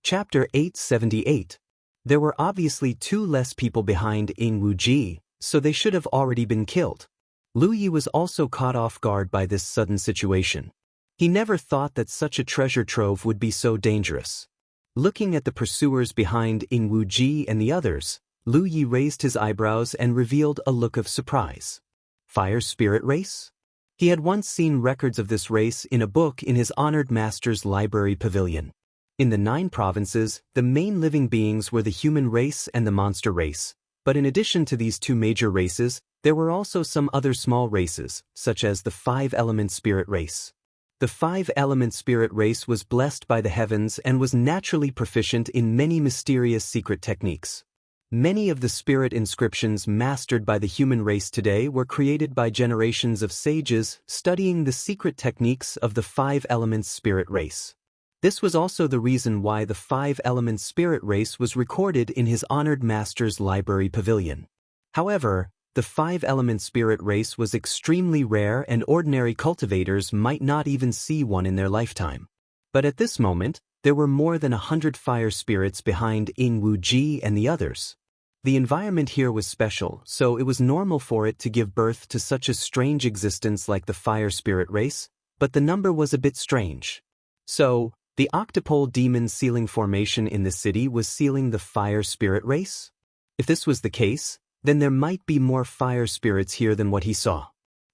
Chapter 878. There were obviously 2 less people behind Wuxia, so they should have already been killed. Lu Yi was also caught off guard by this sudden situation. He never thought that such a treasure trove would be so dangerous. Looking at the pursuers behind Wuxia and the others, Lu Yi raised his eyebrows and revealed a look of surprise. Fire spirit race? He had once seen records of this race in a book in his honored master's library pavilion. In the 9 provinces, the main living beings were the human race and the monster race, but in addition to these 2 major races, there were also some other small races, such as the 5-element spirit race. The 5-element spirit race was blessed by the heavens and was naturally proficient in many mysterious secret techniques. Many of the spirit inscriptions mastered by the human race today were created by generations of sages studying the secret techniques of the 5-element spirit race. This was also the reason why the 5-element spirit race was recorded in his honored master's library pavilion. However, the 5-element spirit race was extremely rare and ordinary cultivators might not even see one in their lifetime. But at this moment, there were more than 100 fire spirits behind Wuxia and the others. The environment here was special, so it was normal for it to give birth to such a strange existence like the fire spirit race, but the number was a bit strange. So, the octopole demon sealing formation in the city was sealing the fire spirit race? If this was the case, then there might be more fire spirits here than what he saw.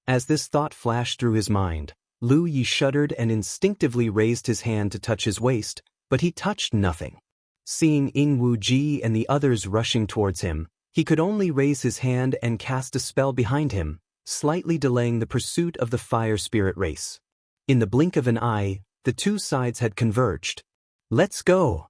As this thought flashed through his mind, Lu Yi shuddered and instinctively raised his hand to touch his waist, but he touched nothing. Seeing Wuxia and the others rushing towards him, he could only raise his hand and cast a spell behind him, slightly delaying the pursuit of the fire spirit race. In the blink of an eye, the 2 sides had converged. "Let's go!"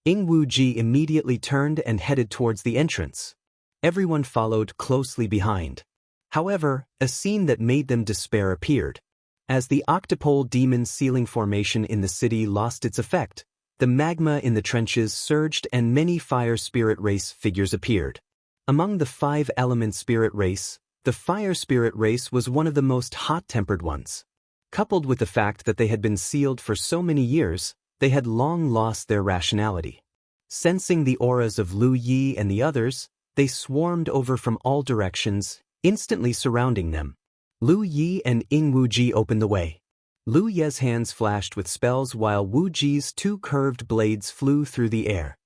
Wuxia immediately turned and headed towards the entrance. Everyone followed closely behind. However, a scene that made them despair appeared. As the octopole demon sealing formation in the city lost its effect, the magma in the trenches surged and many fire spirit race figures appeared. Among the 5-element spirit race, the fire spirit race was one of the most hot-tempered ones. Coupled with the fact that they had been sealed for so many years, they had long lost their rationality. Sensing the auras of Lu Yi and the others, they swarmed over from all directions, instantly surrounding them. Lu Yi and Wuxia opened the way. Lu Yi's hands flashed with spells while Wuji's 2 curved blades flew through the air.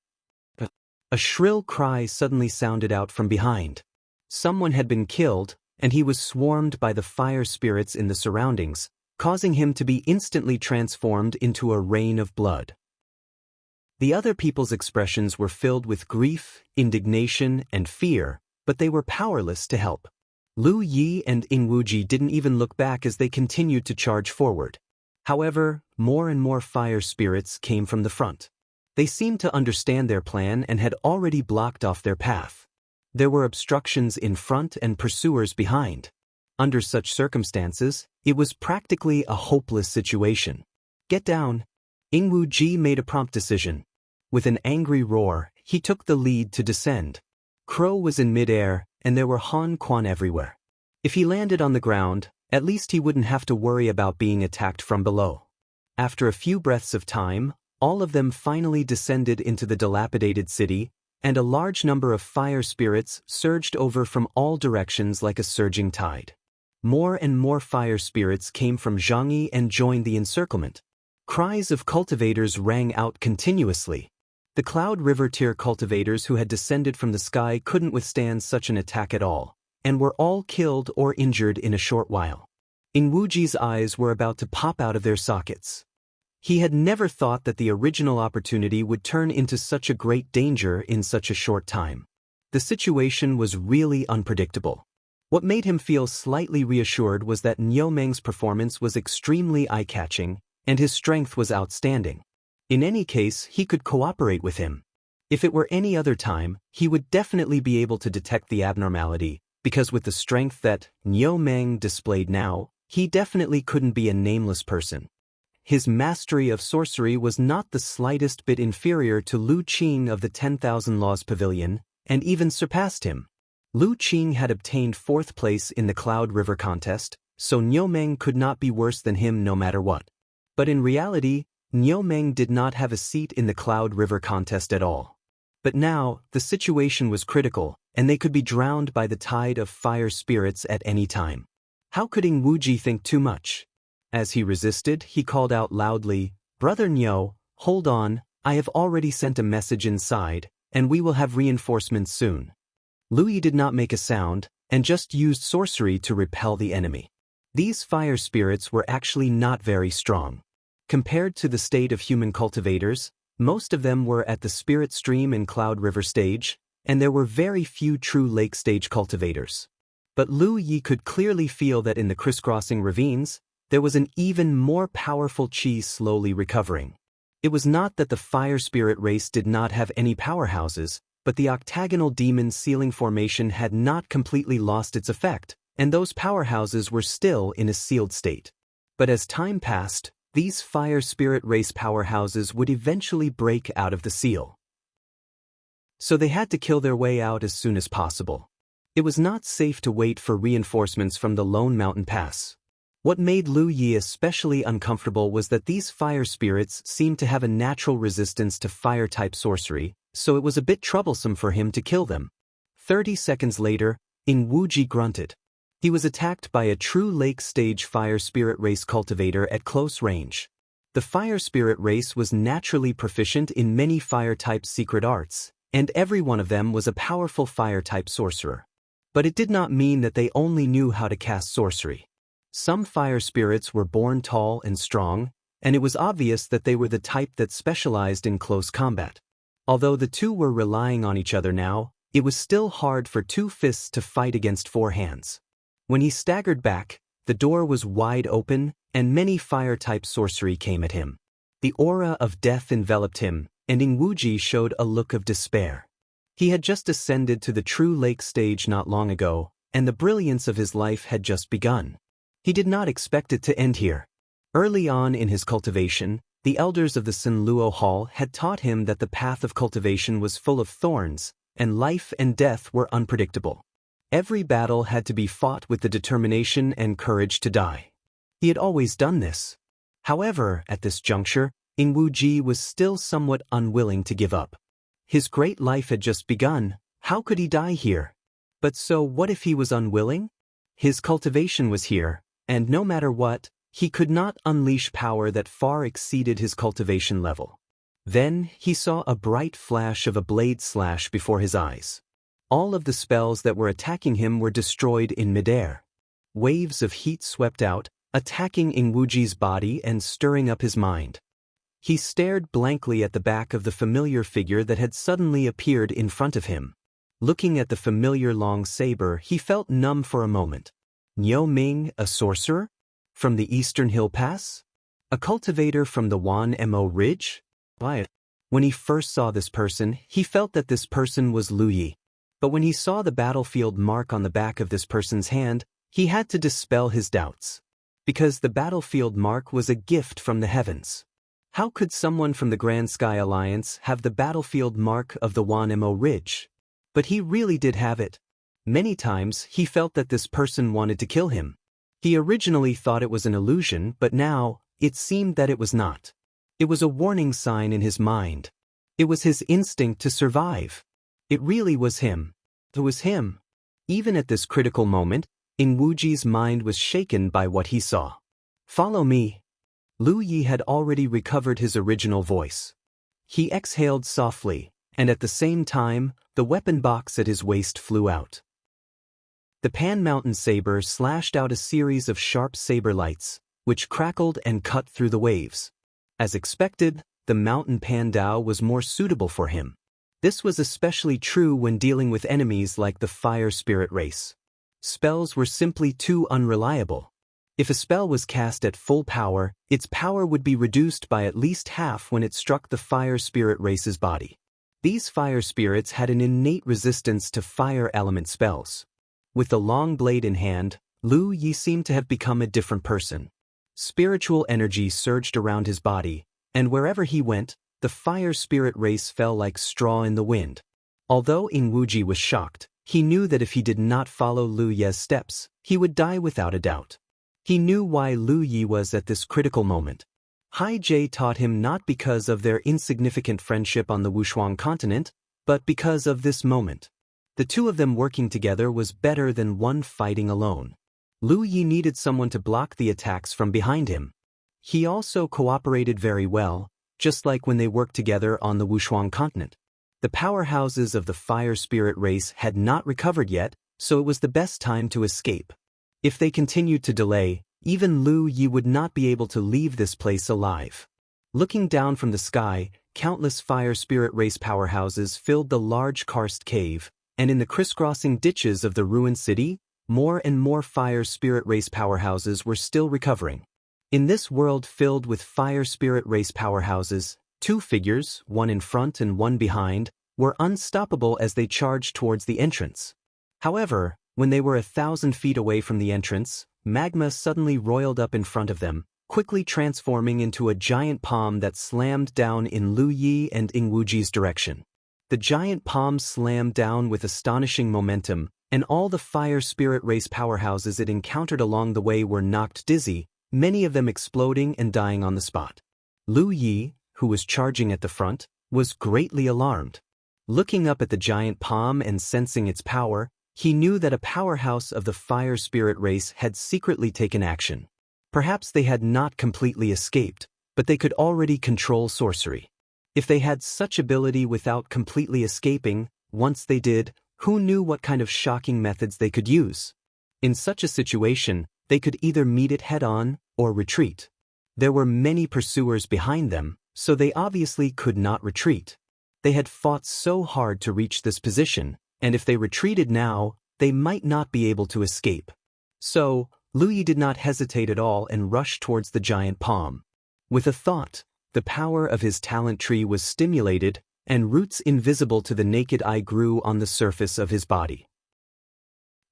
A shrill cry suddenly sounded out from behind. Someone had been killed, and he was swarmed by the fire spirits in the surroundings, causing him to be instantly transformed into a rain of blood. The other people's expressions were filled with grief, indignation, and fear, but they were powerless to help. Lu Yi and Wuxia didn't even look back as they continued to charge forward. However, more and more fire spirits came from the front. They seemed to understand their plan and had already blocked off their path. There were obstructions in front and pursuers behind. Under such circumstances, it was practically a hopeless situation. "Get down!" Wuxia made a prompt decision. With an angry roar, he took the lead to descend. Crow was in mid-air, and there were Han Quan everywhere. If he landed on the ground, at least he wouldn't have to worry about being attacked from below. After a few breaths of time, all of them finally descended into the dilapidated city, and a large number of fire spirits surged over from all directions like a surging tide. More and more fire spirits came from Jianghu and joined the encirclement. Cries of cultivators rang out continuously. The Cloud River tier cultivators who had descended from the sky couldn't withstand such an attack at all, and were all killed or injured in a short while. Wuji's eyes were about to pop out of their sockets. He had never thought that the original opportunity would turn into such a great danger in such a short time. The situation was really unpredictable. What made him feel slightly reassured was that Niumeng's performance was extremely eye-catching, and his strength was outstanding. In any case, he could cooperate with him. If it were any other time, he would definitely be able to detect the abnormality, because with the strength that Niumeng displayed now, he definitely couldn't be a nameless person. His mastery of sorcery was not the slightest bit inferior to Lu Qing of the 10,000 Laws Pavilion, and even surpassed him. Lu Qing had obtained 4th place in the Cloud River contest, so Niumeng could not be worse than him no matter what. But in reality, Niu Meng did not have a seat in the Cloud River contest at all. But now, the situation was critical, and they could be drowned by the tide of fire spirits at any time. How could Ing Wuji think too much? As he resisted, he called out loudly, "Brother Niu, hold on, I have already sent a message inside, and we will have reinforcements soon." Lu Yi did not make a sound, and just used sorcery to repel the enemy. These fire spirits were actually not very strong. Compared to the state of human cultivators, most of them were at the Spirit Stream and Cloud River stage, and there were very few true lake stage cultivators. But Lu Yi could clearly feel that in the crisscrossing ravines, there was an even more powerful chi slowly recovering. It was not that the fire spirit race did not have any powerhouses, but the octagonal demon ceiling formation had not completely lost its effect, and those powerhouses were still in a sealed state. But as time passed, these fire spirit race powerhouses would eventually break out of the seal. So they had to kill their way out as soon as possible. It was not safe to wait for reinforcements from the Lone Mountain Pass. What made Lu Yi especially uncomfortable was that these fire spirits seemed to have a natural resistance to fire-type sorcery, so it was a bit troublesome for him to kill them. 30 seconds later, Ing Wuji grunted. He was attacked by a true lake stage fire spirit race cultivator at close range. The fire spirit race was naturally proficient in many fire-type secret arts, and every one of them was a powerful fire-type sorcerer. But it did not mean that they only knew how to cast sorcery. Some fire spirits were born tall and strong, and it was obvious that they were the type that specialized in close combat. Although the two were relying on each other now, it was still hard for two fists to fight against four hands. When he staggered back, the door was wide open, and many fire-type sorcery came at him. The aura of death enveloped him, and Ing Wuji showed a look of despair. He had just ascended to the true lake stage not long ago, and the brilliance of his life had just begun. He did not expect it to end here. Early on in his cultivation, the elders of the Sinluo Hall had taught him that the path of cultivation was full of thorns, and life and death were unpredictable. Every battle had to be fought with the determination and courage to die. He had always done this. However, at this juncture, Ing Wuji was still somewhat unwilling to give up. His great life had just begun. How could he die here? But so what if he was unwilling? His cultivation was here, and no matter what, he could not unleash power that far exceeded his cultivation level. Then he saw a bright flash of a blade slash before his eyes. All of the spells that were attacking him were destroyed in midair. Waves of heat swept out, attacking Ing Wuji's body and stirring up his mind. He stared blankly at the back of the familiar figure that had suddenly appeared in front of him. Looking at the familiar long saber, he felt numb for a moment. Niu Ming, a sorcerer? From the Eastern Hill Pass? A cultivator from the Wan Mo Ridge? When he first saw this person, he felt that this person was Lu Yi. But when he saw the battlefield mark on the back of this person's hand, he had to dispel his doubts. Because the battlefield mark was a gift from the heavens. How could someone from the Grand Sky Alliance have the battlefield mark of the Wan Mo Ridge? But he really did have it. Many times he felt that this person wanted to kill him. He originally thought it was an illusion, but now, it seemed that it was not. It was a warning sign in his mind. It was his instinct to survive. It really was him. It was him. Even at this critical moment, Ing Wuji's mind was shaken by what he saw. "Follow me." Lu Yi had already recovered his original voice. He exhaled softly, and at the same time, the weapon box at his waist flew out. The Pan Mountain saber slashed out a series of sharp saber lights, which crackled and cut through the waves. As expected, the Mountain Pandao was more suitable for him. This was especially true when dealing with enemies like the Fire Spirit race. Spells were simply too unreliable. If a spell was cast at full power, its power would be reduced by at least half when it struck the Fire Spirit race's body. These fire spirits had an innate resistance to fire element spells. With the long blade in hand, Lu Yi seemed to have become a different person. Spiritual energy surged around his body, and wherever he went, the fire spirit race fell like straw in the wind. Although Ing Wuji was shocked, he knew that if he did not follow Lu Ye's steps, he would die without a doubt. He knew why Lu Yi was at this critical moment. Hai Jie taught him not because of their insignificant friendship on the Wushuang continent, but because of this moment. The two of them working together was better than one fighting alone. Lu Yi needed someone to block the attacks from behind him. He also cooperated very well, just like when they worked together on the Wushuang continent. The powerhouses of the fire spirit race had not recovered yet, so it was the best time to escape. If they continued to delay, even Lu Yi would not be able to leave this place alive. Looking down from the sky, countless fire spirit race powerhouses filled the large karst cave, and in the crisscrossing ditches of the ruined city, more and more fire spirit race powerhouses were still recovering. In this world filled with fire spirit race powerhouses, two figures, one in front and one behind, were unstoppable as they charged towards the entrance. However, when they were 1,000 feet away from the entrance, magma suddenly roiled up in front of them, quickly transforming into a giant palm that slammed down in Lu Yi and Ying Wuji's direction. The giant palm slammed down with astonishing momentum, and all the fire spirit race powerhouses it encountered along the way were knocked dizzy, many of them exploding and dying on the spot. Lu Yi, who was charging at the front, was greatly alarmed. Looking up at the giant palm and sensing its power, he knew that a powerhouse of the fire spirit race had secretly taken action. Perhaps they had not completely escaped, but they could already control sorcery. If they had such ability without completely escaping, once they did, who knew what kind of shocking methods they could use? In such a situation, they could either meet it head-on or retreat. There were many pursuers behind them, so they obviously could not retreat. They had fought so hard to reach this position, and if they retreated now, they might not be able to escape. So, Lu Yi did not hesitate at all and rushed towards the giant palm. With a thought, the power of his talent tree was stimulated, and roots invisible to the naked eye grew on the surface of his body.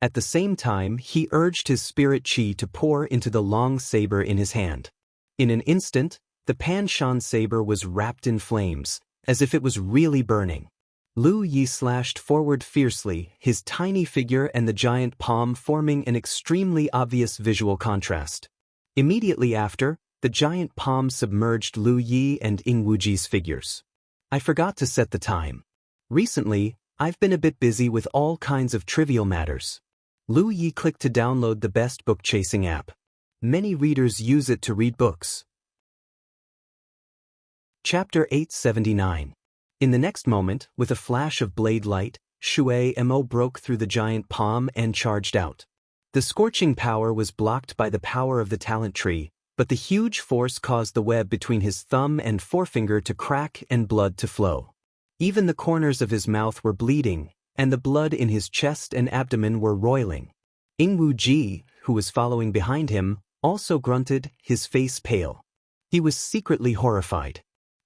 At the same time, he urged his spirit chi to pour into the long saber in his hand. In an instant, the Pan-Shan saber was wrapped in flames, as if it was really burning. Lu Yi slashed forward fiercely, his tiny figure and the giant palm forming an extremely obvious visual contrast. Immediately after, the giant palm submerged Lu Yi and Ying Wuji's figures. I forgot to set the time. Recently, I've been a bit busy with all kinds of trivial matters. Lu Yi clicked to download the best book-chasing app. Many readers use it to read books. Chapter 879. In the next moment, with a flash of blade light, Shui Mo broke through the giant palm and charged out. The scorching power was blocked by the power of the talent tree, but the huge force caused the web between his thumb and forefinger to crack and blood to flow. Even the corners of his mouth were bleeding, and the blood in his chest and abdomen were roiling. Ying Wuji, who was following behind him, also grunted, his face pale. He was secretly horrified.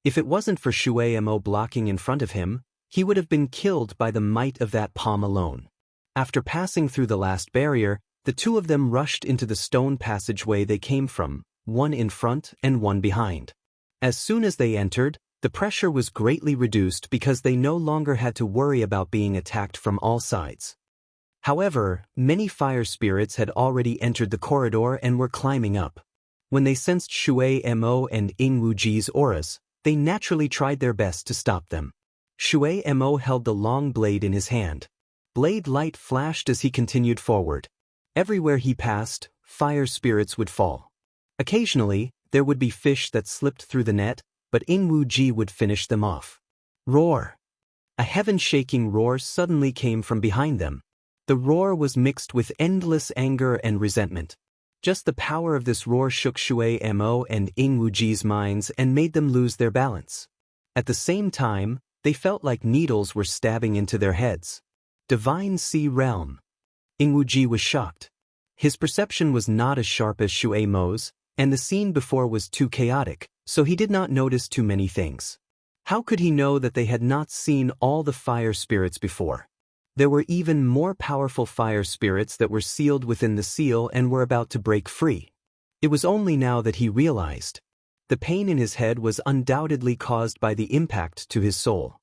If it wasn't for Shui Mo blocking in front of him, he would have been killed by the might of that palm alone. After passing through the last barrier, the two of them rushed into the stone passageway they came from, one in front and one behind. As soon as they entered, the pressure was greatly reduced because they no longer had to worry about being attacked from all sides. However, many fire spirits had already entered the corridor and were climbing up. When they sensed Shui Mo and Ying Wuji's auras, they naturally tried their best to stop them. Shui Mo held the long blade in his hand. Blade light flashed as he continued forward. Everywhere he passed, fire spirits would fall. Occasionally, there would be fish that slipped through the net, but Ying Wuji would finish them off. Roar! A heaven-shaking roar suddenly came from behind them. The roar was mixed with endless anger and resentment. Just the power of this roar shook Shui Mo and Ying Wuji's minds and made them lose their balance. At the same time, they felt like needles were stabbing into their heads. Divine Sea Realm. Ying Wuji was shocked. His perception was not as sharp as Shui Mo's, and the scene before was too chaotic, so he did not notice too many things. How could he know that they had not seen all the fire spirits before? There were even more powerful fire spirits that were sealed within the seal and were about to break free. It was only now that he realized. The pain in his head was undoubtedly caused by the impact to his soul.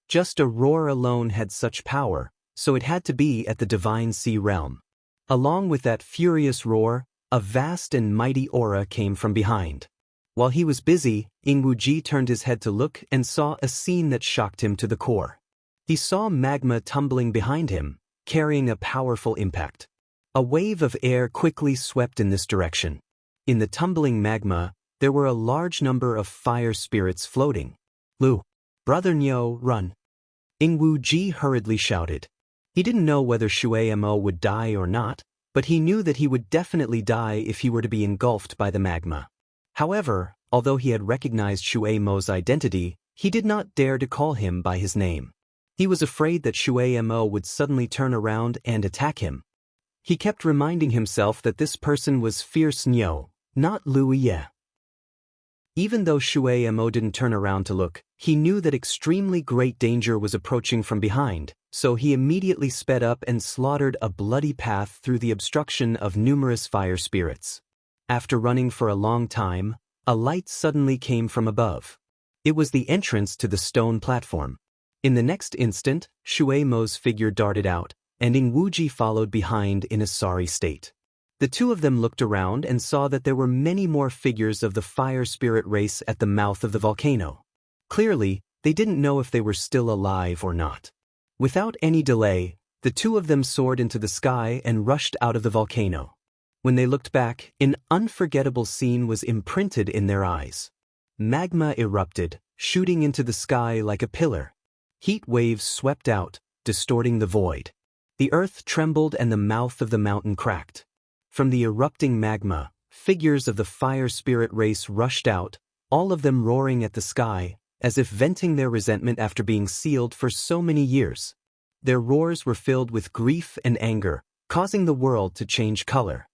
Just a roar alone had such power, so it had to be at the Divine Sea Realm. Along with that furious roar, a vast and mighty aura came from behind. While he was busy, Wuji turned his head to look and saw a scene that shocked him to the core. He saw magma tumbling behind him, carrying a powerful impact. A wave of air quickly swept in this direction. In the tumbling magma, there were a large number of fire spirits floating. "Lu, Brother Niu, run!" Wuji hurriedly shouted. He didn't know whether Shui Mo would die or not, but he knew that he would definitely die if he were to be engulfed by the magma. However, although he had recognized Shui Mo's identity, he did not dare to call him by his name. He was afraid that Shui Mo would suddenly turn around and attack him. He kept reminding himself that this person was Fierce Niu, not Lu Ye. Even though Shui Mo didn't turn around to look, he knew that extremely great danger was approaching from behind, so he immediately sped up and slaughtered a bloody path through the obstruction of numerous fire spirits. After running for a long time, a light suddenly came from above. It was the entrance to the stone platform. In the next instant, Shui Mo's figure darted out, and Wuji followed behind in a sorry state. The two of them looked around and saw that there were many more figures of the fire spirit race at the mouth of the volcano. Clearly, they didn't know if they were still alive or not. Without any delay, the two of them soared into the sky and rushed out of the volcano. When they looked back, an unforgettable scene was imprinted in their eyes. Magma erupted, shooting into the sky like a pillar. Heat waves swept out, distorting the void. The earth trembled and the mouth of the mountain cracked. From the erupting magma, figures of the fire spirit race rushed out, all of them roaring at the sky, as if venting their resentment after being sealed for so many years. Their roars were filled with grief and anger, causing the world to change color.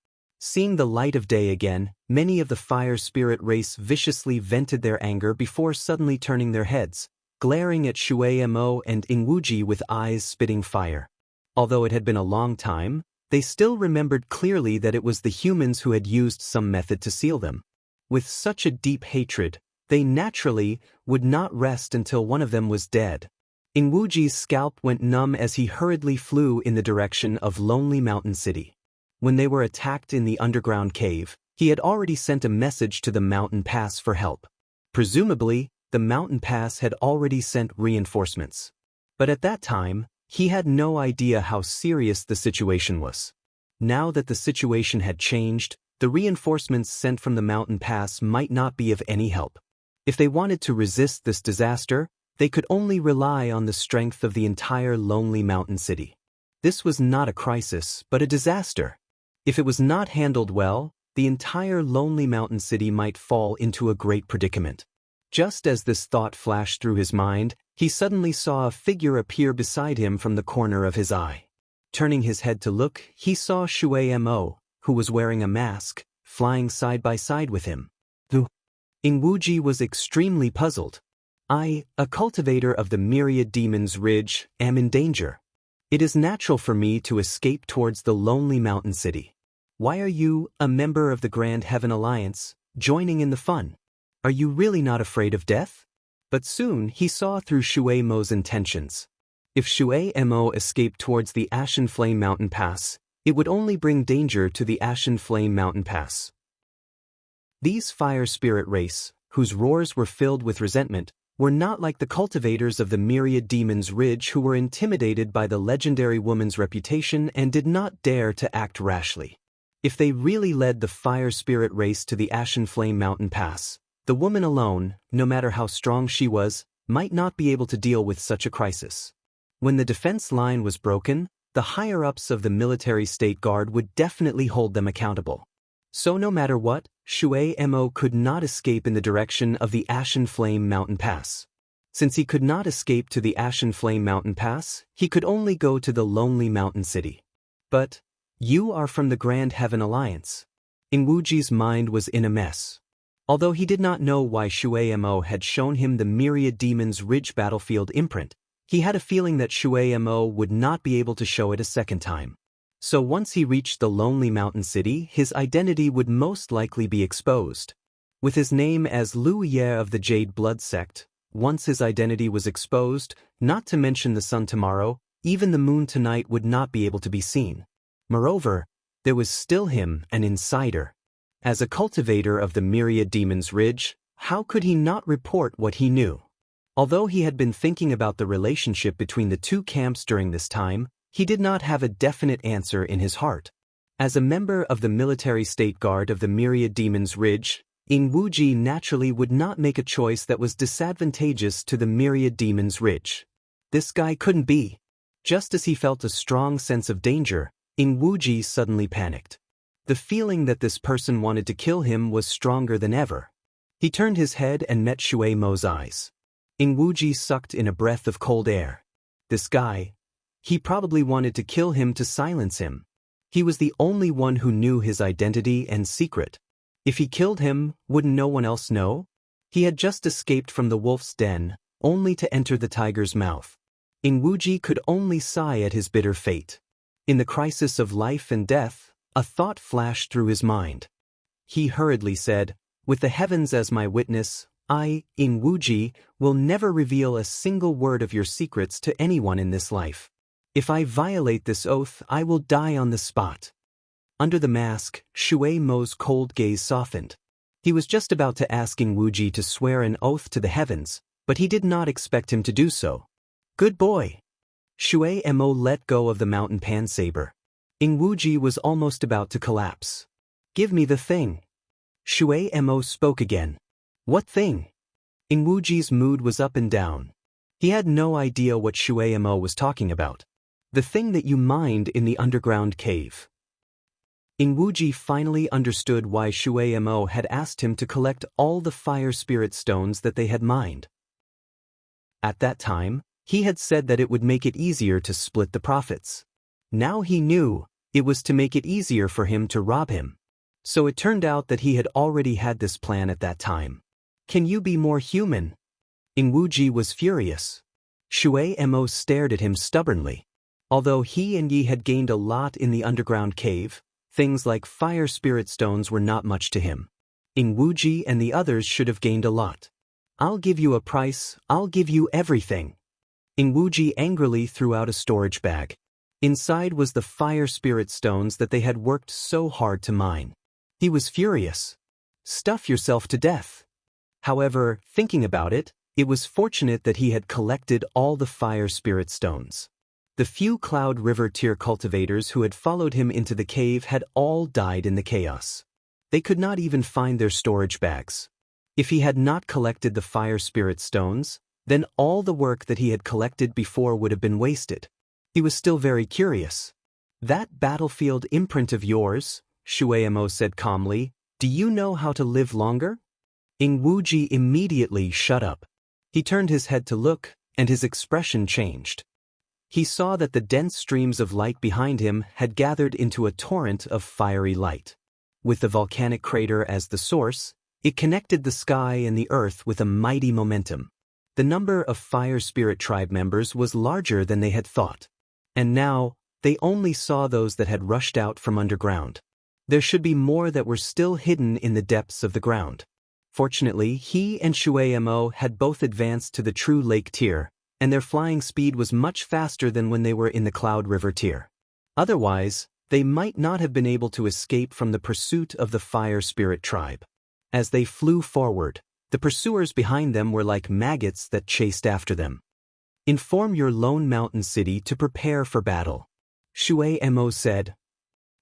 Seeing the light of day again, many of the fire spirit race viciously vented their anger before suddenly turning their heads, glaring at Shui Mo and Wuji with eyes spitting fire. Although it had been a long time, they still remembered clearly that it was the humans who had used some method to seal them. With such a deep hatred, they naturally would not rest until one of them was dead. Wuji's scalp went numb as he hurriedly flew in the direction of Lonely Mountain City. When they were attacked in the underground cave, he had already sent a message to the mountain pass for help. Presumably, the mountain pass had already sent reinforcements. But at that time, he had no idea how serious the situation was. Now that the situation had changed, the reinforcements sent from the mountain pass might not be of any help. If they wanted to resist this disaster, they could only rely on the strength of the entire Lonely Mountain City. This was not a crisis, but a disaster. If it was not handled well, the entire Lonely Mountain City might fall into a great predicament. Just as this thought flashed through his mind, he suddenly saw a figure appear beside him from the corner of his eye. Turning his head to look, he saw Shui Mo, who was wearing a mask, flying side by side with him. Wuji was extremely puzzled. "I, a cultivator of the Myriad Demons Ridge, am in danger. It is natural for me to escape towards the Lonely Mountain City. Why are you, a member of the Grand Heaven Alliance, joining in the fun? Are you really not afraid of death?" But soon he saw through Shui Mo's intentions. If Shui Mo escaped towards the Ashen Flame Mountain Pass, it would only bring danger to the Ashen Flame Mountain Pass. These fire spirit race, whose roars were filled with resentment, were not like the cultivators of the Myriad Demons Ridge who were intimidated by the legendary woman's reputation and did not dare to act rashly. If they really led the fire spirit race to the Ashen Flame Mountain Pass, the woman alone, no matter how strong she was, might not be able to deal with such a crisis. When the defense line was broken, the higher-ups of the military state guard would definitely hold them accountable. So no matter what, Shui Mo could not escape in the direction of the Ashen Flame Mountain Pass. Since he could not escape to the Ashen Flame Mountain Pass, he could only go to the Lonely Mountain City. But, you are from the Grand Heaven Alliance. Wuji's mind was in a mess. Although he did not know why Shui Mo had shown him the Myriad Demons Ridge battlefield imprint, he had a feeling that Shui Mo would not be able to show it a second time. So once he reached the Lonely Mountain City, his identity would most likely be exposed. With his name as Lu Ye of the Jade Blood Sect, once his identity was exposed, not to mention the sun tomorrow, even the moon tonight would not be able to be seen. Moreover, there was still him, an insider. As a cultivator of the Myriad Demon's Ridge, how could he not report what he knew? Although he had been thinking about the relationship between the two camps during this time, he did not have a definite answer in his heart. As a member of the military state guard of the Myriad Demon's Ridge, Wuxia naturally would not make a choice that was disadvantageous to the Myriad Demon's Ridge. This guy couldn't be. Just as he felt a strong sense of danger, Wuxia suddenly panicked. The feeling that this person wanted to kill him was stronger than ever. He turned his head and met Shui Mo's eyes. Wuxia sucked in a breath of cold air. This guy, he probably wanted to kill him to silence him. He was the only one who knew his identity and secret. If he killed him, wouldn't no one else know? He had just escaped from the wolf's den, only to enter the tiger's mouth. Wuxia could only sigh at his bitter fate. In the crisis of life and death, a thought flashed through his mind. He hurriedly said, "With the heavens as my witness, I, Wuxia, will never reveal a single word of your secrets to anyone in this life. If I violate this oath, I will die on the spot." Under the mask, Shui Mo's cold gaze softened. He was just about to ask Wuxia to swear an oath to the heavens, but he did not expect him to do so. "Good boy." Shui Mo let go of the mountain pan saber. Wuxia was almost about to collapse. "Give me the thing." Shui Mo spoke again. "What thing?" Wuxia's mood was up and down. He had no idea what Shui Mo was talking about. "The thing that you mined in the underground cave." Wuxia finally understood why Shui Mo had asked him to collect all the fire spirit stones that they had mined. At that time, he had said that it would make it easier to split the profits. Now he knew it was to make it easier for him to rob him. So it turned out that he had already had this plan at that time. "Can you be more human?" Wuxia was furious. Shui Mo stared at him stubbornly. Although he and Yi had gained a lot in the underground cave, things like fire spirit stones were not much to him. Wuxia and the others should have gained a lot. "I'll give you a price, I'll give you everything." Wuxia angrily threw out a storage bag. Inside was the fire spirit stones that they had worked so hard to mine. He was furious. "Stuff yourself to death." However, thinking about it, it was fortunate that he had collected all the fire spirit stones. The few Cloud River tier cultivators who had followed him into the cave had all died in the chaos. They could not even find their storage bags. If he had not collected the fire spirit stones, then all the work that he had collected before would have been wasted. He was still very curious. "That battlefield imprint of yours," Shui Mo said calmly, "do you know how to live longer?" Wuxia immediately shut up. He turned his head to look, and his expression changed. He saw that the dense streams of light behind him had gathered into a torrent of fiery light. With the volcanic crater as the source, it connected the sky and the earth with a mighty momentum. The number of Fire Spirit Tribe members was larger than they had thought. And now, they only saw those that had rushed out from underground. There should be more that were still hidden in the depths of the ground. Fortunately, he and Shui Mo had both advanced to the true lake tier, and their flying speed was much faster than when they were in the Cloud River tier. Otherwise, they might not have been able to escape from the pursuit of the Fire Spirit Tribe. As they flew forward, the pursuers behind them were like maggots that chased after them. "Inform your lone mountain city to prepare for battle," Shui Mo said.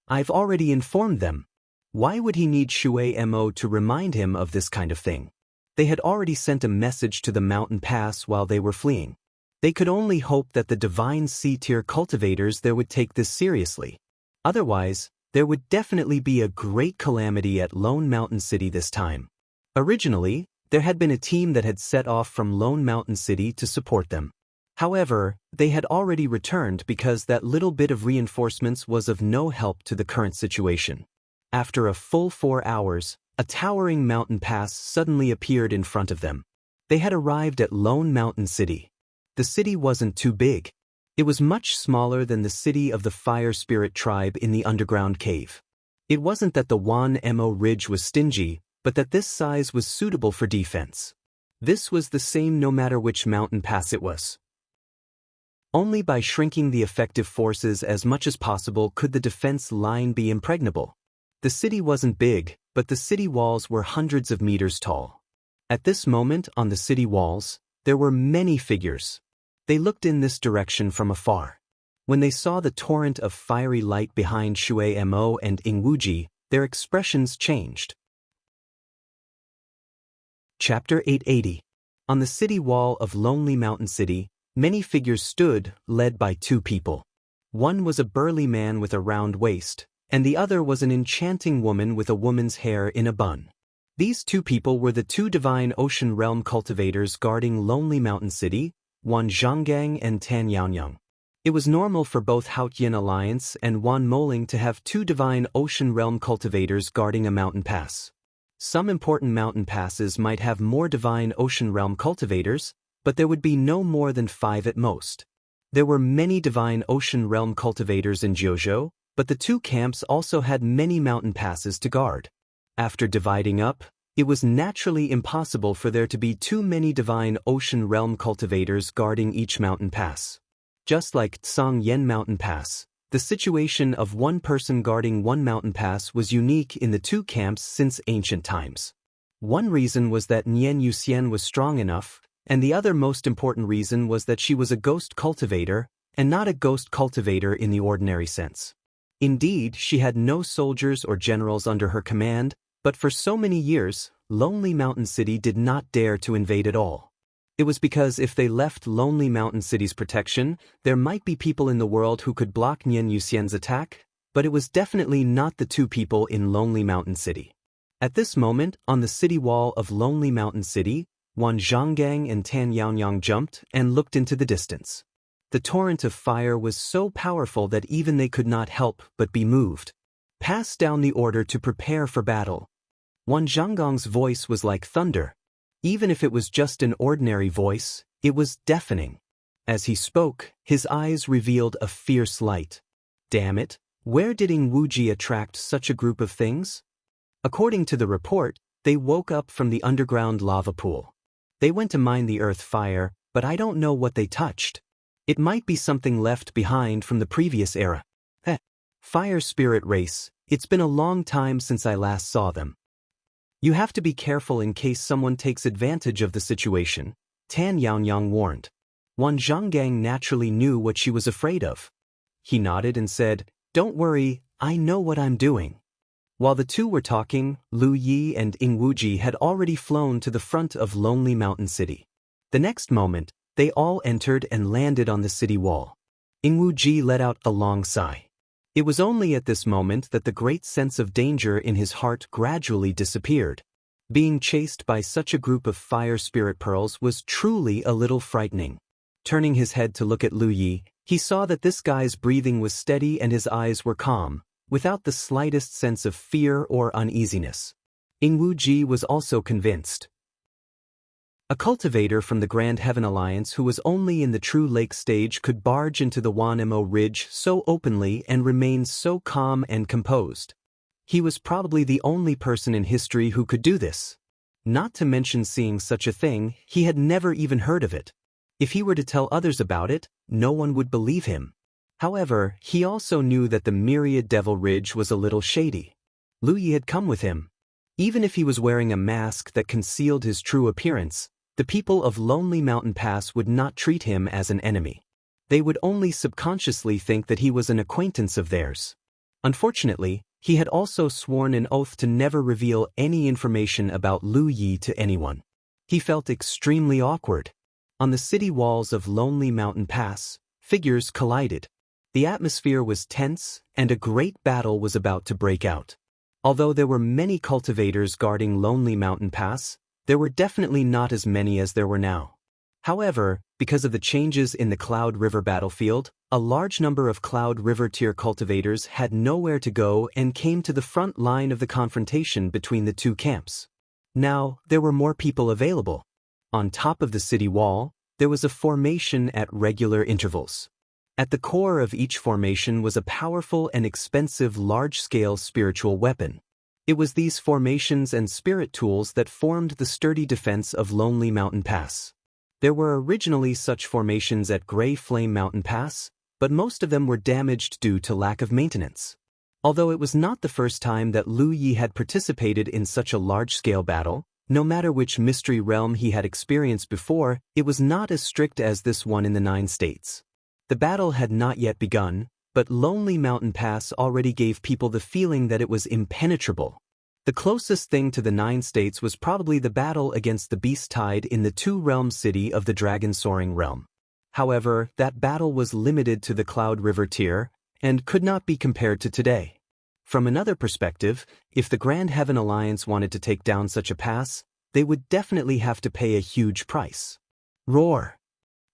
"I've already informed them." Why would he need Shui Mo to remind him of this kind of thing? They had already sent a message to the mountain pass while they were fleeing. They could only hope that the divine C-tier cultivators there would take this seriously. Otherwise, there would definitely be a great calamity at Lone Mountain City this time. Originally, there had been a team that had set off from Lone Mountain City to support them. However, they had already returned because that little bit of reinforcements was of no help to the current situation. After a full 4 hours, a towering mountain pass suddenly appeared in front of them. They had arrived at Lone Mountain City. The city wasn't too big. It was much smaller than the city of the Fire Spirit Tribe in the underground cave. It wasn't that the Wan Mo Ridge was stingy, but that this size was suitable for defense. This was the same no matter which mountain pass it was. Only by shrinking the effective forces as much as possible could the defense line be impregnable. The city wasn't big, but the city walls were hundreds of meters tall. At this moment on the city walls, there were many figures. They looked in this direction from afar. When they saw the torrent of fiery light behind Shui Mo and Ingwuji, their expressions changed. Chapter 880. On the city wall of Lonely Mountain City, many figures stood, led by two people. One was a burly man with a round waist, and the other was an enchanting woman with a woman's hair in a bun. These two people were the two divine ocean realm cultivators guarding Lonely Mountain City, Wan Zhanggang and Tan Yaonyang. It was normal for both Haotian Alliance and Wan Moling to have two divine ocean realm cultivators guarding a mountain pass. Some important mountain passes might have more divine ocean realm cultivators, but there would be no more than 5 at most. There were many divine ocean realm cultivators in Jianghu, but the two camps also had many mountain passes to guard. After dividing up, it was naturally impossible for there to be too many divine ocean realm cultivators guarding each mountain pass. Just like Tsang Yen Mountain Pass, the situation of one person guarding one mountain pass was unique in the two camps since ancient times. One reason was that Nian Yuxian was strong enough, and the other most important reason was that she was a ghost cultivator, and not a ghost cultivator in the ordinary sense. Indeed, she had no soldiers or generals under her command, but for so many years, Lonely Mountain City did not dare to invade at all. It was because if they left Lonely Mountain City's protection, there might be people in the world who could block Nian Yuxian's attack, but it was definitely not the two people in Lonely Mountain City. At this moment, on the city wall of Lonely Mountain City, Wan Zhanggang and Tan Yaonyang jumped and looked into the distance. The torrent of fire was so powerful that even they could not help but be moved. Pass down the order to prepare for battle. Wan Zhanggang's voice was like thunder. Even if it was just an ordinary voice, it was deafening. As he spoke, his eyes revealed a fierce light. Damn it, where did Ingwuji attract such a group of things? According to the report, they woke up from the underground lava pool. They went to mine the earth fire, but I don't know what they touched. It might be something left behind from the previous era. Fire spirit race, it's been a long time since I last saw them. You have to be careful in case someone takes advantage of the situation, Tan Yaonyang warned. Wan Zhanggang naturally knew what she was afraid of. He nodded and said, "Don't worry, I know what I'm doing." While the two were talking, Lu Yi and Ingwuji had already flown to the front of Lonely Mountain City. The next moment, they all entered and landed on the city wall. Ingwuji let out a long sigh. It was only at this moment that the great sense of danger in his heart gradually disappeared. Being chased by such a group of fire spirit pearls was truly a little frightening. Turning his head to look at Lu Yi, he saw that this guy's breathing was steady and his eyes were calm, without the slightest sense of fear or uneasiness. Ingwuji was also convinced. A cultivator from the Grand Heaven Alliance who was only in the True Lake stage could barge into the Wanmo Ridge so openly and remain so calm and composed. He was probably the only person in history who could do this. Not to mention seeing such a thing, he had never even heard of it. If he were to tell others about it, no one would believe him. However, he also knew that the Myriad Devil Ridge was a little shady. Lu Yi had come with him. Even if he was wearing a mask that concealed his true appearance, the people of Lonely Mountain Pass would not treat him as an enemy. They would only subconsciously think that he was an acquaintance of theirs. Unfortunately, he had also sworn an oath to never reveal any information about Lu Yi to anyone. He felt extremely awkward. On the city walls of Lonely Mountain Pass, figures collided. The atmosphere was tense, and a great battle was about to break out. Although there were many cultivators guarding Lonely Mountain Pass, there were definitely not as many as there were now. However, because of the changes in the Cloud River battlefield, a large number of Cloud River tier cultivators had nowhere to go and came to the front line of the confrontation between the two camps. Now, there were more people available. On top of the city wall, there was a formation at regular intervals. At the core of each formation was a powerful and expensive large-scale spiritual weapon. It was these formations and spirit tools that formed the sturdy defense of Lonely Mountain Pass. There were originally such formations at Gray Flame Mountain Pass, but most of them were damaged due to lack of maintenance. Although it was not the first time that Lu Yi had participated in such a large-scale battle, no matter which mystery realm he had experienced before, it was not as strict as this one in the 9 states. The battle had not yet begun, but Lonely Mountain Pass already gave people the feeling that it was impenetrable. The closest thing to the 9 states was probably the battle against the Beast Tide in the 2-realm city of the Dragon Soaring Realm. However, that battle was limited to the Cloud River tier, and could not be compared to today. From another perspective, if the Grand Heaven Alliance wanted to take down such a pass, they would definitely have to pay a huge price. Roar!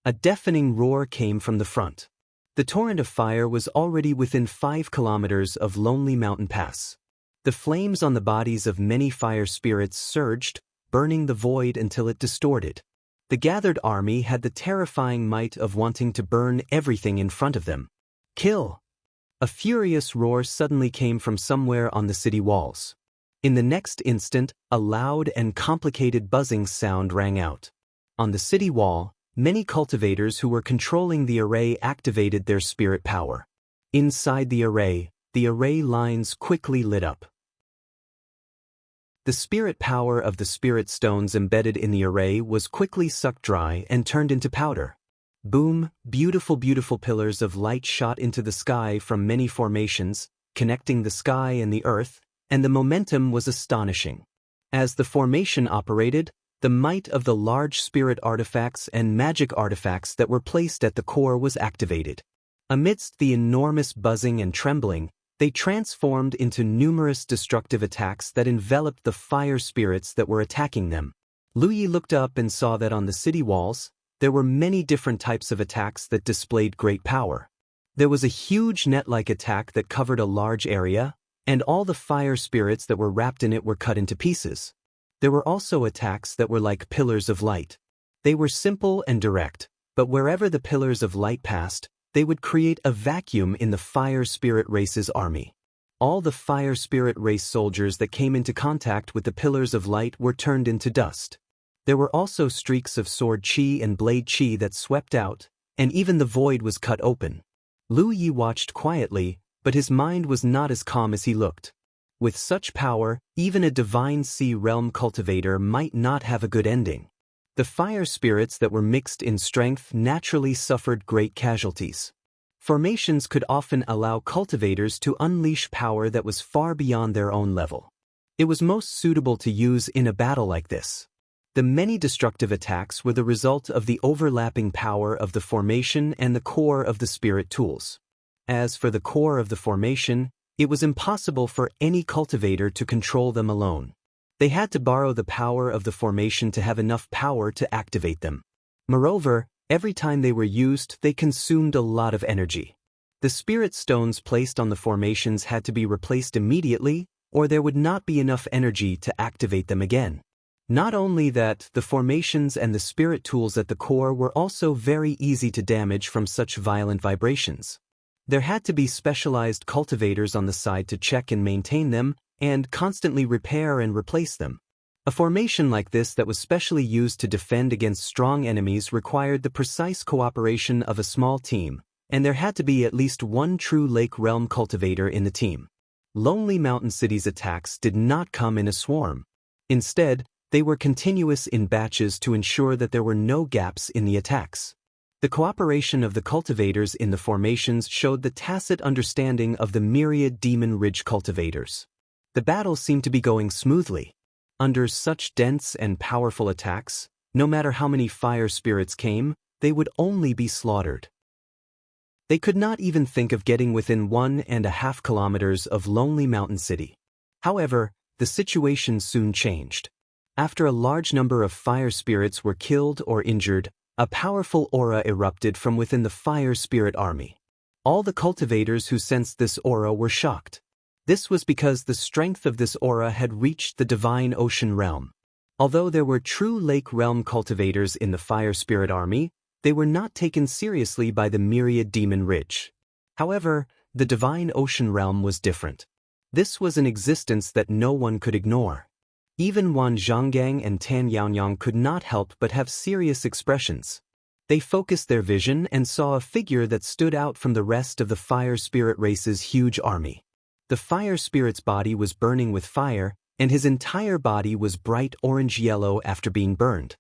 A deafening roar came from the front. The torrent of fire was already within 5 kilometers of Lonely Mountain Pass. The flames on the bodies of many fire spirits surged, burning the void until it distorted. The gathered army had the terrifying might of wanting to burn everything in front of them. Kill! A furious roar suddenly came from somewhere on the city walls. In the next instant, a loud and complicated buzzing sound rang out. On the city wall, many cultivators who were controlling the array activated their spirit power. Inside the array lines quickly lit up. The spirit power of the spirit stones embedded in the array was quickly sucked dry and turned into powder. Boom, beautiful pillars of light shot into the sky from many formations, connecting the sky and the earth, and the momentum was astonishing. As the formation operated, the might of the large spirit artifacts and magic artifacts that were placed at the core was activated. Amidst the enormous buzzing and trembling, they transformed into numerous destructive attacks that enveloped the fire spirits that were attacking them. Lu Yi looked up and saw that on the city walls, there were many different types of attacks that displayed great power. There was a huge net-like attack that covered a large area, and all the fire spirits that were wrapped in it were cut into pieces. There were also attacks that were like pillars of light. They were simple and direct, but wherever the pillars of light passed, they would create a vacuum in the fire spirit race's army. All the fire spirit race soldiers that came into contact with the pillars of light were turned into dust. There were also streaks of sword chi and blade chi that swept out, and even the void was cut open. Lu Yi watched quietly, but his mind was not as calm as he looked. With such power, even a divine sea realm cultivator might not have a good ending. The fire spirits that were mixed in strength naturally suffered great casualties. Formations could often allow cultivators to unleash power that was far beyond their own level. It was most suitable to use in a battle like this. The many destructive attacks were the result of the overlapping power of the formation and the core of the spirit tools. As for the core of the formation, it was impossible for any cultivator to control them alone. They had to borrow the power of the formation to have enough power to activate them. Moreover, every time they were used, they consumed a lot of energy. The spirit stones placed on the formations had to be replaced immediately, or there would not be enough energy to activate them again. Not only that, the formations and the spirit tools at the core were also very easy to damage from such violent vibrations. There had to be specialized cultivators on the side to check and maintain them, and constantly repair and replace them. A formation like this that was specially used to defend against strong enemies required the precise cooperation of a small team, and there had to be at least one true Lake Realm cultivator in the team. Lonely Mountain City's attacks did not come in a swarm. Instead, they were continuous in batches to ensure that there were no gaps in the attacks. The cooperation of the cultivators in the formations showed the tacit understanding of the myriad Demon Ridge cultivators. The battle seemed to be going smoothly. Under such dense and powerful attacks, no matter how many fire spirits came, they would only be slaughtered. They could not even think of getting within 1.5 kilometers of Lonely Mountain City. However, the situation soon changed. After a large number of fire spirits were killed or injured, a powerful aura erupted from within the fire spirit army. All the cultivators who sensed this aura were shocked. This was because the strength of this aura had reached the divine ocean realm. Although there were true lake realm cultivators in the fire spirit army, they were not taken seriously by the myriad Demon Ridge. However, the divine ocean realm was different. This was an existence that no one could ignore. Even Wan Zhanggang and Tan Yaonyang could not help but have serious expressions. They focused their vision and saw a figure that stood out from the rest of the fire spirit race's huge army. The fire spirit's body was burning with fire, and his entire body was bright orange-yellow after being burned.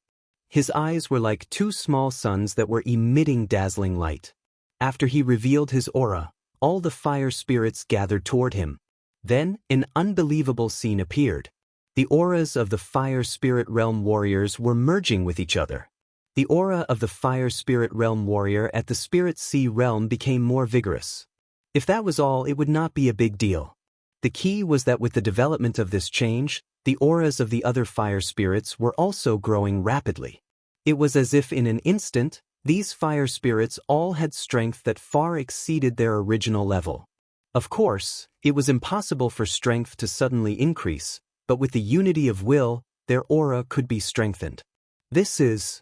His eyes were like two small suns that were emitting dazzling light. After he revealed his aura, all the fire spirits gathered toward him. Then, an unbelievable scene appeared. The auras of the fire spirit realm warriors were merging with each other. The aura of the fire spirit realm warrior at the spirit sea realm became more vigorous. If that was all, it would not be a big deal. The key was that with the development of this change, the auras of the other fire spirits were also growing rapidly. It was as if in an instant, these fire spirits all had strength that far exceeded their original level. Of course, it was impossible for strength to suddenly increase, but with the unity of will, their aura could be strengthened. This is...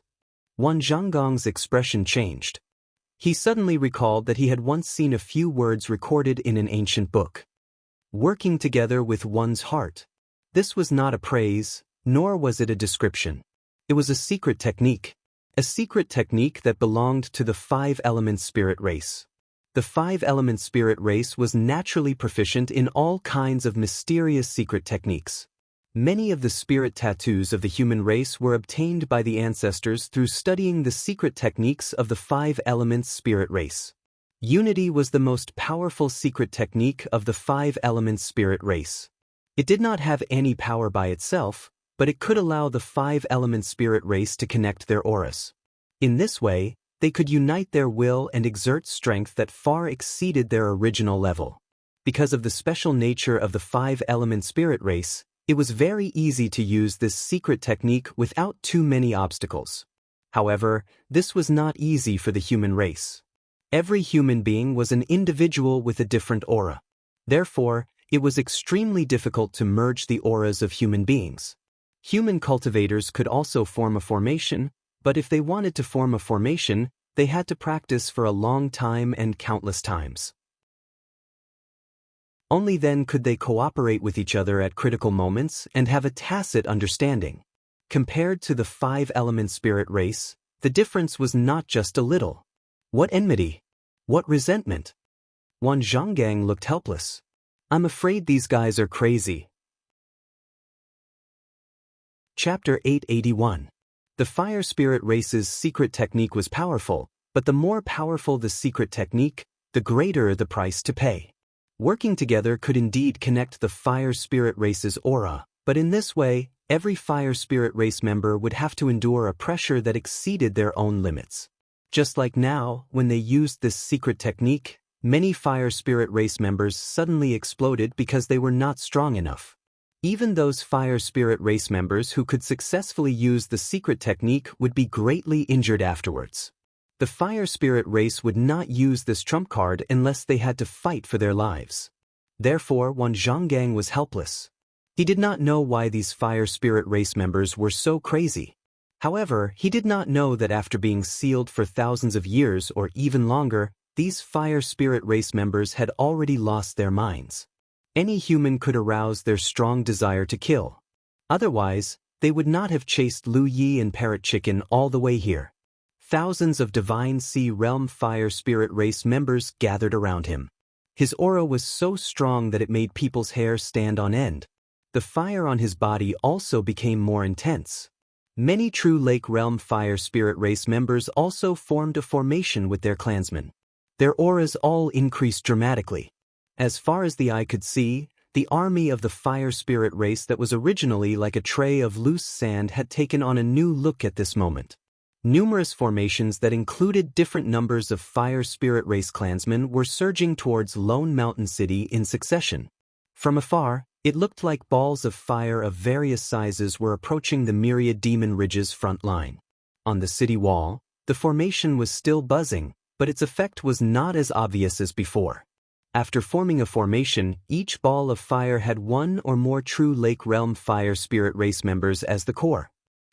Wan Zhonggong's expression changed. He suddenly recalled that he had once seen a few words recorded in an ancient book. Working together with one's heart. This was not a praise, nor was it a description. It was a secret technique. A secret technique that belonged to the five-element spirit race. The five-element spirit race was naturally proficient in all kinds of mysterious secret techniques. Many of the spirit tattoos of the human race were obtained by the ancestors through studying the secret techniques of the five-element spirit race. Unity was the most powerful secret technique of the five-element spirit race. It did not have any power by itself, but it could allow the five-element spirit race to connect their auras. In this way, they could unite their will and exert strength that far exceeded their original level. Because of the special nature of the five-element spirit race, it was very easy to use this secret technique without too many obstacles. However, this was not easy for the human race. Every human being was an individual with a different aura. Therefore, it was extremely difficult to merge the auras of human beings. Human cultivators could also form a formation, but if they wanted to form a formation, they had to practice for a long time and countless times. Only then could they cooperate with each other at critical moments and have a tacit understanding. Compared to the five-element spirit race, the difference was not just a little. What enmity? What resentment? Wan Zhonggong looked helpless. I'm afraid these guys are crazy. Chapter 881. The fire spirit race's secret technique was powerful, but the more powerful the secret technique, the greater the price to pay. Working together could indeed connect the fire spirit race's aura, but in this way, every fire spirit race member would have to endure a pressure that exceeded their own limits. Just like now, when they used this secret technique, many fire spirit race members suddenly exploded because they were not strong enough. Even those fire spirit race members who could successfully use the secret technique would be greatly injured afterwards. The fire spirit race would not use this trump card unless they had to fight for their lives. Therefore, Wan Zhonggong was helpless. He did not know why these fire spirit race members were so crazy. However, he did not know that after being sealed for thousands of years or even longer, these fire spirit race members had already lost their minds. Any human could arouse their strong desire to kill. Otherwise, they would not have chased Lu Yi and Parrot Chicken all the way here. Thousands of Divine Sea Realm Fire Spirit Race members gathered around him. His aura was so strong that it made people's hair stand on end. The fire on his body also became more intense. Many True Lake Realm Fire Spirit Race members also formed a formation with their clansmen. Their auras all increased dramatically. As far as the eye could see, the army of the fire spirit race that was originally like a tray of loose sand had taken on a new look at this moment. Numerous formations that included different numbers of fire spirit race clansmen were surging towards Lone Mountain City in succession. From afar, it looked like balls of fire of various sizes were approaching the myriad demon ridge's front line. On the city wall, the formation was still buzzing, but its effect was not as obvious as before. After forming a formation, each ball of fire had one or more True Lake Realm Fire Spirit Race members as the core.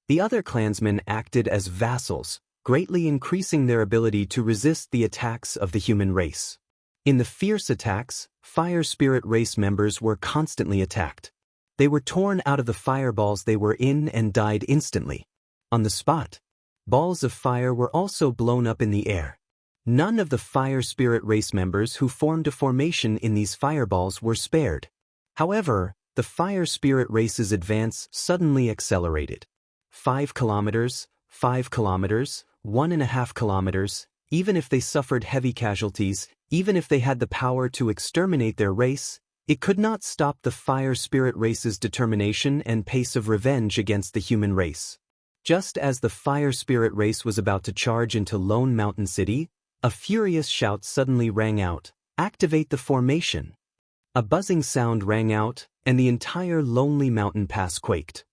The other clansmen acted as vassals, greatly increasing their ability to resist the attacks of the human race. In the fierce attacks, fire spirit race members were constantly attacked. They were torn out of the fireballs they were in and died instantly. On the spot, balls of fire were also blown up in the air. None of the fire spirit race members who formed a formation in these fireballs were spared. However, the fire spirit race's advance suddenly accelerated. 5 kilometers, 5 kilometers, 1.5 kilometers, even if they suffered heavy casualties, even if they had the power to exterminate their race, it could not stop the fire spirit race's determination and pace of revenge against the human race. Just as the fire spirit race was about to charge into Lone Mountain City, a furious shout suddenly rang out, "Activate the formation!" A buzzing sound rang out, and the entire Lonely Mountain Pass quaked.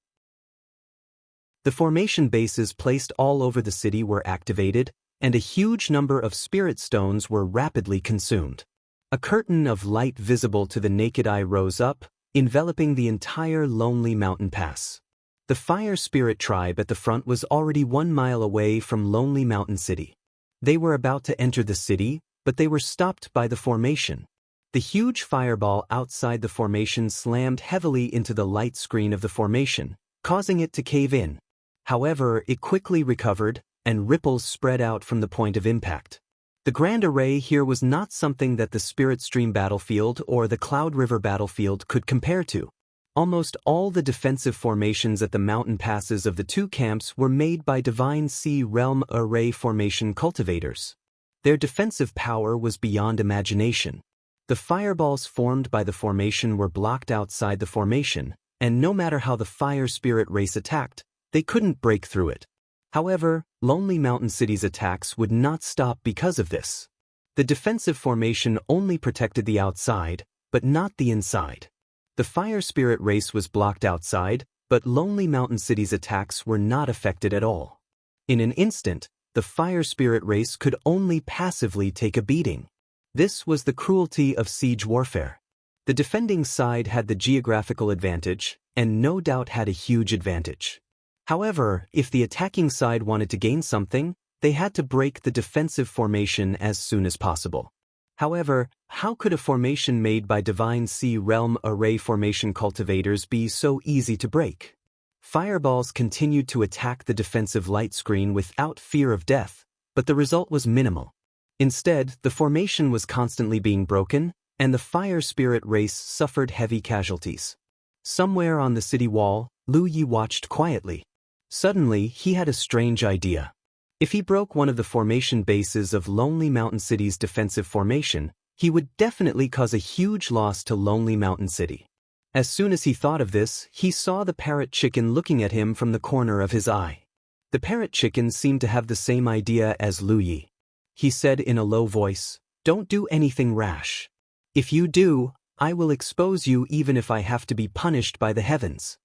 The formation bases placed all over the city were activated, and a huge number of spirit stones were rapidly consumed. A curtain of light visible to the naked eye rose up, enveloping the entire Lonely Mountain Pass. The fire spirit tribe at the front was already 1 mile away from Lonely Mountain City. They were about to enter the city, but they were stopped by the formation. The huge fireball outside the formation slammed heavily into the light screen of the formation, causing it to cave in. However, it quickly recovered, and ripples spread out from the point of impact. The Grand Array here was not something that the Spirit Stream battlefield or the Cloud River battlefield could compare to. Almost all the defensive formations at the mountain passes of the two camps were made by Divine Sea Realm Array formation cultivators. Their defensive power was beyond imagination. The fireballs formed by the formation were blocked outside the formation, and no matter how the fire spirit race attacked, they couldn't break through it. However, Lonely Mountain City's attacks would not stop because of this. The defensive formation only protected the outside, but not the inside. The fire spirit race was blocked outside, but Lonely Mountain City's attacks were not affected at all. In an instant, the fire spirit race could only passively take a beating. This was the cruelty of siege warfare. The defending side had the geographical advantage, and no doubt had a huge advantage. However, if the attacking side wanted to gain something, they had to break the defensive formation as soon as possible. However, how could a formation made by Divine Sea Realm Array formation cultivators be so easy to break? Fireballs continued to attack the defensive light screen without fear of death, but the result was minimal. Instead, the formation was constantly being broken, and the fire spirit race suffered heavy casualties. Somewhere on the city wall, Lu Yi watched quietly. Suddenly, he had a strange idea. If he broke one of the formation bases of Lonely Mountain City's defensive formation, he would definitely cause a huge loss to Lonely Mountain City. As soon as he thought of this, he saw the parrot chicken looking at him from the corner of his eye. The parrot chicken seemed to have the same idea as Lu Yi. He said in a low voice, "Don't do anything rash. If you do, I will expose you even if I have to be punished by the heavens."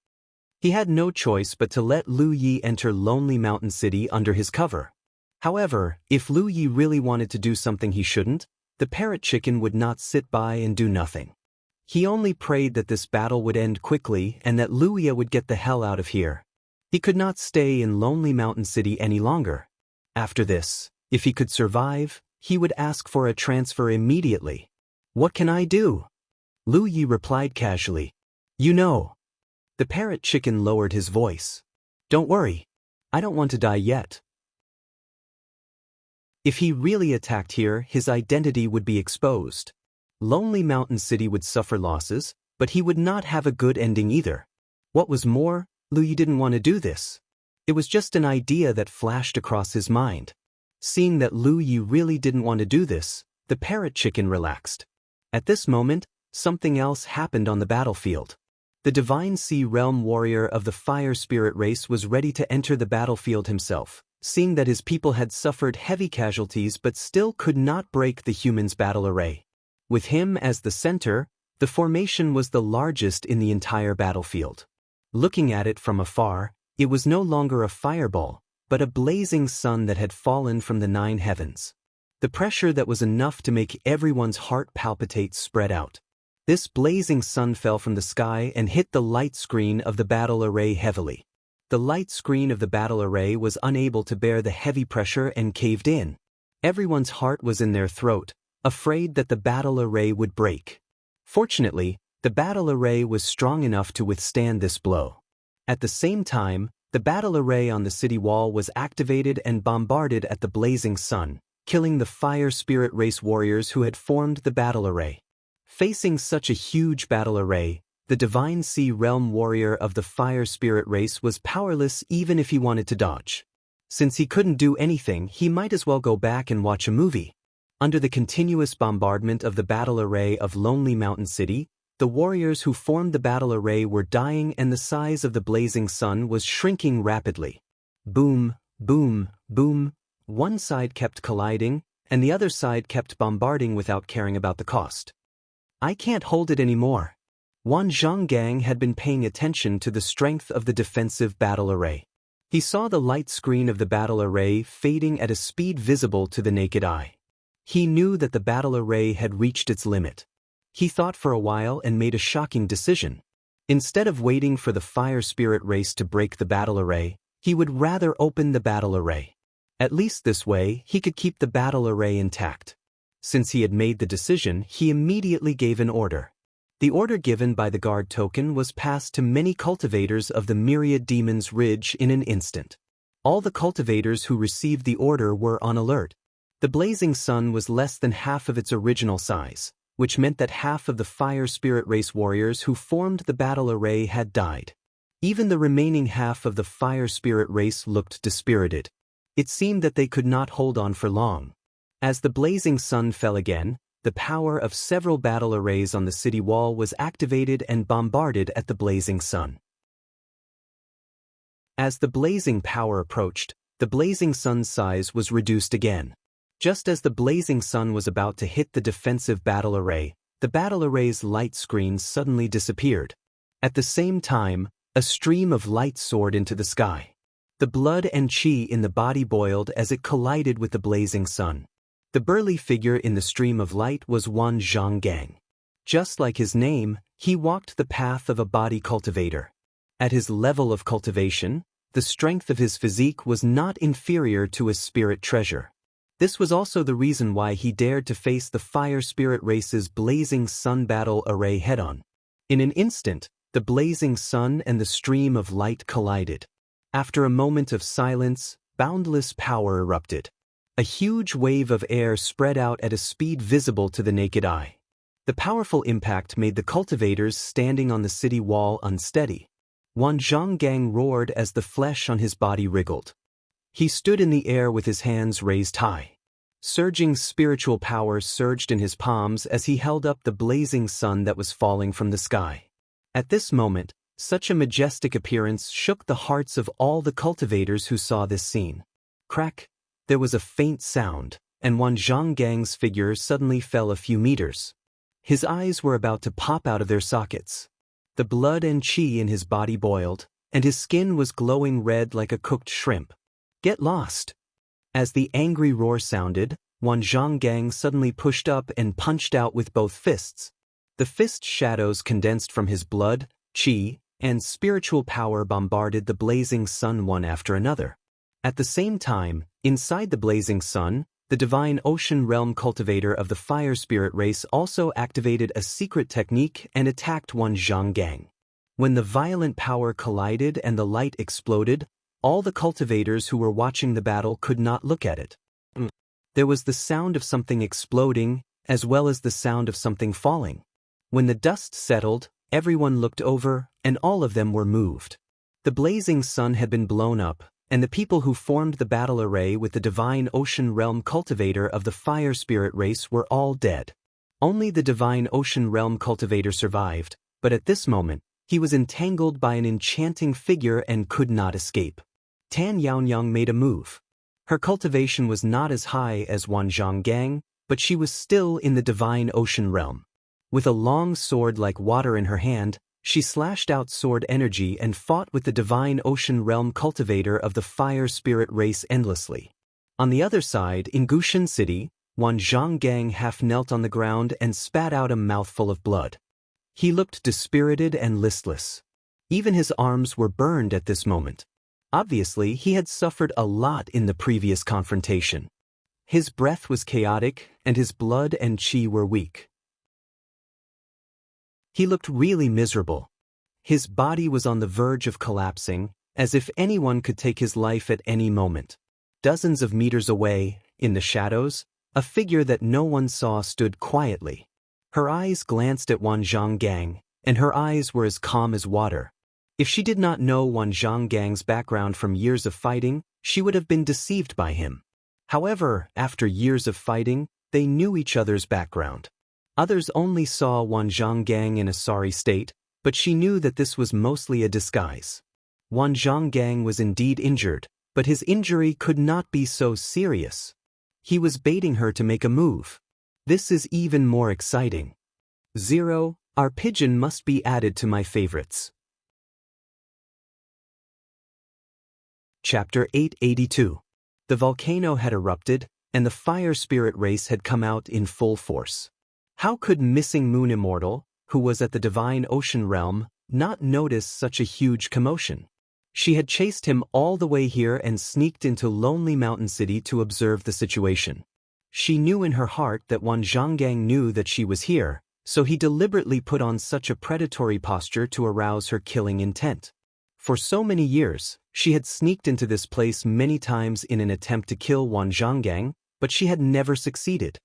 He had no choice but to let Lu Yi enter Lonely Mountain City under his cover. However, if Lu Yi really wanted to do something he shouldn't, the parrot chicken would not sit by and do nothing. He only prayed that this battle would end quickly and that Lu Yi would get the hell out of here. He could not stay in Lonely Mountain City any longer. After this, if he could survive, he would ask for a transfer immediately. "What can I do?" Lu Yi replied casually. "You know." The parrot chicken lowered his voice. "Don't worry. I don't want to die yet." If he really attacked here, his identity would be exposed. Lonely Mountain City would suffer losses, but he would not have a good ending either. What was more, Lu Yi didn't want to do this. It was just an idea that flashed across his mind. Seeing that Lu Yi really didn't want to do this, the parrot chicken relaxed. At this moment, something else happened on the battlefield. The Divine Sea Realm warrior of the fire spirit race was ready to enter the battlefield himself, seeing that his people had suffered heavy casualties but still could not break the humans' battle array. With him as the center, the formation was the largest in the entire battlefield. Looking at it from afar, it was no longer a fireball, but a blazing sun that had fallen from the 9 heavens. The pressure that was enough to make everyone's heart palpitate spread out. This blazing sun fell from the sky and hit the light screen of the battle array heavily. The light screen of the battle array was unable to bear the heavy pressure and caved in. Everyone's heart was in their throat, afraid that the battle array would break. Fortunately, the battle array was strong enough to withstand this blow. At the same time, the battle array on the city wall was activated and bombarded at the blazing sun, killing the fire spirit race warriors who had formed the battle array. Facing such a huge battle array, the Divine Sea Realm warrior of the fire spirit race was powerless even if he wanted to dodge. Since he couldn't do anything, he might as well go back and watch a movie. Under the continuous bombardment of the battle array of Lonely Mountain City, the warriors who formed the battle array were dying and the size of the blazing sun was shrinking rapidly. Boom, boom, boom. One side kept colliding, and the other side kept bombarding without caring about the cost. I can't hold it anymore. Wan Zhonggang had been paying attention to the strength of the defensive battle array. He saw the light screen of the battle array fading at a speed visible to the naked eye. He knew that the battle array had reached its limit. He thought for a while and made a shocking decision. Instead of waiting for the fire spirit race to break the battle array, he would rather open the battle array. At least this way, he could keep the battle array intact. Since he had made the decision, he immediately gave an order. The order given by the guard token was passed to many cultivators of the Myriad Demons Ridge in an instant. All the cultivators who received the order were on alert. The blazing sun was less than half of its original size, which meant that half of the fire spirit race warriors who formed the battle array had died. Even the remaining half of the fire spirit race looked dispirited. It seemed that they could not hold on for long. As the blazing sun fell again, the power of several battle arrays on the city wall was activated and bombarded at the blazing sun. As the blazing power approached, the blazing sun's size was reduced again. Just as the blazing sun was about to hit the defensive battle array, the battle array's light screen suddenly disappeared. At the same time, a stream of light soared into the sky. The blood and qi in the body boiled as it collided with the blazing sun. The burly figure in the stream of light was Wan Zhonggang. Just like his name, he walked the path of a body cultivator. At his level of cultivation, the strength of his physique was not inferior to his spirit treasure. This was also the reason why he dared to face the fire spirit race's blazing sun battle array head-on. In an instant, the blazing sun and the stream of light collided. After a moment of silence, boundless power erupted. A huge wave of air spread out at a speed visible to the naked eye. The powerful impact made the cultivators standing on the city wall unsteady. Wan Zhonggang roared as the flesh on his body wriggled. He stood in the air with his hands raised high. Surging spiritual power surged in his palms as he held up the blazing sun that was falling from the sky. At this moment, such a majestic appearance shook the hearts of all the cultivators who saw this scene. Crack! There was a faint sound, and Wan Zhonggang's figure suddenly fell a few meters. His eyes were about to pop out of their sockets. The blood and qi in his body boiled, and his skin was glowing red like a cooked shrimp. Get lost! As the angry roar sounded, Wan Zhonggang suddenly pushed up and punched out with both fists. The fist shadows condensed from his blood, qi, and spiritual power bombarded the blazing sun one after another. At the same time, inside the blazing sun, the divine ocean realm cultivator of the fire spirit race also activated a secret technique and attacked Wan Zhonggang. When the violent power collided and the light exploded, all the cultivators who were watching the battle could not look at it. There was the sound of something exploding, as well as the sound of something falling. When the dust settled, everyone looked over, and all of them were moved. The blazing sun had been blown up, and the people who formed the battle array with the divine ocean realm cultivator of the fire spirit race were all dead. Only the divine ocean realm cultivator survived, but at this moment, he was entangled by an enchanting figure and could not escape. Tan Yaonyang made a move. Her cultivation was not as high as Wan Zhonggang, but she was still in the divine ocean realm. With a long sword like water in her hand, she slashed out sword energy and fought with the divine ocean realm cultivator of the fire spirit race endlessly. On the other side, in Gushan City, Wan Zhonggang half knelt on the ground and spat out a mouthful of blood. He looked dispirited and listless. Even his arms were burned at this moment. Obviously, he had suffered a lot in the previous confrontation. His breath was chaotic, and his blood and qi were weak. He looked really miserable. His body was on the verge of collapsing, as if anyone could take his life at any moment. Dozens of meters away, in the shadows, a figure that no one saw stood quietly. Her eyes glanced at Wan Zhonggang, and her eyes were as calm as water. If she did not know Wan Zhonggang's background from years of fighting, she would have been deceived by him. However, after years of fighting, they knew each other's background. Others only saw Wan Zhonggang in a sorry state, but she knew that this was mostly a disguise. Wan Zhonggang was indeed injured, but his injury could not be so serious. He was baiting her to make a move. This is even more exciting. 0. Our pigeon must be added to my favorites. Chapter 882. The volcano had erupted, and the fire spirit race had come out in full force. How could Missing Moon Immortal, who was at the Divine Ocean Realm, not notice such a huge commotion? She had chased him all the way here and sneaked into Lonely Mountain City to observe the situation. She knew in her heart that Wan Zhonggang knew that she was here, so he deliberately put on such a predatory posture to arouse her killing intent. For so many years, she had sneaked into this place many times in an attempt to kill Wan Zhonggang, but she had never succeeded.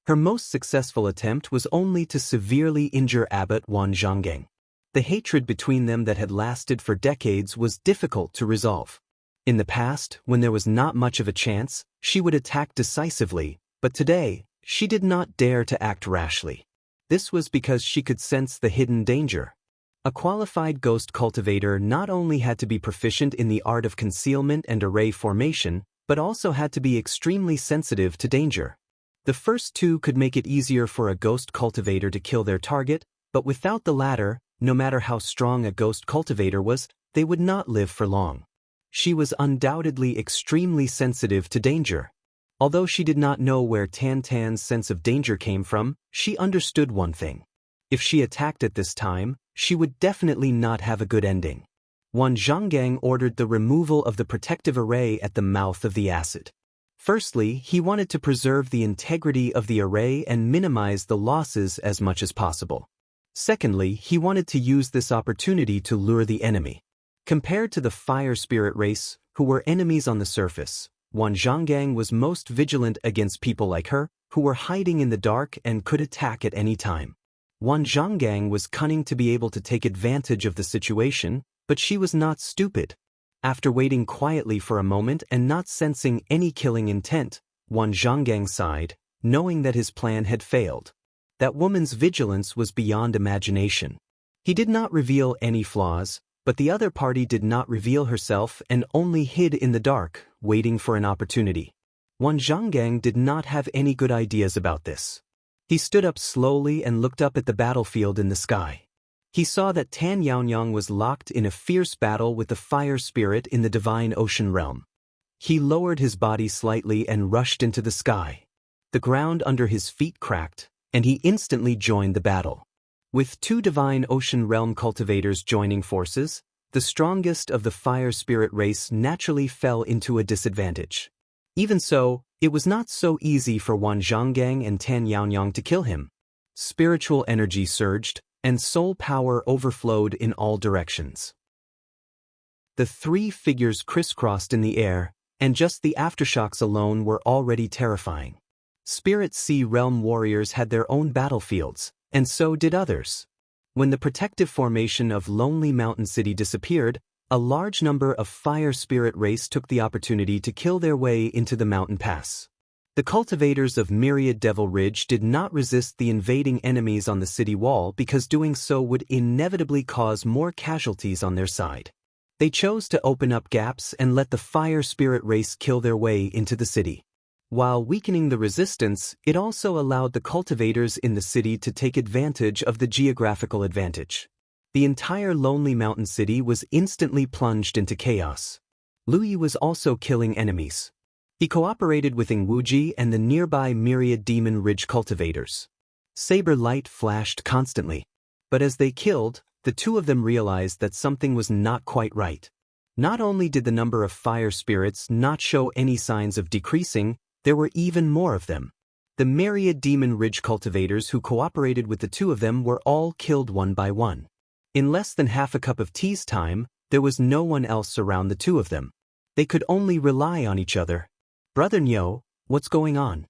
Her most successful attempt was only to severely injure Abbot Wan Zhonggang. The hatred between them that had lasted for decades was difficult to resolve. In the past, when there was not much of a chance, she would attack decisively, but today, she did not dare to act rashly. This was because she could sense the hidden danger. A qualified ghost cultivator not only had to be proficient in the art of concealment and array formation, but also had to be extremely sensitive to danger. The first two could make it easier for a ghost cultivator to kill their target, but without the latter, no matter how strong a ghost cultivator was, they would not live for long. She was undoubtedly extremely sensitive to danger. Although she did not know where Tan Tan's sense of danger came from, she understood one thing. If she attacked at this time, she would definitely not have a good ending. Wan Zhonggang ordered the removal of the protective array at the mouth of the acid. Firstly, he wanted to preserve the integrity of the array and minimize the losses as much as possible. Secondly, he wanted to use this opportunity to lure the enemy. Compared to the fire spirit race, who were enemies on the surface, Wan Zhonggang was most vigilant against people like her, who were hiding in the dark and could attack at any time. Wan Zhonggang was cunning to be able to take advantage of the situation, but she was not stupid. After waiting quietly for a moment and not sensing any killing intent, Wan Zhonggang sighed, knowing that his plan had failed. That woman's vigilance was beyond imagination. He did not reveal any flaws, but the other party did not reveal herself and only hid in the dark, waiting for an opportunity. Wan Zhonggang did not have any good ideas about this. He stood up slowly and looked up at the battlefield in the sky. He saw that Tan Yaonyang was locked in a fierce battle with the fire spirit in the Divine Ocean Realm. He lowered his body slightly and rushed into the sky. The ground under his feet cracked, and he instantly joined the battle. With two Divine Ocean Realm cultivators joining forces, the strongest of the fire spirit race naturally fell into a disadvantage. Even so, it was not so easy for Wan Zhonggang and Tan Yaonyang to kill him. Spiritual energy surged, and soul power overflowed in all directions. The three figures crisscrossed in the air, and just the aftershocks alone were already terrifying. Spirit Sea Realm warriors had their own battlefields, and so did others. When the protective formation of Lonely Mountain City disappeared, a large number of fire spirit race took the opportunity to kill their way into the mountain pass. The cultivators of Myriad Devil Ridge did not resist the invading enemies on the city wall because doing so would inevitably cause more casualties on their side. They chose to open up gaps and let the fire spirit race kill their way into the city. While weakening the resistance, it also allowed the cultivators in the city to take advantage of the geographical advantage. The entire Lonely Mountain City was instantly plunged into chaos. Luyi was also killing enemies. He cooperated with Wuxia and the nearby Myriad Demon Ridge cultivators. Saber light flashed constantly. But as they killed, the two of them realized that something was not quite right. Not only did the number of fire spirits not show any signs of decreasing, there were even more of them. The Myriad Demon Ridge cultivators who cooperated with the two of them were all killed one by one. In less than half a cup of tea's time, there was no one else around the two of them. They could only rely on each other. Brother Nyo, What's going on?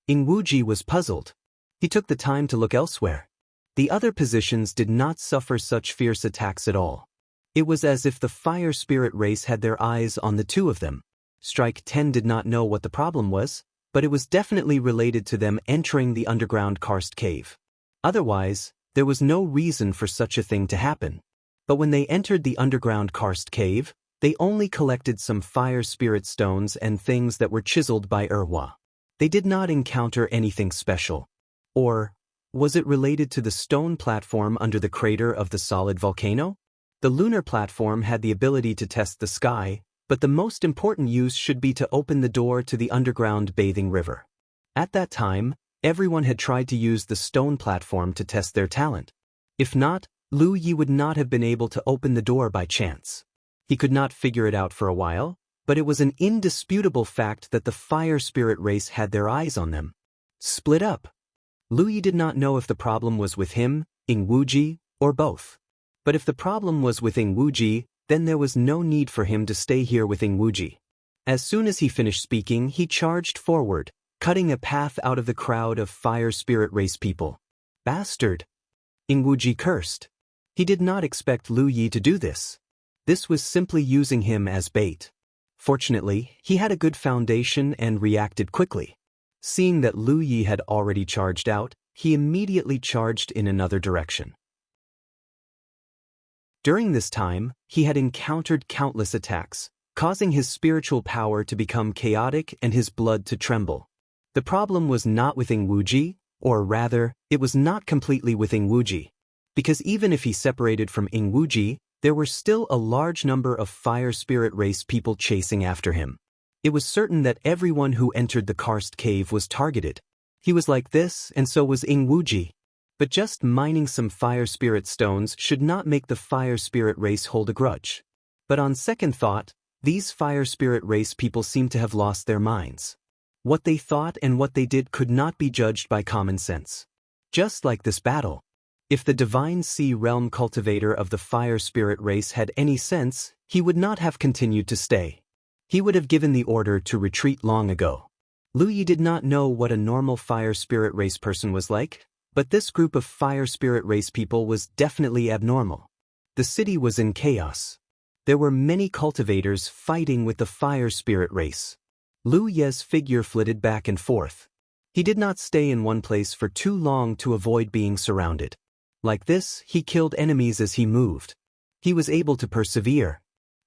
Wuji was puzzled. He took the time to look elsewhere. The other positions did not suffer such fierce attacks at all. It was as if the fire spirit race had their eyes on the two of them. Strike 10 did not know what the problem was, but it was definitely related to them entering the underground karst cave. Otherwise, there was no reason for such a thing to happen. But when they entered the underground karst cave, they only collected some fire spirit stones and things that were chiseled by Erhua. They did not encounter anything special. Or, was it related to the stone platform under the crater of the solid volcano? The lunar platform had the ability to test the sky, but the most important use should be to open the door to the underground bathing river. At that time, everyone had tried to use the stone platform to test their talent. If not, Lu Yi would not have been able to open the door by chance. He could not figure it out for a while, but it was an indisputable fact that the fire spirit race had their eyes on them. Split up. Lu Yi did not know if the problem was with him, Wuji, or both. But if the problem was with Wuji, then there was no need for him to stay here with Wuji. As soon as he finished speaking, he charged forward, cutting a path out of the crowd of fire spirit race people. Bastard! Wuji cursed. He did not expect Lu Yi to do this. This was simply using him as bait. Fortunately, he had a good foundation and reacted quickly. Seeing that Lu Yi had already charged out, he immediately charged in another direction. During this time, he had encountered countless attacks, causing his spiritual power to become chaotic and his blood to tremble. The problem was not with Wuji, or rather, it was not completely with Wuji. Because even if he separated from Wuji, there were still a large number of fire spirit race people chasing after him. It was certain that everyone who entered the karst cave was targeted. He was like this, and so was Wuji. But just mining some fire spirit stones should not make the fire spirit race hold a grudge. But on second thought, these fire spirit race people seemed to have lost their minds. What they thought and what they did could not be judged by common sense. Just like this battle. If the divine sea realm cultivator of the fire spirit race had any sense, he would not have continued to stay. He would have given the order to retreat long ago. Lu Yi did not know what a normal fire spirit race person was like, but this group of fire spirit race people was definitely abnormal. The city was in chaos. There were many cultivators fighting with the fire spirit race. Lu Ye's figure flitted back and forth. He did not stay in one place for too long to avoid being surrounded. Like this, he killed enemies as he moved. He was able to persevere.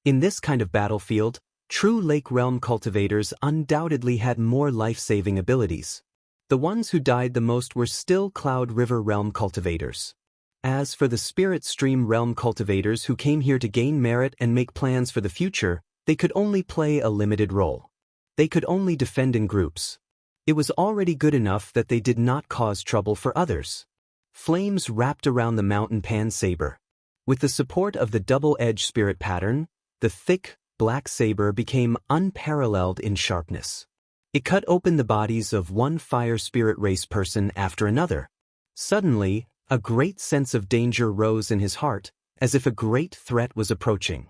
In this kind of battlefield, true Lake Realm cultivators undoubtedly had more life-saving abilities. The ones who died the most were still Cloud River Realm cultivators. As for the Spirit Stream Realm cultivators who came here to gain merit and make plans for the future, they could only play a limited role. They could only defend in groups. It was already good enough that they did not cause trouble for others. Flames wrapped around the mountain pan saber. With the support of the double-edged spirit pattern, the thick, black saber became unparalleled in sharpness. It cut open the bodies of one fire spirit race person after another. Suddenly, a great sense of danger rose in his heart, as if a great threat was approaching.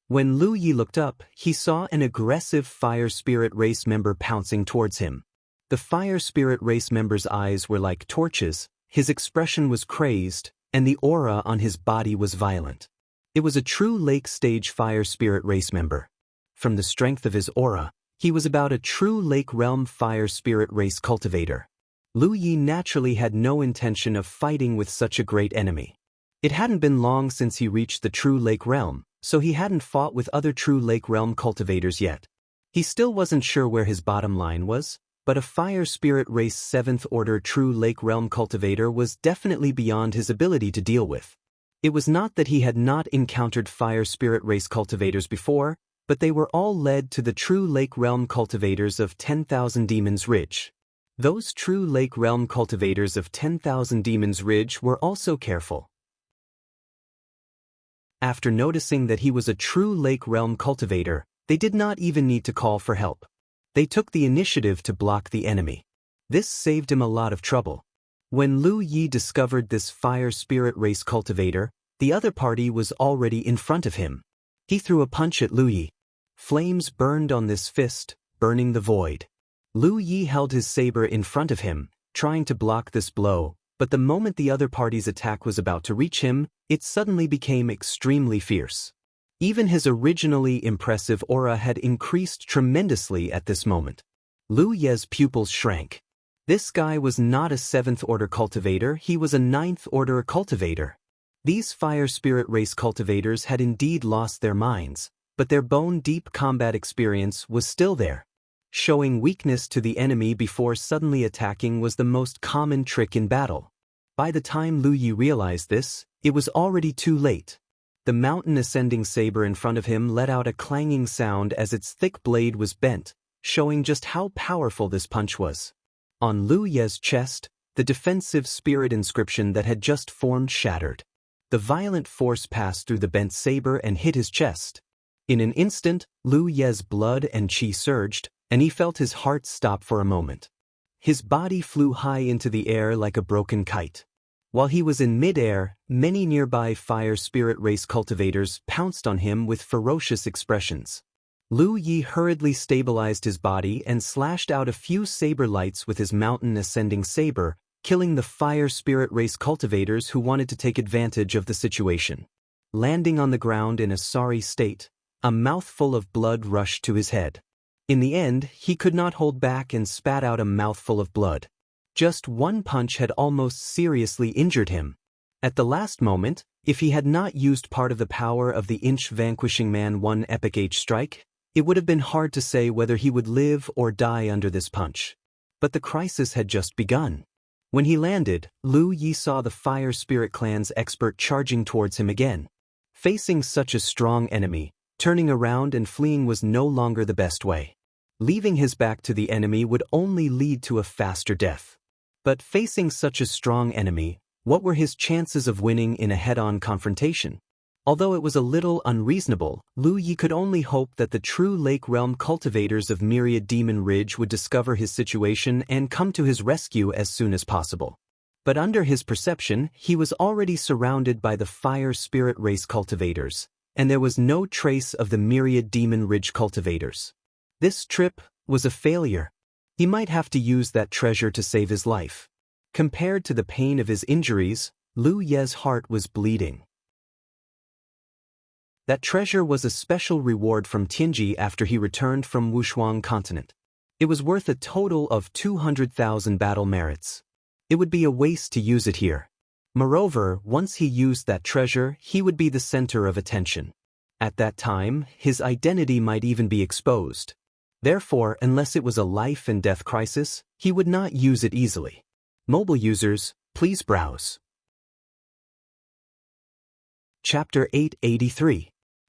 When Lu Yi looked up, he saw an aggressive fire spirit race member pouncing towards him. The fire spirit race member's eyes were like torches, his expression was crazed, and the aura on his body was violent. It was a true lake stage fire spirit race member. From the strength of his aura, he was about a true lake realm fire spirit race cultivator. Lu Yi naturally had no intention of fighting with such a great enemy. It hadn't been long since he reached the true lake realm, so he hadn't fought with other true lake realm cultivators yet. He still wasn't sure where his bottom line was, but a fire spirit race 7th order true lake realm cultivator was definitely beyond his ability to deal with. It was not that he had not encountered fire spirit race cultivators before, but they were all led to the true lake realm cultivators of 10,000 Demons Ridge. Those true lake realm cultivators of 10,000 Demons Ridge were also careful. After noticing that he was a true lake realm cultivator, they did not even need to call for help. They took the initiative to block the enemy. This saved him a lot of trouble. When Lu Yi discovered this fire spirit race cultivator, the other party was already in front of him. He threw a punch at Lu Yi. Flames burned on this fist, burning the void. Lu Yi held his saber in front of him, trying to block this blow, but the moment the other party's attack was about to reach him, it suddenly became extremely fierce. Even his originally impressive aura had increased tremendously at this moment. Lu Ye's pupils shrank. This guy was not a 7th-order cultivator, he was a 9th-order cultivator. These fire spirit race cultivators had indeed lost their minds, but their bone-deep combat experience was still there. Showing weakness to the enemy before suddenly attacking was the most common trick in battle. By the time Lu Yi realized this, it was already too late. The mountain-ascending saber in front of him let out a clanging sound as its thick blade was bent, showing just how powerful this punch was. On Lu Ye's chest, the defensive spirit inscription that had just formed shattered. The violent force passed through the bent saber and hit his chest. In an instant, Lu Ye's blood and qi surged, and he felt his heart stop for a moment. His body flew high into the air like a broken kite. While he was in mid-air, many nearby fire spirit race cultivators pounced on him with ferocious expressions. Lu Yi hurriedly stabilized his body and slashed out a few saber lights with his mountain-ascending saber, killing the fire spirit race cultivators who wanted to take advantage of the situation. Landing on the ground in a sorry state, a mouthful of blood rushed to his head. In the end, he could not hold back and spat out a mouthful of blood. Just one punch had almost seriously injured him. At the last moment, if he had not used part of the power of the inch vanquishing man one epic H strike, it would have been hard to say whether he would live or die under this punch. But the crisis had just begun. When he landed, Lu Yi saw the Fire Spirit Clan's expert charging towards him again. Facing such a strong enemy, turning around and fleeing was no longer the best way. Leaving his back to the enemy would only lead to a faster death. But facing such a strong enemy, what were his chances of winning in a head-on confrontation? Although it was a little unreasonable, Lu Yi could only hope that the true Lake Realm cultivators of Myriad Demon Ridge would discover his situation and come to his rescue as soon as possible. But under his perception, he was already surrounded by the Fire Spirit Race cultivators, and there was no trace of the Myriad Demon Ridge cultivators. This trip was a failure. He might have to use that treasure to save his life. Compared to the pain of his injuries, Lu Ye's heart was bleeding. That treasure was a special reward from Tianji after he returned from Wushuang continent. It was worth a total of 200,000 battle merits. It would be a waste to use it here. Moreover, once he used that treasure, he would be the center of attention. At that time, his identity might even be exposed. Therefore, unless it was a life and death crisis, he would not use it easily. Mobile users, please browse. Chapter 883.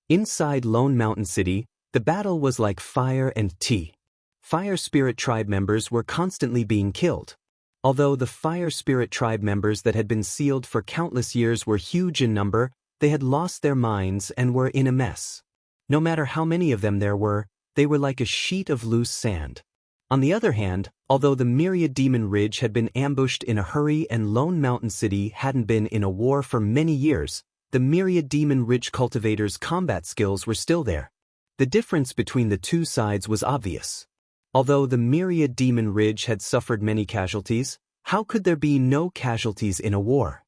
Inside Lone Mountain City, the battle was like fire and tea. Fire Spirit Tribe members were constantly being killed. Although the Fire Spirit Tribe members that had been sealed for countless years were huge in number, they had lost their minds and were in a mess. No matter how many of them there were, they were like a sheet of loose sand. On the other hand, although the Myriad Demon Ridge had been ambushed in a hurry and Lone Mountain City hadn't been in a war for many years, the Myriad Demon Ridge cultivators' combat skills were still there. The difference between the two sides was obvious. Although the Myriad Demon Ridge had suffered many casualties, how could there be no casualties in a war?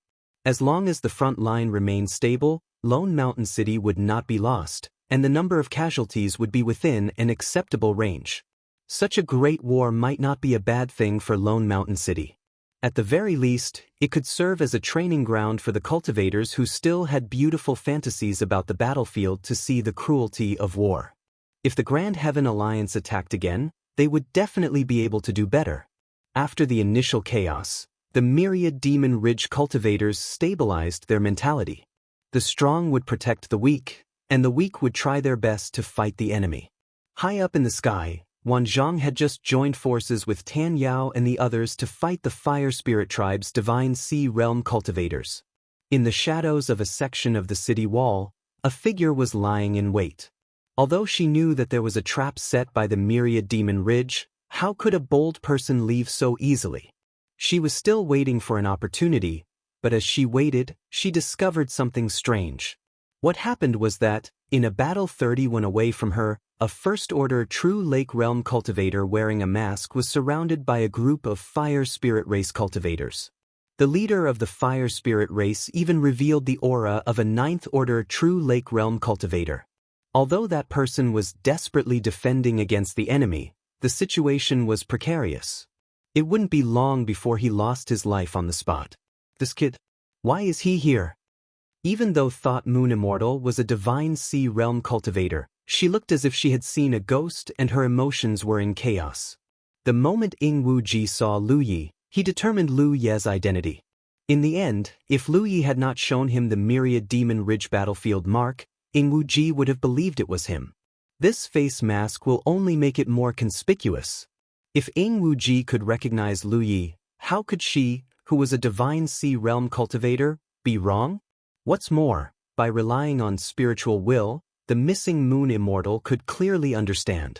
As long as the front line remained stable, Lone Mountain City would not be lost, and the number of casualties would be within an acceptable range. Such a great war might not be a bad thing for Lone Mountain City. At the very least, it could serve as a training ground for the cultivators who still had beautiful fantasies about the battlefield to see the cruelty of war. If the Grand Heaven Alliance attacked again, they would definitely be able to do better. After the initial chaos, the Myriad Demon Ridge cultivators stabilized their mentality. The strong would protect the weak, and the weak would try their best to fight the enemy. High up in the sky, Wan Zhang had just joined forces with Tan Yao and the others to fight the Fire Spirit Tribe's Divine Sea Realm cultivators. In the shadows of a section of the city wall, a figure was lying in wait. Although she knew that there was a trap set by the Myriad Demon Ridge, how could a bold person leave so easily? She was still waiting for an opportunity, but as she waited, she discovered something strange. What happened was that, in a battle 31 away from her, a First-Order True Lake Realm cultivator wearing a mask was surrounded by a group of Fire Spirit Race cultivators. The leader of the Fire Spirit Race even revealed the aura of a Ninth-Order True Lake Realm cultivator. Although that person was desperately defending against the enemy, the situation was precarious. It wouldn't be long before he lost his life on the spot. This kid? Why is he here? Even though Thought Moon Immortal was a Divine Sea Realm cultivator, she looked as if she had seen a ghost and her emotions were in chaos. The moment Ying Wuji saw Lu Yi, he determined Lu Ye's identity. In the end, if Lu Yi had not shown him the Myriad Demon Ridge battlefield mark, Ying Wuji would have believed it was him. This face mask will only make it more conspicuous. If Ying Wuji could recognize Lu Yi, how could she, who was a Divine Sea Realm cultivator, be wrong? What's more, by relying on spiritual will, the missing Moon Immortal could clearly understand.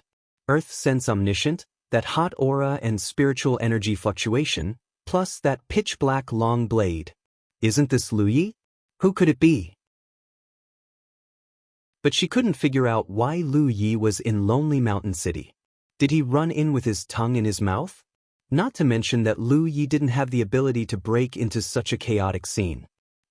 Earth sense omniscient, that hot aura and spiritual energy fluctuation, plus that pitch-black long blade. Isn't this Lu Yi? Who could it be? But she couldn't figure out why Lu Yi was in Lonely Mountain City. Did he run in with his tongue in his mouth? Not to mention that Lu Yi didn't have the ability to break into such a chaotic scene.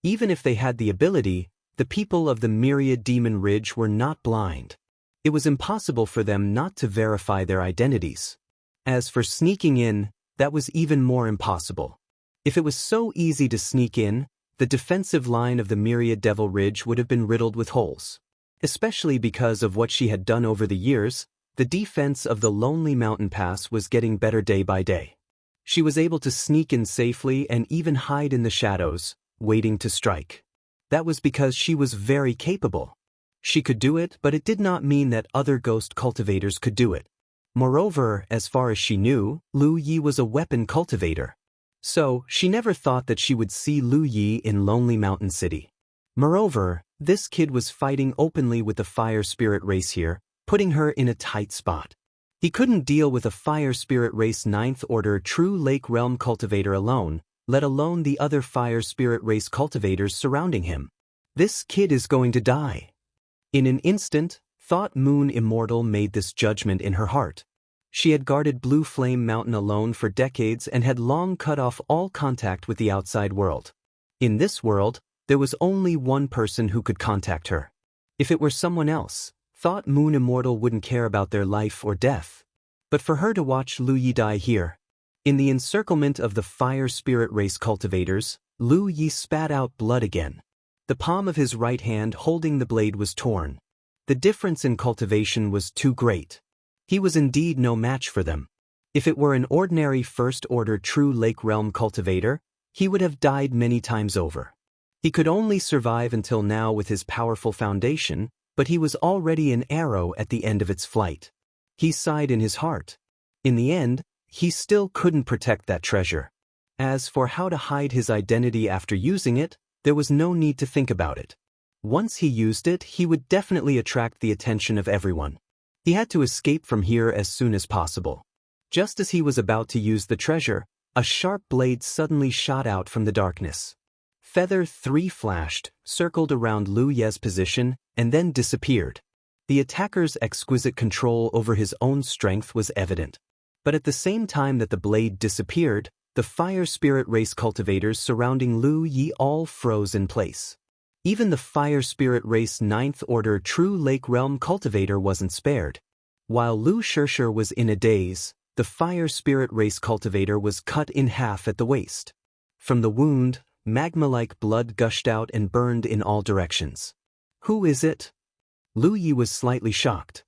Even if they had the ability, the people of the Myriad Demon Ridge were not blind. It was impossible for them not to verify their identities. As for sneaking in, that was even more impossible. If it was so easy to sneak in, the defensive line of the Myriad Devil Ridge would have been riddled with holes. Especially because of what she had done over the years, the defense of the Lonely Mountain Pass was getting better day by day. She was able to sneak in safely and even hide in the shadows, waiting to strike. That was because she was very capable. She could do it, but it did not mean that other ghost cultivators could do it. Moreover, as far as she knew, Lu Yi was a weapon cultivator. So, she never thought that she would see Lu Yi in Lonely Mountain City. Moreover, this kid was fighting openly with the Fire Spirit Race here, putting her in a tight spot. He couldn't deal with a Fire Spirit Race 9th Order True Lake Realm cultivator alone, let alone the other Fire Spirit Race cultivators surrounding him. This kid is going to die. In an instant, Thought Moon Immortal made this judgment in her heart. She had guarded Blue Flame Mountain alone for decades and had long cut off all contact with the outside world. In this world, there was only one person who could contact her. If it were someone else, Thought Moon Immortal wouldn't care about their life or death. But for her to watch Lu Yi die here, in the encirclement of the Fire Spirit Race cultivators, Lu Yi spat out blood again. The palm of his right hand holding the blade was torn. The difference in cultivation was too great. He was indeed no match for them. If it were an ordinary First-Order True Lake Realm cultivator, he would have died many times over. He could only survive until now with his powerful foundation, but he was already an arrow at the end of its flight. He sighed in his heart. In the end, he still couldn't protect that treasure. As for how to hide his identity after using it, there was no need to think about it. Once he used it, he would definitely attract the attention of everyone. He had to escape from here as soon as possible. Just as he was about to use the treasure, a sharp blade suddenly shot out from the darkness. Feather 3 flashed, circled around Lu Ye's position, and then disappeared. The attacker's exquisite control over his own strength was evident. But at the same time that the blade disappeared, the Fire Spirit Race cultivators surrounding Lu Yi all froze in place. Even the Fire Spirit Race 9th Order True Lake Realm cultivator wasn't spared. While Lu Shirshir was in a daze, the Fire Spirit Race cultivator was cut in half at the waist. From the wound, magma-like blood gushed out and burned in all directions. Who is it? Lu Yi was slightly shocked.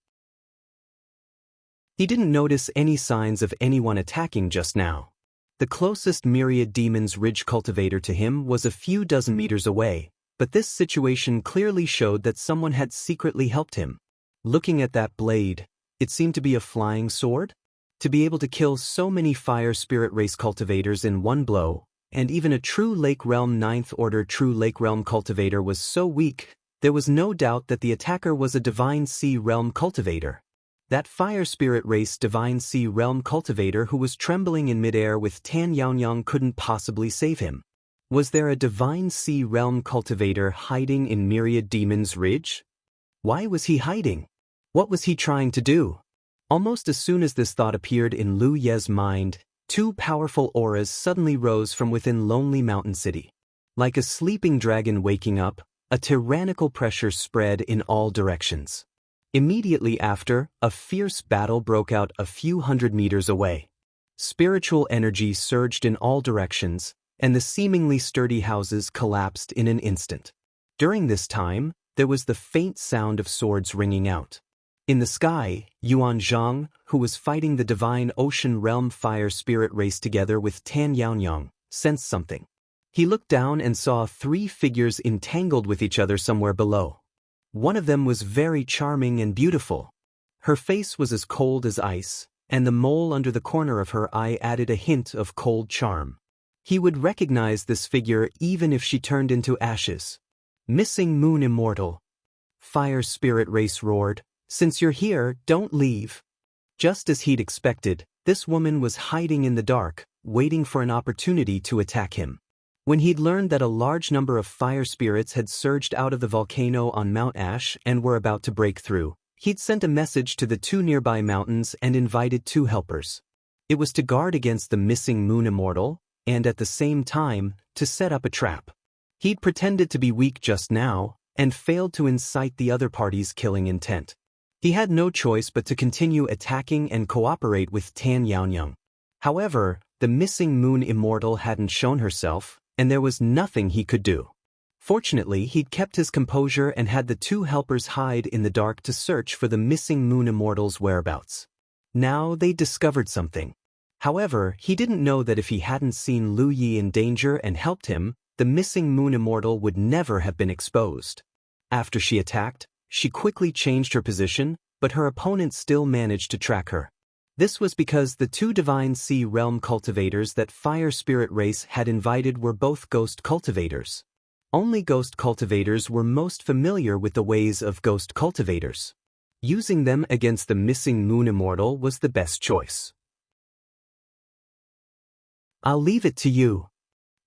He didn't notice any signs of anyone attacking just now. The closest Myriad Demon's Ridge cultivator to him was a few dozen meters away, but this situation clearly showed that someone had secretly helped him. Looking at that blade, it seemed to be a flying sword? To be able to kill so many Fire Spirit Race cultivators in one blow, and even a True Lake Realm 9th Order True Lake Realm cultivator was so weak, there was no doubt that the attacker was a Divine Sea Realm cultivator. That Fire Spirit Race Divine Sea Realm cultivator who was trembling in midair with Tan Yaonyang couldn't possibly save him. Was there a divine sea realm cultivator hiding in Myriad Demon's Ridge? Why was he hiding? What was he trying to do? Almost as soon as this thought appeared in Lu Ye's mind, two powerful auras suddenly rose from within Lonely Mountain City. Like a sleeping dragon waking up, a tyrannical pressure spread in all directions. Immediately after, a fierce battle broke out a few hundred meters away. Spiritual energy surged in all directions, and the seemingly sturdy houses collapsed in an instant. During this time, there was the faint sound of swords ringing out. In the sky, Yuan Zhang, who was fighting the divine ocean realm fire spirit race together with Tan Yaonyang, sensed something. He looked down and saw three figures entangled with each other somewhere below. One of them was very charming and beautiful. Her face was as cold as ice, and the mole under the corner of her eye added a hint of cold charm. He would recognize this figure even if she turned into ashes. Missing Moon Immortal. Fire Spirit Race roared, "Since you're here, don't leave." Just as he'd expected, this woman was hiding in the dark, waiting for an opportunity to attack him. When he'd learned that a large number of fire spirits had surged out of the volcano on Mount Ash and were about to break through, he'd sent a message to the two nearby mountains and invited two helpers. It was to guard against the missing Moon Immortal, and at the same time, to set up a trap. He'd pretended to be weak just now, and failed to incite the other party's killing intent. He had no choice but to continue attacking and cooperate with Tan Yaonyang. However, the missing Moon Immortal hadn't shown herself, and there was nothing he could do. Fortunately, he'd kept his composure and had the two helpers hide in the dark to search for the missing Moon Immortal's whereabouts. Now they discovered something. However, he didn't know that if he hadn't seen Lu Yi in danger and helped him, the missing Moon Immortal would never have been exposed. After she attacked, she quickly changed her position, but her opponent still managed to track her. This was because the two divine sea realm cultivators that Fire Spirit Race had invited were both ghost cultivators. Only ghost cultivators were most familiar with the ways of ghost cultivators. Using them against the missing Moon Immortal was the best choice. "I'll leave it to you."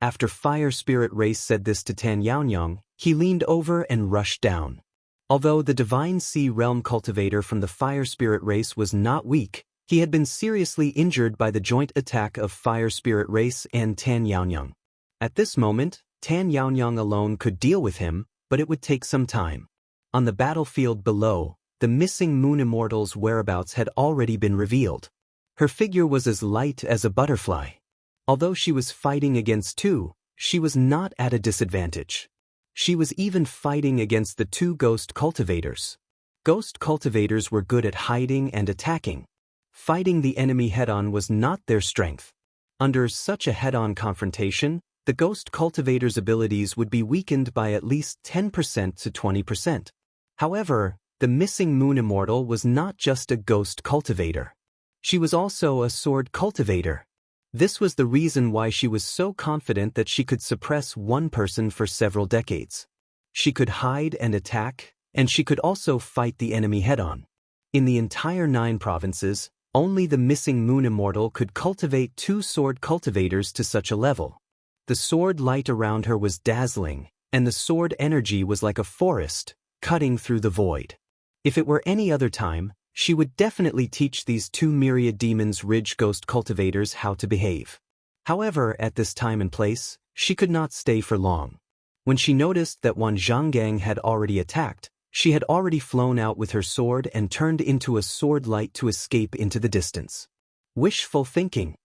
After Fire Spirit Race said this to Tan Yaonyang, he leaned over and rushed down. Although the divine sea realm cultivator from the Fire Spirit Race was not weak, he had been seriously injured by the joint attack of Fire Spirit Race and Tan Yaonyang. At this moment, Tan Yaonyang alone could deal with him, but it would take some time. On the battlefield below, the missing Moon Immortal's whereabouts had already been revealed. Her figure was as light as a butterfly. Although she was fighting against two, she was not at a disadvantage. She was even fighting against the two ghost cultivators. Ghost cultivators were good at hiding and attacking. Fighting the enemy head-on was not their strength. Under such a head-on confrontation, the ghost cultivator's abilities would be weakened by at least 10% to 20%. However, the missing Moon Immortal was not just a ghost cultivator. She was also a sword cultivator. This was the reason why she was so confident that she could suppress one person for several decades. She could hide and attack, and she could also fight the enemy head-on. In the entire 9 provinces, only the missing Moon Immortal could cultivate 2 sword cultivators to such a level. The sword light around her was dazzling, and the sword energy was like a forest, cutting through the void. If it were any other time, she would definitely teach these 2 Myriad Demon's Ridge ghost cultivators how to behave. However, at this time and place, she could not stay for long. When she noticed that Wan Zhanggang had already attacked, she had already flown out with her sword and turned into a sword light to escape into the distance. Wishful thinking.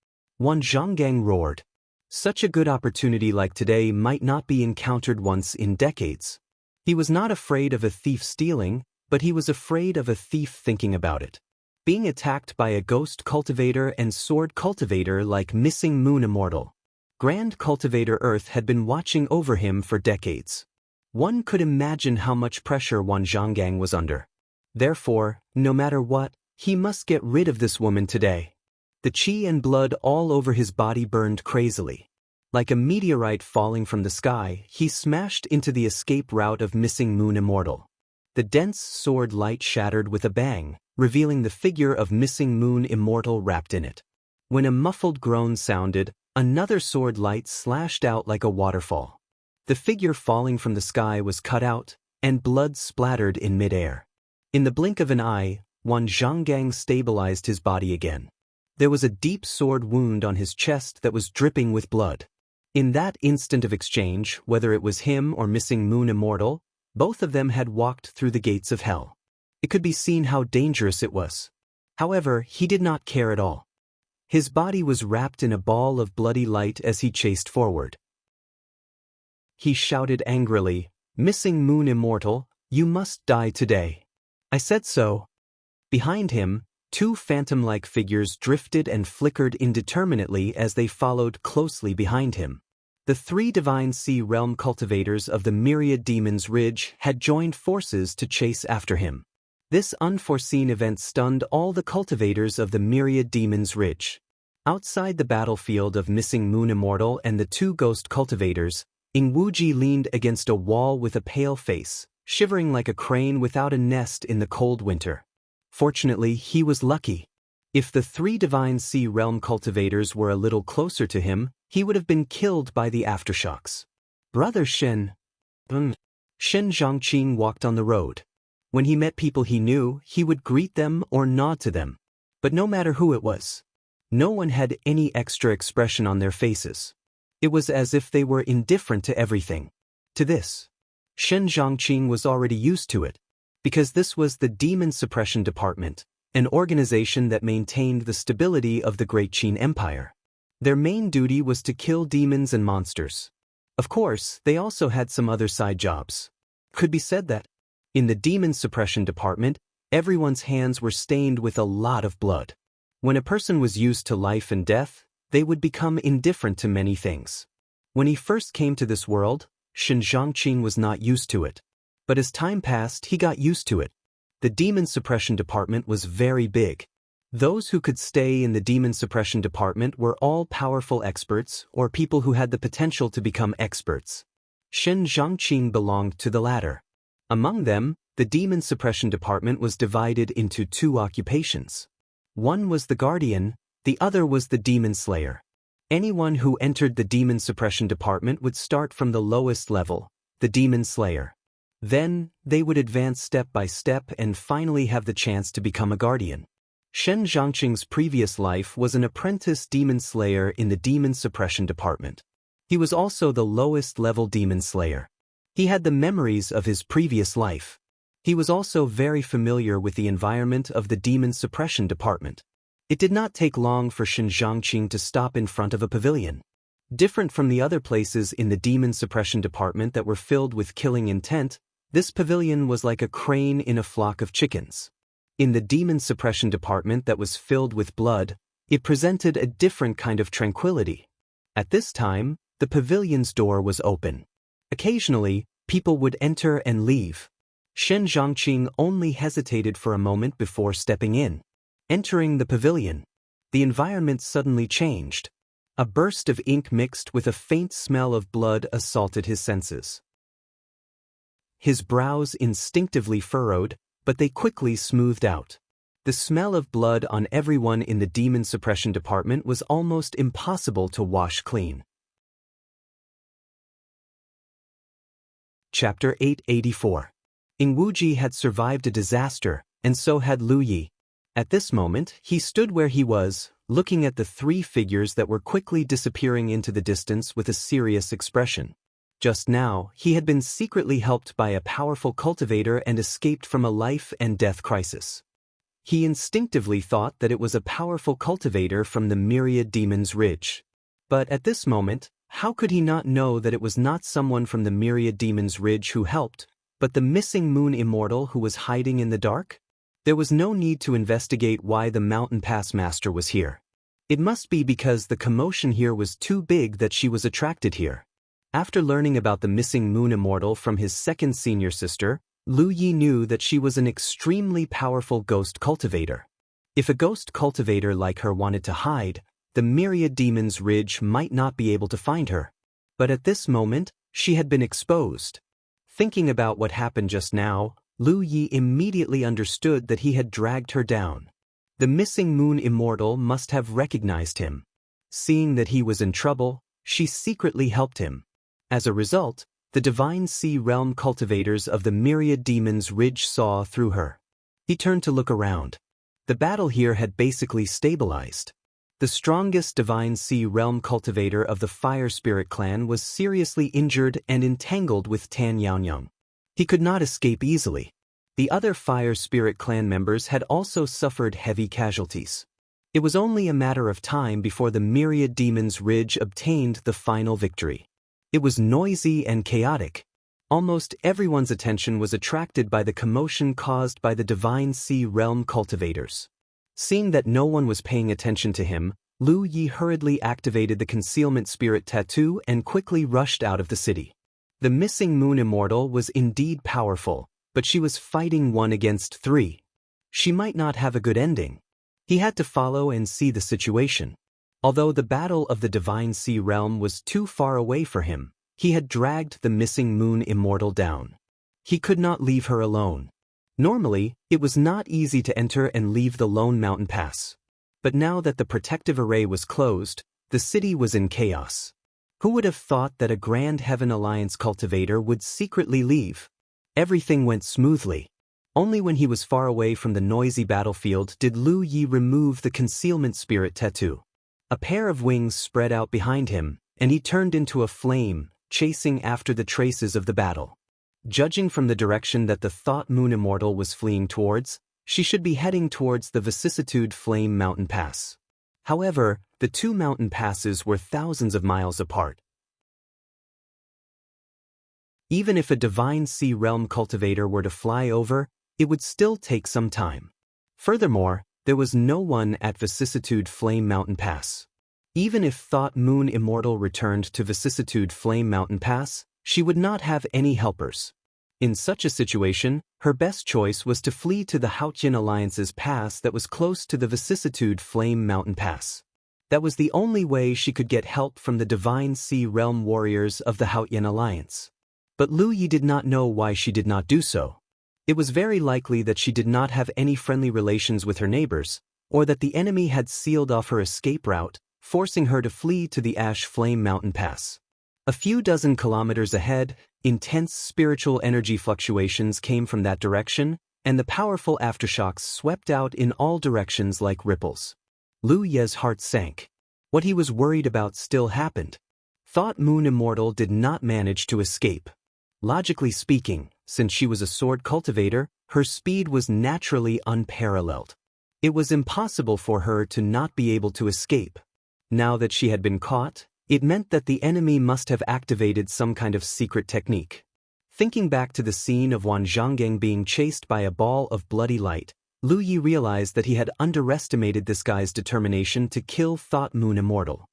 Wan Zhanggang roared. Such a good opportunity like today might not be encountered once in decades. He was not afraid of a thief stealing, but he was afraid of a thief thinking about it. Being attacked by a ghost cultivator and sword cultivator like missing Moon Immortal. Grand Cultivator Earth had been watching over him for decades. One could imagine how much pressure Wan Zhanggang was under. Therefore, no matter what, he must get rid of this woman today. The qi and blood all over his body burned crazily. Like a meteorite falling from the sky, he smashed into the escape route of missing Moon Immortal. The dense sword light shattered with a bang, revealing the figure of missing Moon Immortal wrapped in it. When a muffled groan sounded, Another sword light slashed out like a waterfall. The figure falling from the sky was cut out, and blood splattered in midair. In the blink of an eye, Wan Zhanggang stabilized his body again. There was a deep sword wound on his chest that was dripping with blood. In that instant of exchange, whether it was him or Missing Moon Immortal, both of them had walked through the gates of hell. It could be seen how dangerous it was. However, he did not care at all. His body was wrapped in a ball of bloody light as he chased forward. He shouted angrily, "Missing Moon Immortal, you must die today." "I said so." Behind him, two phantom-like figures drifted and flickered indeterminately as they followed closely behind him. The three Divine Sea Realm cultivators of the Myriad Demons Ridge had joined forces to chase after him. This unforeseen event stunned all the cultivators of the Myriad Demons Ridge. Outside the battlefield of Missing Moon Immortal and the two ghost cultivators, Wuxia leaned against a wall with a pale face, shivering like a crane without a nest in the cold winter. Fortunately, he was lucky. If the three Divine Sea Realm cultivators were a little closer to him, he would have been killed by the aftershocks. Brother Shen. Shen Zhangqing walked on the road. When he met people he knew, he would greet them or nod to them. But no matter who it was, no one had any extra expression on their faces. It was as if they were indifferent to everything. To this, Shen Zhangqing was already used to it, because this was the Demon Suppression Department, an organization that maintained the stability of the Great Qin Empire. Their main duty was to kill demons and monsters. Of course, they also had some other side jobs. Could be said that, in the Demon Suppression Department, everyone's hands were stained with a lot of blood. When a person was used to life and death, they would become indifferent to many things. When he first came to this world, Shen Zhangqing was not used to it. But as time passed, he got used to it. The Demon Suppression Department was very big. Those who could stay in the Demon Suppression Department were all powerful experts or people who had the potential to become experts. Shen Zhangqing belonged to the latter. Among them, the Demon Suppression Department was divided into two occupations. One was the Guardian, the other was the Demon Slayer. Anyone who entered the Demon Suppression Department would start from the lowest level, the Demon Slayer. Then, they would advance step by step and finally have the chance to become a Guardian. Shen Zhangqing's previous life was an apprentice Demon Slayer in the Demon Suppression Department. He was also the lowest level Demon Slayer. He had the memories of his previous life. He was also very familiar with the environment of the Demon Suppression Department. It did not take long for Shen Zhangqing to stop in front of a pavilion. Different from the other places in the Demon Suppression Department that were filled with killing intent, this pavilion was like a crane in a flock of chickens. In the Demon Suppression Department that was filled with blood, it presented a different kind of tranquility. At this time, the pavilion's door was open. Occasionally, people would enter and leave. Shen Zhangqing only hesitated for a moment before stepping in. Entering the pavilion, the environment suddenly changed. A burst of ink mixed with a faint smell of blood assaulted his senses. His brows instinctively furrowed, but they quickly smoothed out. The smell of blood on everyone in the Demon Suppression Department was almost impossible to wash clean. Chapter 884. Wuxia had survived a disaster, and so had Lu Yi. At this moment, he stood where he was, looking at the three figures that were quickly disappearing into the distance with a serious expression. Just now, he had been secretly helped by a powerful cultivator and escaped from a life and death crisis. He instinctively thought that it was a powerful cultivator from the Myriad Demons Ridge. But at this moment, how could he not know that it was not someone from the Myriad Demons Ridge who helped, but the Missing Moon Immortal who was hiding in the dark? There was no need to investigate why the Mountain Pass Master was here. It must be because the commotion here was too big that she was attracted here. After learning about the Missing Moon Immortal from his second senior sister, Lu Yi knew that she was an extremely powerful ghost cultivator. If a ghost cultivator like her wanted to hide, the Myriad Demons Ridge might not be able to find her. But at this moment, she had been exposed. Thinking about what happened just now, Lu Yi immediately understood that he had dragged her down. The Missing Moon Immortal must have recognized him. Seeing that he was in trouble, she secretly helped him. As a result, the divine sea realm cultivators of the myriad demons Ridge saw through her. He turned to look around. The battle here had basically stabilized. The strongest divine sea realm cultivator of the fire spirit clan was seriously injured and entangled with Tan Yaonyang. He could not escape easily. The other fire spirit clan members had also suffered heavy casualties. It was only a matter of time before the myriad demons Ridge obtained the final victory. It was noisy and chaotic. Almost everyone's attention was attracted by the commotion caused by the divine sea realm cultivators. Seeing that no one was paying attention to him, Lu Yi hurriedly activated the concealment spirit tattoo and quickly rushed out of the city. The missing moon immortal was indeed powerful, but she was fighting 1 against 3. She might not have a good ending. He had to follow and see the situation. Although the battle of the divine sea realm was too far away for him, he had dragged the missing moon immortal down. He could not leave her alone. Normally, it was not easy to enter and leave the lone mountain pass. But now that the protective array was closed, the city was in chaos. Who would have thought that a Grand Heaven Alliance cultivator would secretly leave? Everything went smoothly. Only when he was far away from the noisy battlefield did Lu Yi remove the concealment spirit tattoo. A pair of wings spread out behind him, and he turned into a flame, chasing after the traces of the battle. Judging from the direction that the Thought Moon Immortal was fleeing towards, she should be heading towards the Vicissitude Flame Mountain Pass. However, the two mountain passes were thousands of miles apart. Even if a divine sea realm cultivator were to fly over, it would still take some time. Furthermore, there was no one at Vicissitude Flame Mountain Pass. Even if Thought Moon Immortal returned to Vicissitude Flame Mountain Pass, she would not have any helpers. In such a situation, her best choice was to flee to the Haotian Alliance's pass that was close to the Vicissitude Flame Mountain Pass. That was the only way she could get help from the divine sea realm warriors of the Haotian Alliance. But Lu Yi did not know why she did not do so. It was very likely that she did not have any friendly relations with her neighbors, or that the enemy had sealed off her escape route, forcing her to flee to the Ash Flame Mountain Pass. A few dozen kilometers ahead, intense spiritual energy fluctuations came from that direction, and the powerful aftershocks swept out in all directions like ripples. Lu Ye's heart sank. What he was worried about still happened. Thought Moon Immortal did not manage to escape. Logically speaking, since she was a sword cultivator, her speed was naturally unparalleled. It was impossible for her to not be able to escape. Now that she had been caught, it meant that the enemy must have activated some kind of secret technique. Thinking back to the scene of Wan Zhonggeng being chased by a ball of bloody light, Lu Yi realized that he had underestimated this guy's determination to kill Thought Moon Immortal.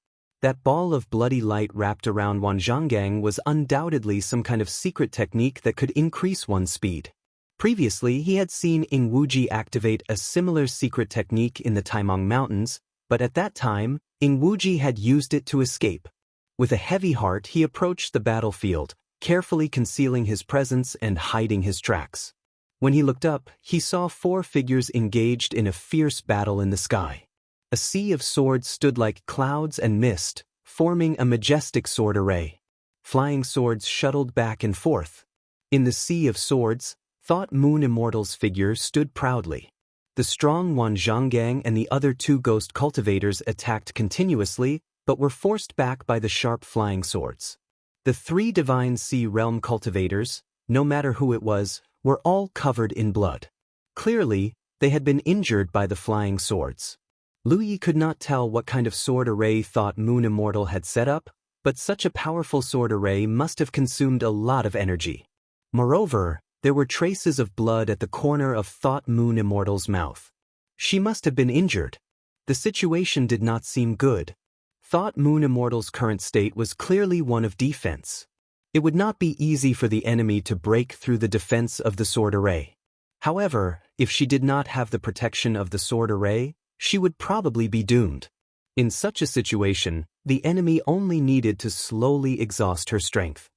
That ball of bloody light wrapped around Wan Zhonggeng was undoubtedly some kind of secret technique that could increase one's speed. Previously, he had seen Ying Wuji activate a similar secret technique in the Taimong Mountains, but at that time, Ying Wuji had used it to escape. With a heavy heart, he approached the battlefield, carefully concealing his presence and hiding his tracks. When he looked up, he saw 4 figures engaged in a fierce battle in the sky. A sea of swords stood like clouds and mist, forming a majestic sword array. Flying swords shuttled back and forth. In the sea of swords, Thought Moon Immortal's figure stood proudly. The strong Wan Zhonggeng and the other 2 ghost cultivators attacked continuously, but were forced back by the sharp flying swords. The 3 divine sea realm cultivators, no matter who it was, were all covered in blood. Clearly, they had been injured by the flying swords. Lu Yi could not tell what kind of sword array Thought Moon Immortal had set up, but such a powerful sword array must have consumed a lot of energy. Moreover, there were traces of blood at the corner of Thought Moon Immortal's mouth. She must have been injured. The situation did not seem good. Thought Moon Immortal's current state was clearly one of defense. It would not be easy for the enemy to break through the defense of the sword array. However, if she did not have the protection of the sword array, she would probably be doomed. In such a situation, the enemy only needed to slowly exhaust her strength.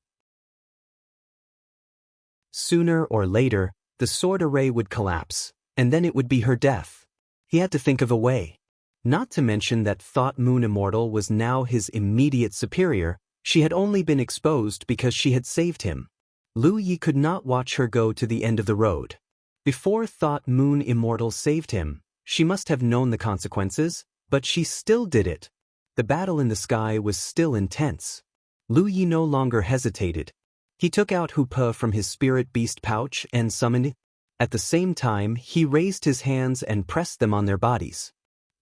Sooner or later, the sword array would collapse, and then it would be her death. He had to think of a way. Not to mention that Thought Moon Immortal was now his immediate superior. She had only been exposed because she had saved him. Lu Yi could not watch her go to the end of the road. Before Thought Moon Immortal saved him, she must have known the consequences, but she still did it. The battle in the sky was still intense. Lu Yi no longer hesitated. He took out Hu Pe from his spirit beast pouch and summoned it. At the same time, he raised his hands and pressed them on their bodies.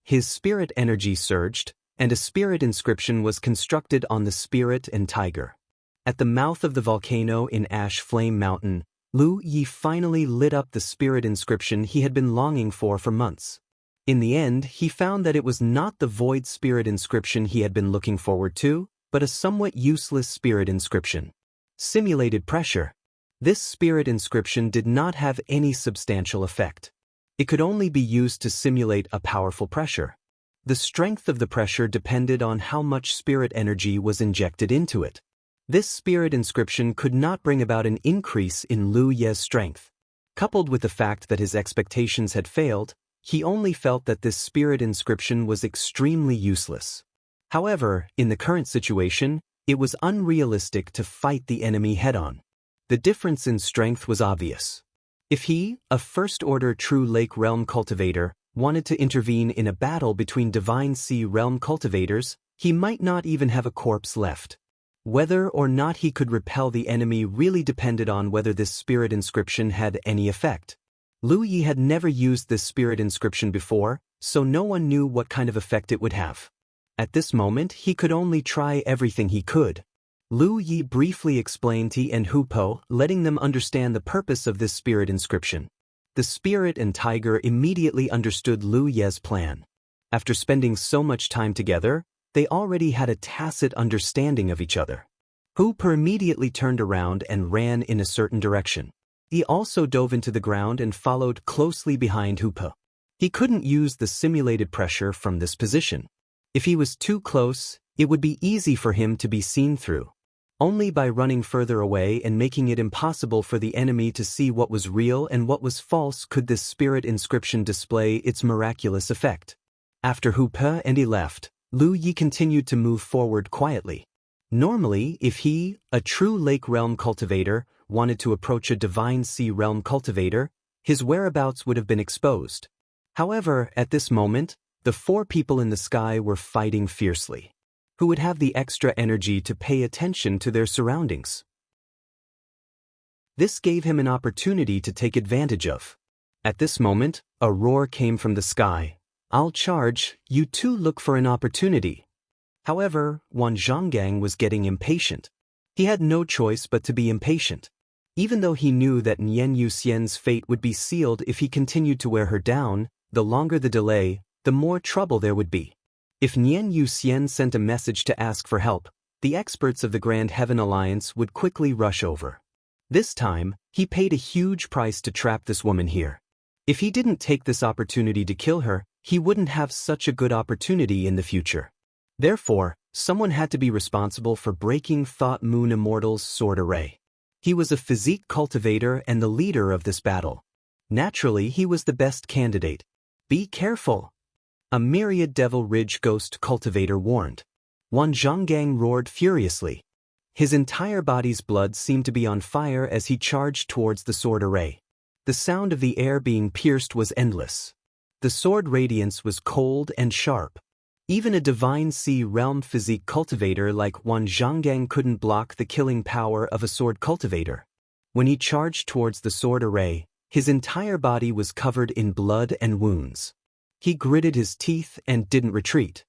His spirit energy surged, and a spirit inscription was constructed on the spirit and tiger. At the mouth of the volcano in Ash Flame Mountain, Lu Yi finally lit up the spirit inscription he had been longing for months. In the end, he found that it was not the void spirit inscription he had been looking forward to, but a somewhat useless spirit inscription. Simulated pressure. This spirit inscription did not have any substantial effect. It could only be used to simulate a powerful pressure. The strength of the pressure depended on how much spirit energy was injected into it. This spirit inscription could not bring about an increase in Lu Ye's strength. Coupled with the fact that his expectations had failed, he only felt that this spirit inscription was extremely useless. However, in the current situation, it was unrealistic to fight the enemy head-on. The difference in strength was obvious. If he, a first-order true Lake Realm cultivator, wanted to intervene in a battle between Divine Sea Realm cultivators, he might not even have a corpse left. Whether or not he could repel the enemy really depended on whether this spirit inscription had any effect. Lu Yi had never used this spirit inscription before, so no one knew what kind of effect it would have. At this moment, he could only try everything he could. Lu Yi briefly explained Ti and Hu Po, letting them understand the purpose of this spirit inscription. The spirit and tiger immediately understood Lu Ye's plan. After spending so much time together, they already had a tacit understanding of each other. Hu Po immediately turned around and ran in a certain direction. He also dove into the ground and followed closely behind Hu Po. He couldn't use the simulated pressure from this position. If he was too close, it would be easy for him to be seen through. Only by running further away and making it impossible for the enemy to see what was real and what was false could this spirit inscription display its miraculous effect. After Hu Pe and he left, Lu Yi continued to move forward quietly. Normally, if he, a true Lake Realm cultivator, wanted to approach a Divine Sea Realm cultivator, his whereabouts would have been exposed. However, at this moment, the four people in the sky were fighting fiercely. Who would have the extra energy to pay attention to their surroundings? This gave him an opportunity to take advantage of. At this moment, a roar came from the sky. "I'll charge, you two look for an opportunity." However, Wan Zhonggang was getting impatient. He had no choice but to be impatient. Even though he knew that Nian Yuxian's fate would be sealed if he continued to wear her down, the longer the delay, the more trouble there would be. If Nian Yuxian sent a message to ask for help, the experts of the Grand Heaven Alliance would quickly rush over. This time, he paid a huge price to trap this woman here. If he didn't take this opportunity to kill her, he wouldn't have such a good opportunity in the future. Therefore, someone had to be responsible for breaking Thought Moon Immortal's sword array. He was a physique cultivator and the leader of this battle. Naturally, he was the best candidate. Be careful! A myriad Devil Ridge Ghost cultivator warned. Wan Zhonggang roared furiously. His entire body's blood seemed to be on fire as he charged towards the sword array. The sound of the air being pierced was endless. The sword radiance was cold and sharp. Even a Divine Sea Realm physique cultivator like Wan Zhonggang couldn't block the killing power of a sword cultivator. When he charged towards the sword array, his entire body was covered in blood and wounds. He gritted his teeth and didn't retreat.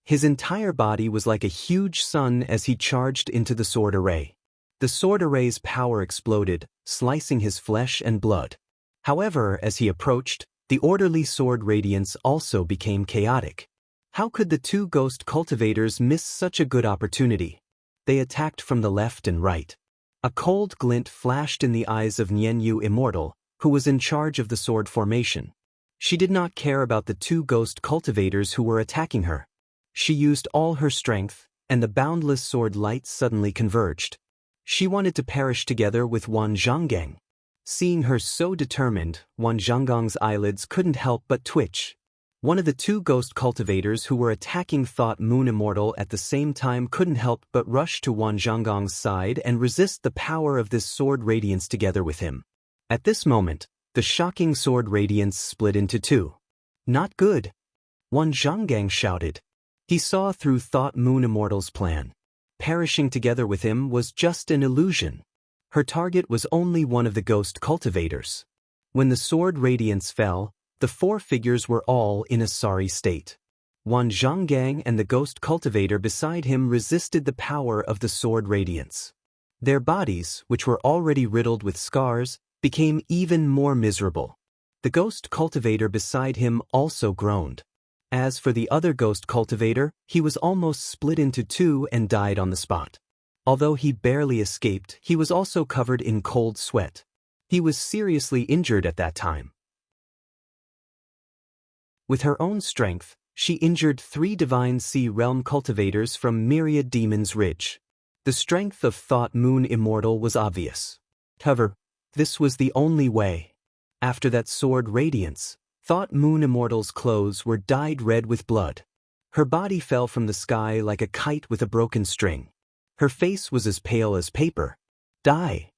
His entire body was like a huge sun as he charged into the sword array. The sword array's power exploded, slicing his flesh and blood. However, as he approached, the orderly sword radiance also became chaotic. How could the two ghost cultivators miss such a good opportunity? They attacked from the left and right. A cold glint flashed in the eyes of Nianyu Immortal, who was in charge of the sword formation. She did not care about the two ghost cultivators who were attacking her. She used all her strength, and the boundless sword light suddenly converged. She wanted to perish together with Wan Zhonggang. Seeing her so determined, Wan Zhonggang's eyelids couldn't help but twitch. One of the two ghost cultivators who were attacking Thought Moon Immortal at the same time couldn't help but rush to Wan Zhonggang's side and resist the power of this sword radiance together with him. At this moment, the shocking sword radiance split into two. Not good. Wan Zhonggang shouted. He saw through Thought Moon Immortal's plan. Perishing together with him was just an illusion. Her target was only one of the ghost cultivators. When the sword radiance fell, the four figures were all in a sorry state. Wan Zhonggang and the ghost cultivator beside him resisted the power of the sword radiance. Their bodies, which were already riddled with scars, became even more miserable. The ghost cultivator beside him also groaned. As for the other ghost cultivator, he was almost split into two and died on the spot. Although he barely escaped, he was also covered in cold sweat. He was seriously injured at that time. With her own strength, she injured 3 divine sea realm cultivators from Myriad Demon's Ridge. The strength of Thought Moon Immortal was obvious. However, this was the only way. After that sword radiance, Thought Moon Immortal's clothes were dyed red with blood. Her body fell from the sky like a kite with a broken string. Her face was as pale as paper. Die!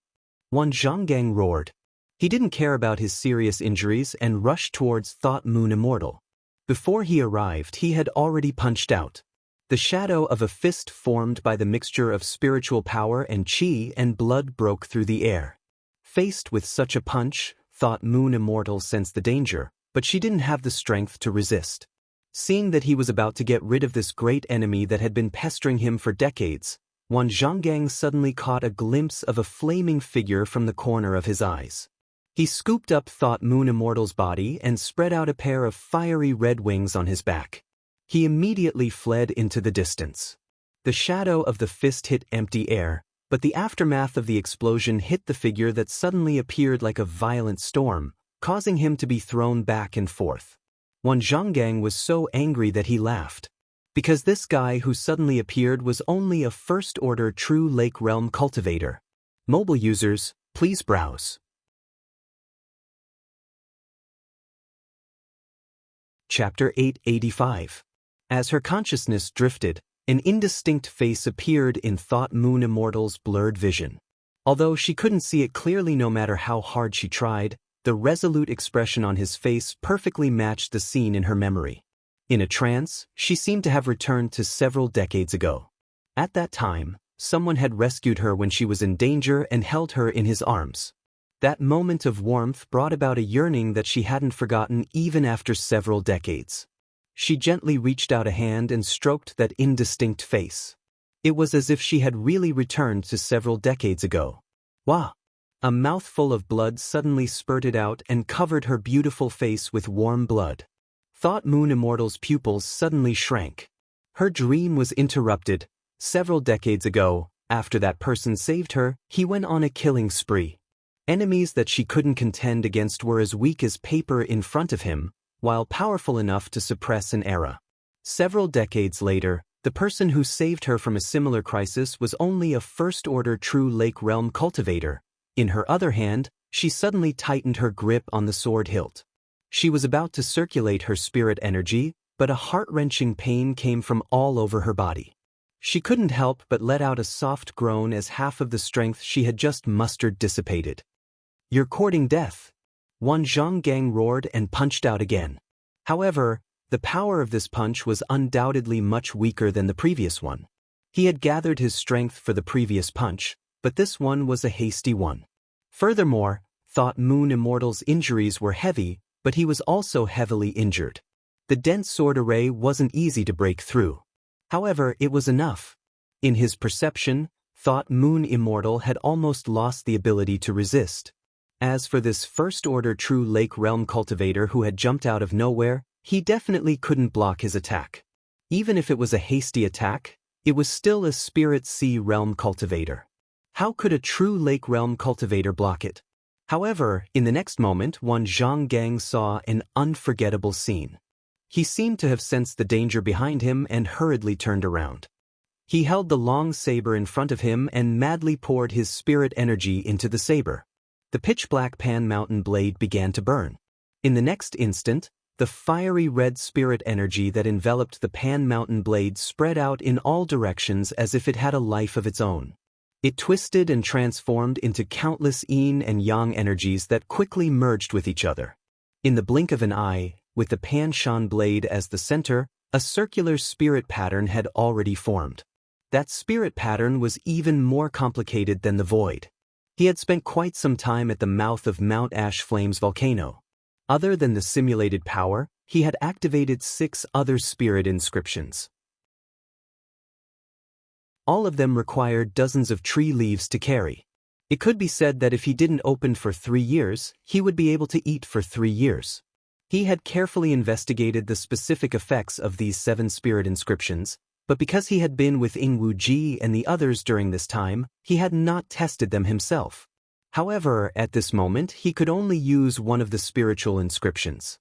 Wan Zhonggang roared. He didn't care about his serious injuries and rushed towards Thought Moon Immortal. Before he arrived, he had already punched out. The shadow of a fist formed by the mixture of spiritual power and qi and blood broke through the air. Faced with such a punch, Thought Moon Immortal sensed the danger, but she didn't have the strength to resist. Seeing that he was about to get rid of this great enemy that had been pestering him for decades, Wan Zhonggang suddenly caught a glimpse of a flaming figure from the corner of his eyes. He scooped up Thought Moon Immortal's body and spread out a pair of fiery red wings on his back. He immediately fled into the distance. The shadow of the fist hit empty air, but the aftermath of the explosion hit the figure that suddenly appeared like a violent storm, causing him to be thrown back and forth. Wan Zhonggang was so angry that he laughed. Because this guy who suddenly appeared was only a first-order true Lake Realm cultivator. Mobile users, please browse. Chapter 885. As her consciousness drifted, an indistinct face appeared in Thought Moon Immortal's blurred vision. Although she couldn't see it clearly no matter how hard she tried, the resolute expression on his face perfectly matched the scene in her memory. In a trance, she seemed to have returned to several decades ago. At that time, someone had rescued her when she was in danger and held her in his arms. That moment of warmth brought about a yearning that she hadn't forgotten even after several decades. She gently reached out a hand and stroked that indistinct face. It was as if she had really returned to several decades ago. Wah! A mouthful of blood suddenly spurted out and covered her beautiful face with warm blood. Thought Moon Immortal's pupils suddenly shrank. Her dream was interrupted. Several decades ago, after that person saved her, he went on a killing spree. Enemies that she couldn't contend against were as weak as paper in front of him, while powerful enough to suppress an era. Several decades later, the person who saved her from a similar crisis was only a first-order true Lake Realm cultivator. In her other hand, she suddenly tightened her grip on the sword hilt. She was about to circulate her spirit energy, but a heart-wrenching pain came from all over her body. She couldn't help but let out a soft groan as half of the strength she had just mustered dissipated. "You're courting death." Wan Zhonggang roared and punched out again. However, the power of this punch was undoubtedly much weaker than the previous one. He had gathered his strength for the previous punch, but this one was a hasty one. Furthermore, Thought Moon Immortal's injuries were heavy, but he was also heavily injured. The dense sword array wasn't easy to break through. However, it was enough. In his perception, Thought Moon Immortal had almost lost the ability to resist. As for this first-order true Lake Realm cultivator who had jumped out of nowhere, he definitely couldn't block his attack. Even if it was a hasty attack, it was still a Spirit Sea Realm cultivator. How could a true Lake Realm cultivator block it? However, in the next moment, Wan Zhonggang saw an unforgettable scene. He seemed to have sensed the danger behind him and hurriedly turned around. He held the long saber in front of him and madly poured his spirit energy into the saber. The pitch-black Pan Mountain blade began to burn. In the next instant, The fiery red spirit energy that enveloped the Pan Mountain blade spread out in all directions as if it had a life of its own. It twisted and transformed into countless yin and yang energies that quickly merged with each other. In the blink of an eye, with the Pan Shan blade as the center, a circular spirit pattern had already formed. That spirit pattern was even more complicated than the void. He had spent quite some time at the mouth of Mount Ash Flames volcano. Other than the simulated power, he had activated 6 other spirit inscriptions. All of them required dozens of tree leaves to carry. It could be said that if he didn't open for 3 years, he would be able to eat for 3 years. He had carefully investigated the specific effects of these 7 spirit inscriptions, but because he had been with Wuxia and the others during this time, he had not tested them himself. However, at this moment, he could only use one of the spiritual inscriptions.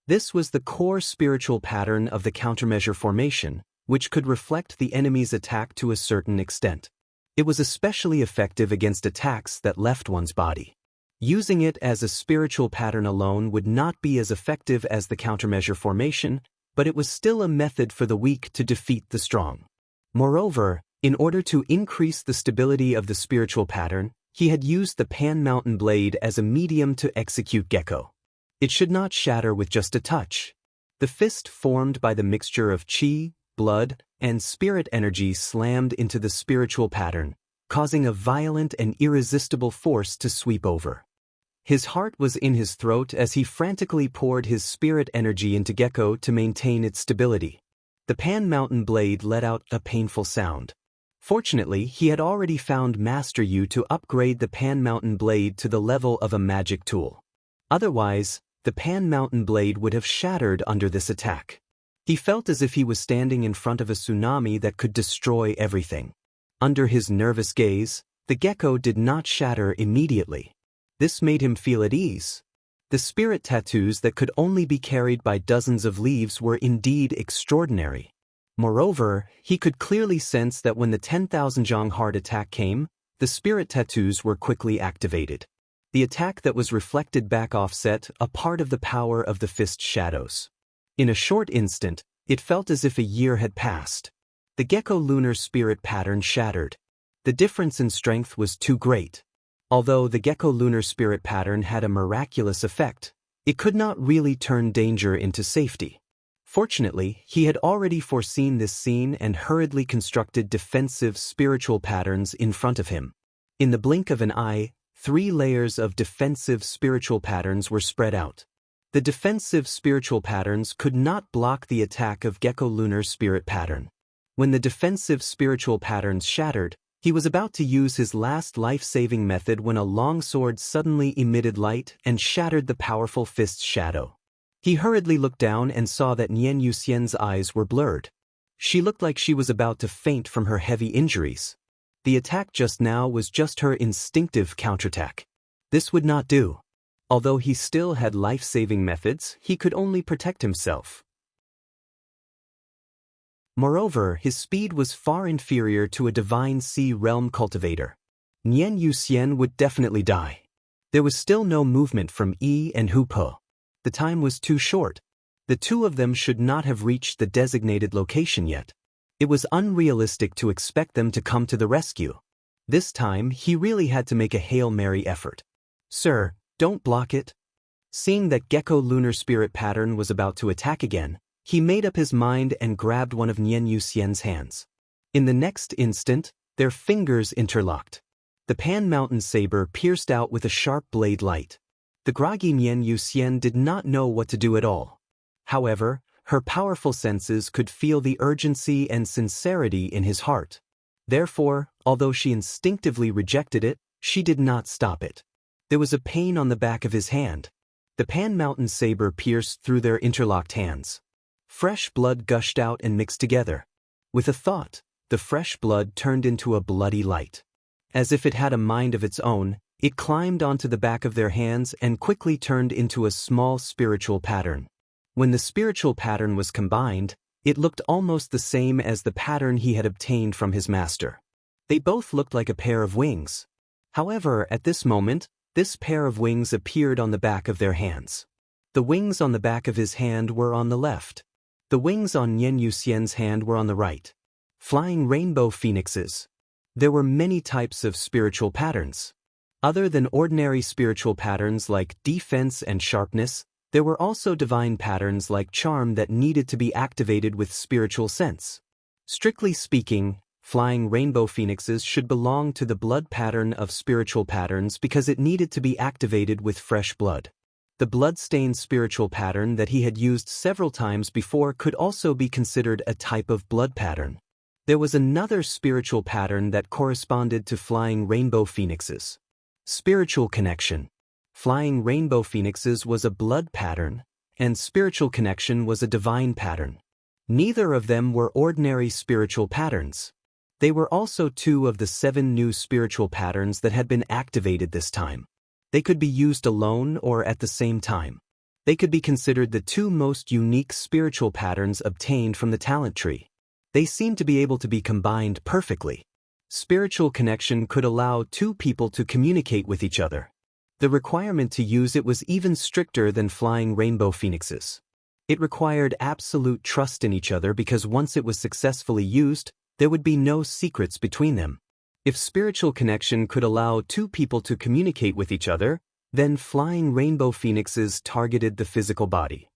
This was the core spiritual pattern of the countermeasure formation, which could reflect the enemy's attack to a certain extent. It was especially effective against attacks that left one's body. Using it as a spiritual pattern alone would not be as effective as the countermeasure formation, but it was still a method for the weak to defeat the strong. Moreover, in order to increase the stability of the spiritual pattern, he had used the Pan Mountain blade as a medium to execute Gecko. It should not shatter with just a touch. The fist formed by the mixture of qi, blood, and spirit energy slammed into the spiritual pattern, causing a violent and irresistible force to sweep over. His heart was in his throat as he frantically poured his spirit energy into Gecko to maintain its stability. The Pan Mountain blade let out a painful sound. Fortunately, he had already found Master Yu to upgrade the Pan Mountain blade to the level of a magic tool. Otherwise, the Pan Mountain blade would have shattered under this attack. He felt as if he was standing in front of a tsunami that could destroy everything. Under his nervous gaze, the Gecko did not shatter immediately. This made him feel at ease. The spirit tattoos that could only be carried by dozens of leaves were indeed extraordinary. Moreover, he could clearly sense that when the 10,000 Zhang heart attack came, the spirit tattoos were quickly activated. The attack that was reflected back offset a part of the power of the fist shadows. In a short instant, it felt as if a year had passed. The Gecko lunar spirit pattern shattered. The difference in strength was too great. Although the Gecko lunar spirit pattern had a miraculous effect, it could not really turn danger into safety. Fortunately, he had already foreseen this scene and hurriedly constructed defensive spiritual patterns in front of him. In the blink of an eye, 3 layers of defensive spiritual patterns were spread out. The defensive spiritual patterns could not block the attack of Gecko lunar spirit pattern. When the defensive spiritual patterns shattered, he was about to use his last life-saving method when a long sword suddenly emitted light and shattered the powerful fist's shadow. He hurriedly looked down and saw that Nian Yuxian's eyes were blurred. She looked like she was about to faint from her heavy injuries. The attack just now was just her instinctive counterattack. This would not do. Although he still had life-saving methods, he could only protect himself. Moreover, his speed was far inferior to a divine sea realm cultivator. Nian Yuxian would definitely die. There was still no movement from Yi and Hu Po. The time was too short. The 2 of them should not have reached the designated location yet. It was unrealistic to expect them to come to the rescue. This time, he really had to make a Hail Mary effort. "Sir, don't block it." Seeing that Gecko lunar spirit pattern was about to attack again, he made up his mind and grabbed one of Nian Yuxian's hands. In the next instant, their fingers interlocked. The Pan Mountain saber pierced out with a sharp blade light. The groggy Nian Yuxian did not know what to do at all. However, her powerful senses could feel the urgency and sincerity in his heart. Therefore, although she instinctively rejected it, she did not stop it. There was a pain on the back of his hand. The Pan Mountain saber pierced through their interlocked hands. Fresh blood gushed out and mixed together. With a thought, the fresh blood turned into a bloody light. As if it had a mind of its own, it climbed onto the back of their hands and quickly turned into a small spiritual pattern. When the spiritual pattern was combined, it looked almost the same as the pattern he had obtained from his master. They both looked like a pair of wings. However, at this moment, this pair of wings appeared on the back of their hands. The wings on the back of his hand were on the left. The wings on Nian Yuxian's hand were on the right. Flying rainbow phoenixes. There were many types of spiritual patterns. Other than ordinary spiritual patterns like defense and sharpness, there were also divine patterns like charm that needed to be activated with spiritual sense. Strictly speaking, flying rainbow phoenixes should belong to the blood pattern of spiritual patterns because it needed to be activated with fresh blood. The blood-stained spiritual pattern that he had used several times before could also be considered a type of blood pattern. There was another spiritual pattern that corresponded to flying rainbow phoenixes. Spiritual connection. Flying rainbow phoenixes was a blood pattern, and spiritual connection was a divine pattern. Neither of them were ordinary spiritual patterns. They were also two of the 7 new spiritual patterns that had been activated this time. They could be used alone or at the same time. They could be considered the 2 most unique spiritual patterns obtained from the talent tree. They seemed to be able to be combined perfectly. Spiritual connection could allow 2 people to communicate with each other. The requirement to use it was even stricter than flying rainbow phoenixes. It required absolute trust in each other because once it was successfully used, there would be no secrets between them. If spiritual connection could allow 2 people to communicate with each other, then flying rainbow phoenixes targeted the physical body.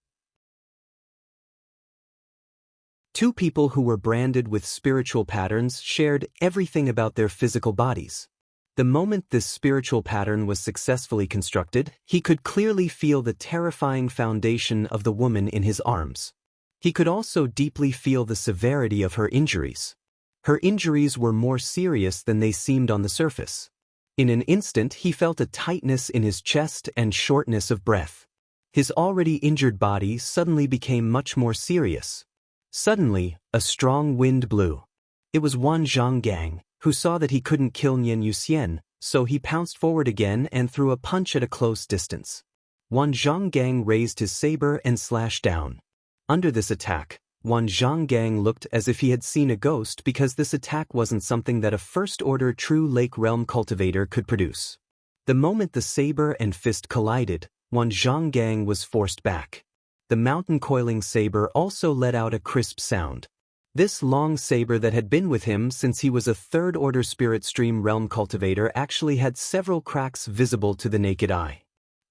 2 people who were branded with spiritual patterns shared everything about their physical bodies. The moment this spiritual pattern was successfully constructed, he could clearly feel the terrifying foundation of the woman in his arms. He could also deeply feel the severity of her injuries. Her injuries were more serious than they seemed on the surface. In an instant, he felt a tightness in his chest and shortness of breath. His already injured body suddenly became much more serious. Suddenly, a strong wind blew. It was Wan Zhonggang, who saw that he couldn't kill Nian Yuxian, so he pounced forward again and threw a punch at a close distance. Wan Zhonggang raised his saber and slashed down. Under this attack, Wan Zhonggang looked as if he had seen a ghost because this attack wasn't something that a first-order true Lake Realm cultivator could produce. The moment the saber and fist collided, Wan Zhonggang was forced back. The mountain coiling saber also let out a crisp sound. This long saber that had been with him since he was a third-order spirit stream realm cultivator actually had several cracks visible to the naked eye.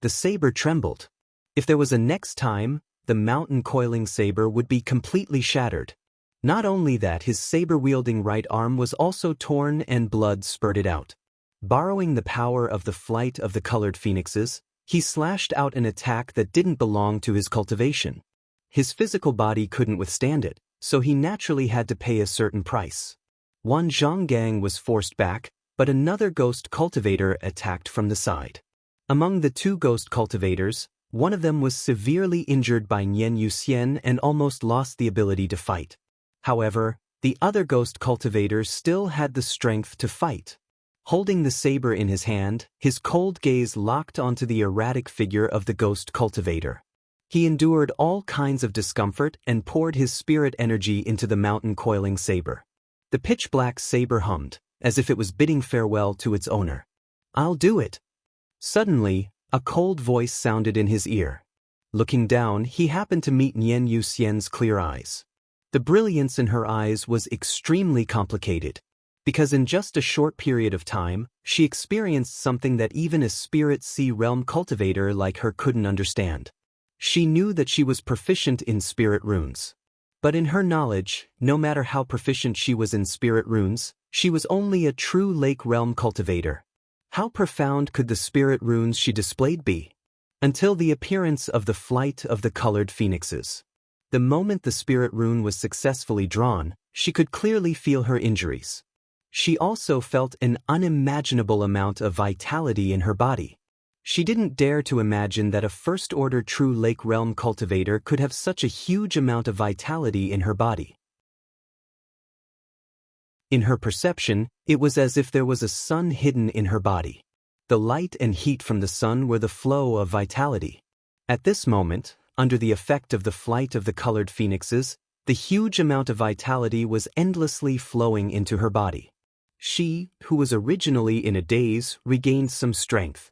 The saber trembled. If there was a next time, the mountain coiling saber would be completely shattered. Not only that, his saber-wielding right arm was also torn and blood spurted out. Borrowing the power of the flight of the colored phoenixes, he slashed out an attack that didn't belong to his cultivation. His physical body couldn't withstand it, so he naturally had to pay a certain price. Wan Zhonggang was forced back, but another ghost cultivator attacked from the side. Among the 2 ghost cultivators, one of them was severely injured by Nian Yuxian and almost lost the ability to fight. However, the other ghost cultivator still had the strength to fight. Holding the saber in his hand, his cold gaze locked onto the erratic figure of the ghost cultivator. He endured all kinds of discomfort and poured his spirit energy into the mountain coiling saber. The pitch-black saber hummed, as if it was bidding farewell to its owner. "I'll do it." Suddenly, a cold voice sounded in his ear. Looking down, he happened to meet Nian Yuxian's clear eyes. The brilliance in her eyes was extremely complicated, because in just a short period of time, she experienced something that even a spirit sea realm cultivator like her couldn't understand. She knew that she was proficient in spirit runes. But in her knowledge, no matter how proficient she was in spirit runes, she was only a true Lake Realm cultivator. How profound could the spirit runes she displayed be? Until the appearance of the flight of the colored phoenixes. The moment the spirit rune was successfully drawn, she could clearly feel her injuries. She also felt an unimaginable amount of vitality in her body. She didn't dare to imagine that a first-order true Lake Realm cultivator could have such a huge amount of vitality in her body. In her perception, it was as if there was a sun hidden in her body. The light and heat from the sun were the flow of vitality. At this moment, under the effect of the flight of the colored phoenixes, the huge amount of vitality was endlessly flowing into her body. She, who was originally in a daze, regained some strength.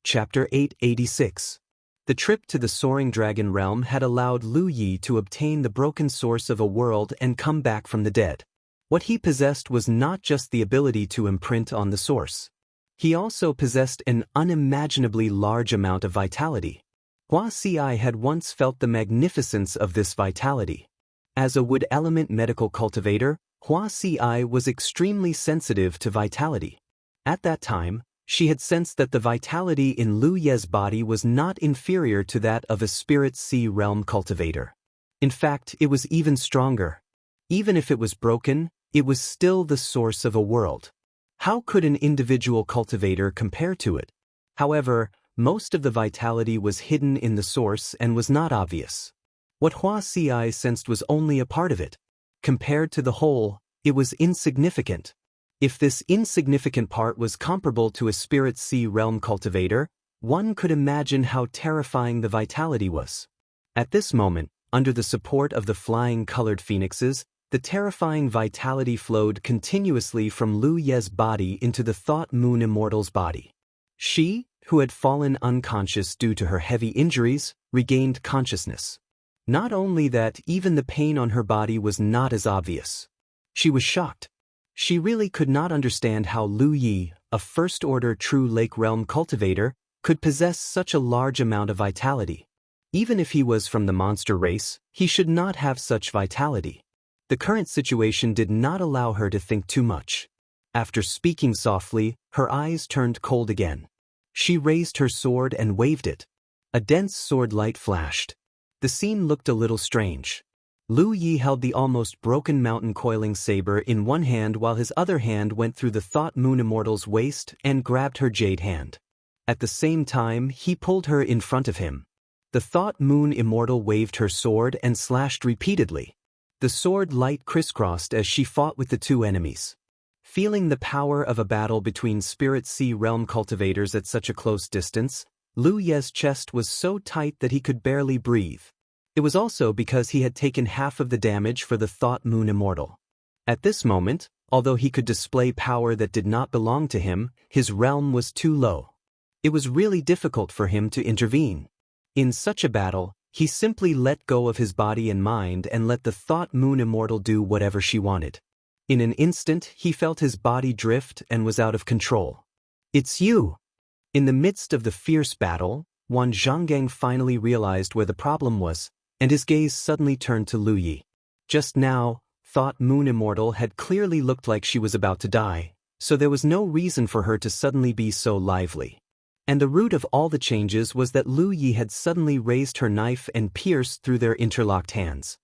Chapter 886. The trip to the soaring dragon realm had allowed Lu Yi to obtain the broken source of a world and come back from the dead. What he possessed was not just the ability to imprint on the source. He also possessed an unimaginably large amount of vitality. Wuxia had once felt the magnificence of this vitality. As a wood element medical cultivator, Wuxia was extremely sensitive to vitality. At that time, she had sensed that the vitality in Lu Ye's body was not inferior to that of a spirit sea realm cultivator. In fact, it was even stronger. Even if it was broken, it was still the source of a world. How could an individual cultivator compare to it? However, most of the vitality was hidden in the source and was not obvious. What Wuxia sensed was only a part of it. Compared to the whole, it was insignificant. If this insignificant part was comparable to a spirit sea realm cultivator, one could imagine how terrifying the vitality was. At this moment, under the support of the flying colored phoenixes, the terrifying vitality flowed continuously from Lu Ye's body into the Thought Moon Immortal's body. She, who had fallen unconscious due to her heavy injuries, regained consciousness. Not only that, even the pain on her body was not as obvious. She was shocked. She really could not understand how Lu Yi, a first-order true lake realm cultivator, could possess such a large amount of vitality. Even if he was from the monster race, he should not have such vitality. The current situation did not allow her to think too much. After speaking softly, her eyes turned cold again. She raised her sword and waved it. A dense sword light flashed. The scene looked a little strange. Lu Yi held the almost broken mountain coiling saber in one hand while his other hand went through the Thought Moon Immortal's waist and grabbed her jade hand. At the same time, he pulled her in front of him. The Thought Moon Immortal waved her sword and slashed repeatedly. The sword light crisscrossed as she fought with the two enemies. Feeling the power of a battle between spirit sea realm cultivators at such a close distance, Lu Ye's chest was so tight that he could barely breathe. It was also because he had taken half of the damage for the Thought Moon Immortal. At this moment, although he could display power that did not belong to him, his realm was too low. It was really difficult for him to intervene. In such a battle, he simply let go of his body and mind and let the Thought Moon Immortal do whatever she wanted. In an instant, he felt his body drift and was out of control. "It's you!" In the midst of the fierce battle, Zhanggang finally realized where the problem was, and his gaze suddenly turned to Lu Yi. Just now, Thought Moon Immortal had clearly looked like she was about to die, so there was no reason for her to suddenly be so lively. And the root of all the changes was that Lu Yi had suddenly raised her knife and pierced through their interlocked hands.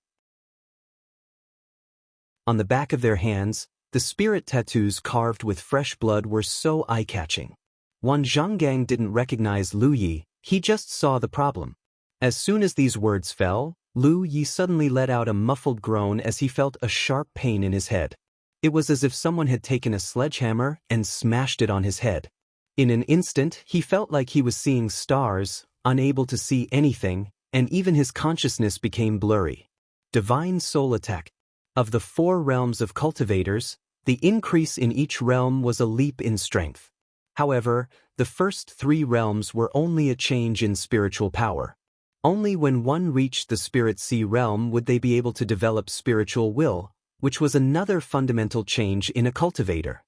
On the back of their hands, the spirit tattoos carved with fresh blood were so eye-catching. Zhanggang didn't recognize Lu Yi, he just saw the problem. As soon as these words fell, Lu Yi suddenly let out a muffled groan as he felt a sharp pain in his head. It was as if someone had taken a sledgehammer and smashed it on his head. In an instant, he felt like he was seeing stars, unable to see anything, and even his consciousness became blurry. Divine Soul Attack. Of the 4 realms of cultivators, the increase in each realm was a leap in strength. However, the first 3 realms were only a change in spiritual power. Only when one reached the Spirit Sea realm would they be able to develop spiritual will, which was another fundamental change in a cultivator.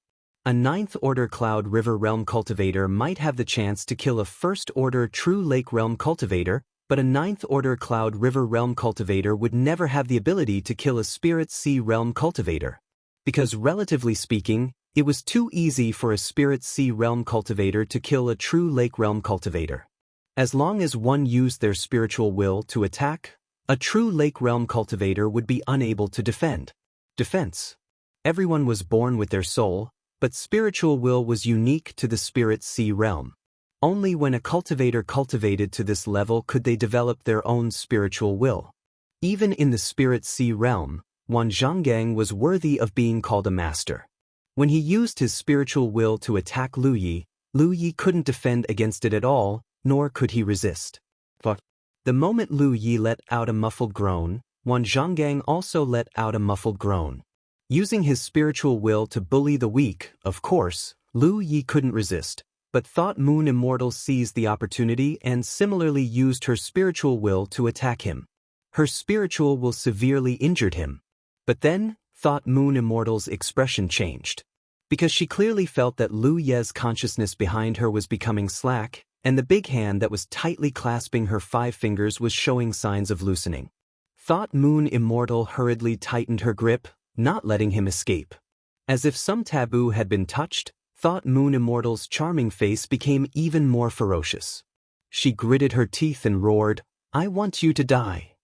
A 9th-order Cloud River realm cultivator might have the chance to kill a 1st-order True Lake realm cultivator, but a 9th-order Cloud River realm cultivator would never have the ability to kill a Spirit Sea realm cultivator. Because relatively speaking, it was too easy for a Spirit Sea realm cultivator to kill a True Lake realm cultivator. As long as one used their spiritual will to attack, a True Lake realm cultivator would be unable to defend. Defense. Everyone was born with their soul, but spiritual will was unique to the Spirit Sea realm. Only when a cultivator cultivated to this level could they develop their own spiritual will. Even in the Spirit Sea realm, Zhanggang was worthy of being called a master. When he used his spiritual will to attack Lu Yi couldn't defend against it at all, nor could he resist. But the moment Lu Yi let out a muffled groan, Zhanggang also let out a muffled groan. Using his spiritual will to bully the weak, of course, Lu Yi couldn't resist. But Thought Moon Immortal seized the opportunity and similarly used her spiritual will to attack him. Her spiritual will severely injured him. But then, Thought Moon Immortal's expression changed. Because she clearly felt that Lu Ye's consciousness behind her was becoming slack, and the big hand that was tightly clasping her 5 fingers was showing signs of loosening. Thought Moon Immortal hurriedly tightened her grip, not letting him escape. As if some taboo had been touched, Thought Moon Immortal's charming face became even more ferocious. She gritted her teeth and roared, "I want you to die."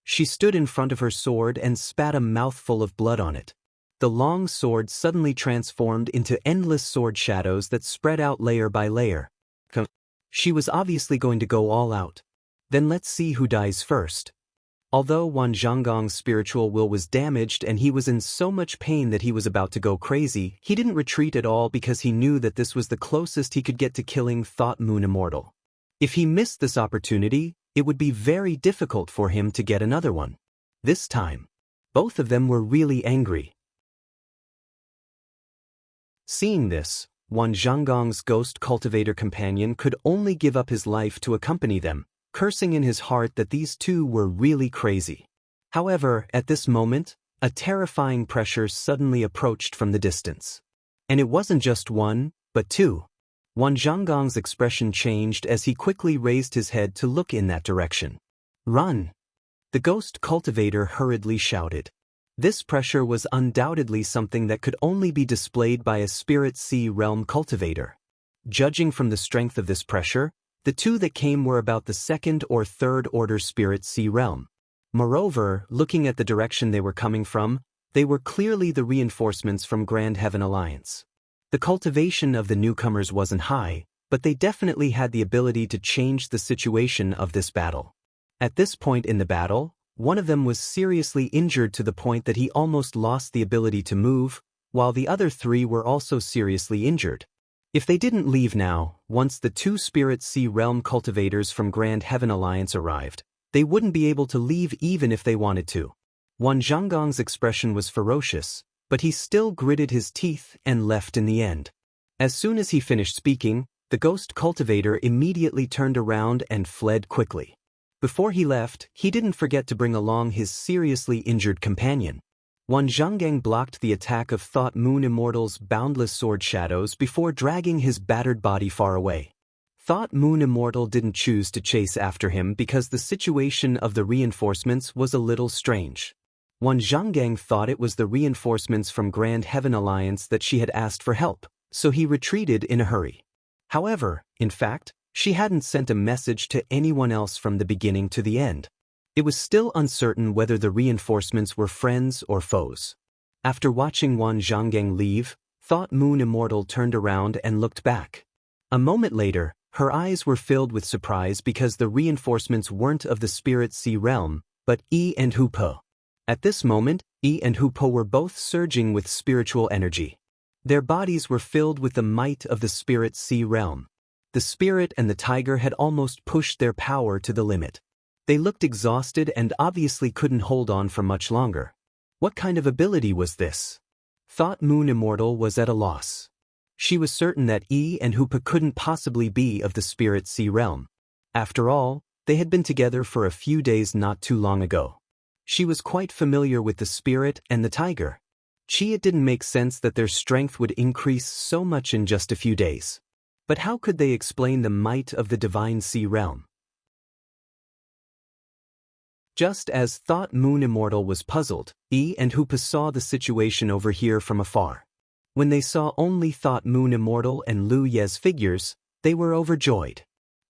She stood in front of her sword and spat a mouthful of blood on it. The long sword suddenly transformed into endless sword shadows that spread out layer by layer. She was obviously going to go all out. Then let's see who dies first. Although Wan Zhonggong's spiritual will was damaged and he was in so much pain that he was about to go crazy, he didn't retreat at all because he knew that this was the closest he could get to killing Thought Moon Immortal. If he missed this opportunity, it would be very difficult for him to get another one. This time, both of them were really angry. Seeing this, Wan Zhonggong's ghost cultivator companion could only give up his life to accompany them, cursing in his heart that these two were really crazy. However, at this moment, a terrifying pressure suddenly approached from the distance. And it wasn't just one, but two. Wan Zhonggong's expression changed as he quickly raised his head to look in that direction. "Run!" The ghost cultivator hurriedly shouted. This pressure was undoubtedly something that could only be displayed by a Spirit Sea Realm cultivator. Judging from the strength of this pressure, the two that came were about the 2nd or 3rd order Spirit Sea Realm. Moreover, looking at the direction they were coming from, they were clearly the reinforcements from Grand Heaven Alliance. The cultivation of the newcomers wasn't high, but they definitely had the ability to change the situation of this battle. At this point in the battle, one of them was seriously injured to the point that he almost lost the ability to move, while the other 3 were also seriously injured. If they didn't leave now, once the 2 Spirit Sea Realm cultivators from Grand Heaven Alliance arrived, they wouldn't be able to leave even if they wanted to. Wan Zhonggong's expression was ferocious, but he still gritted his teeth and left in the end. As soon as he finished speaking, the ghost cultivator immediately turned around and fled quickly. Before he left, he didn't forget to bring along his seriously injured companion. Wan Zhonggong blocked the attack of Thought Moon Immortal's boundless sword shadows before dragging his battered body far away. Thought Moon Immortal didn't choose to chase after him because the situation of the reinforcements was a little strange. Wan Zhonggong thought it was the reinforcements from Grand Heaven Alliance that she had asked for help, so he retreated in a hurry. However, in fact, she hadn't sent a message to anyone else from the beginning to the end. It was still uncertain whether the reinforcements were friends or foes. After watching Wan Zhonggong leave, Thought Moon Immortal turned around and looked back. A moment later, her eyes were filled with surprise because the reinforcements weren't of the Spirit Sea Realm, but Yi and Hupo. At this moment, Yi and Hupo were both surging with spiritual energy. Their bodies were filled with the might of the Spirit Sea Realm. The spirit and the tiger had almost pushed their power to the limit. They looked exhausted and obviously couldn't hold on for much longer. What kind of ability was this? Thought Moon Immortal was at a loss. She was certain that Yi and Hupa couldn't possibly be of the Spirit Sea Realm. After all, they had been together for a few days not too long ago. She was quite familiar with the spirit and the tiger. It didn't make sense that their strength would increase so much in just a few days. But how could they explain the might of the Divine Sea Realm? Just as Thought Moon Immortal was puzzled, Yi and Hupa saw the situation over here from afar. When they saw only Thought Moon Immortal and Lu Ye's figures, they were overjoyed.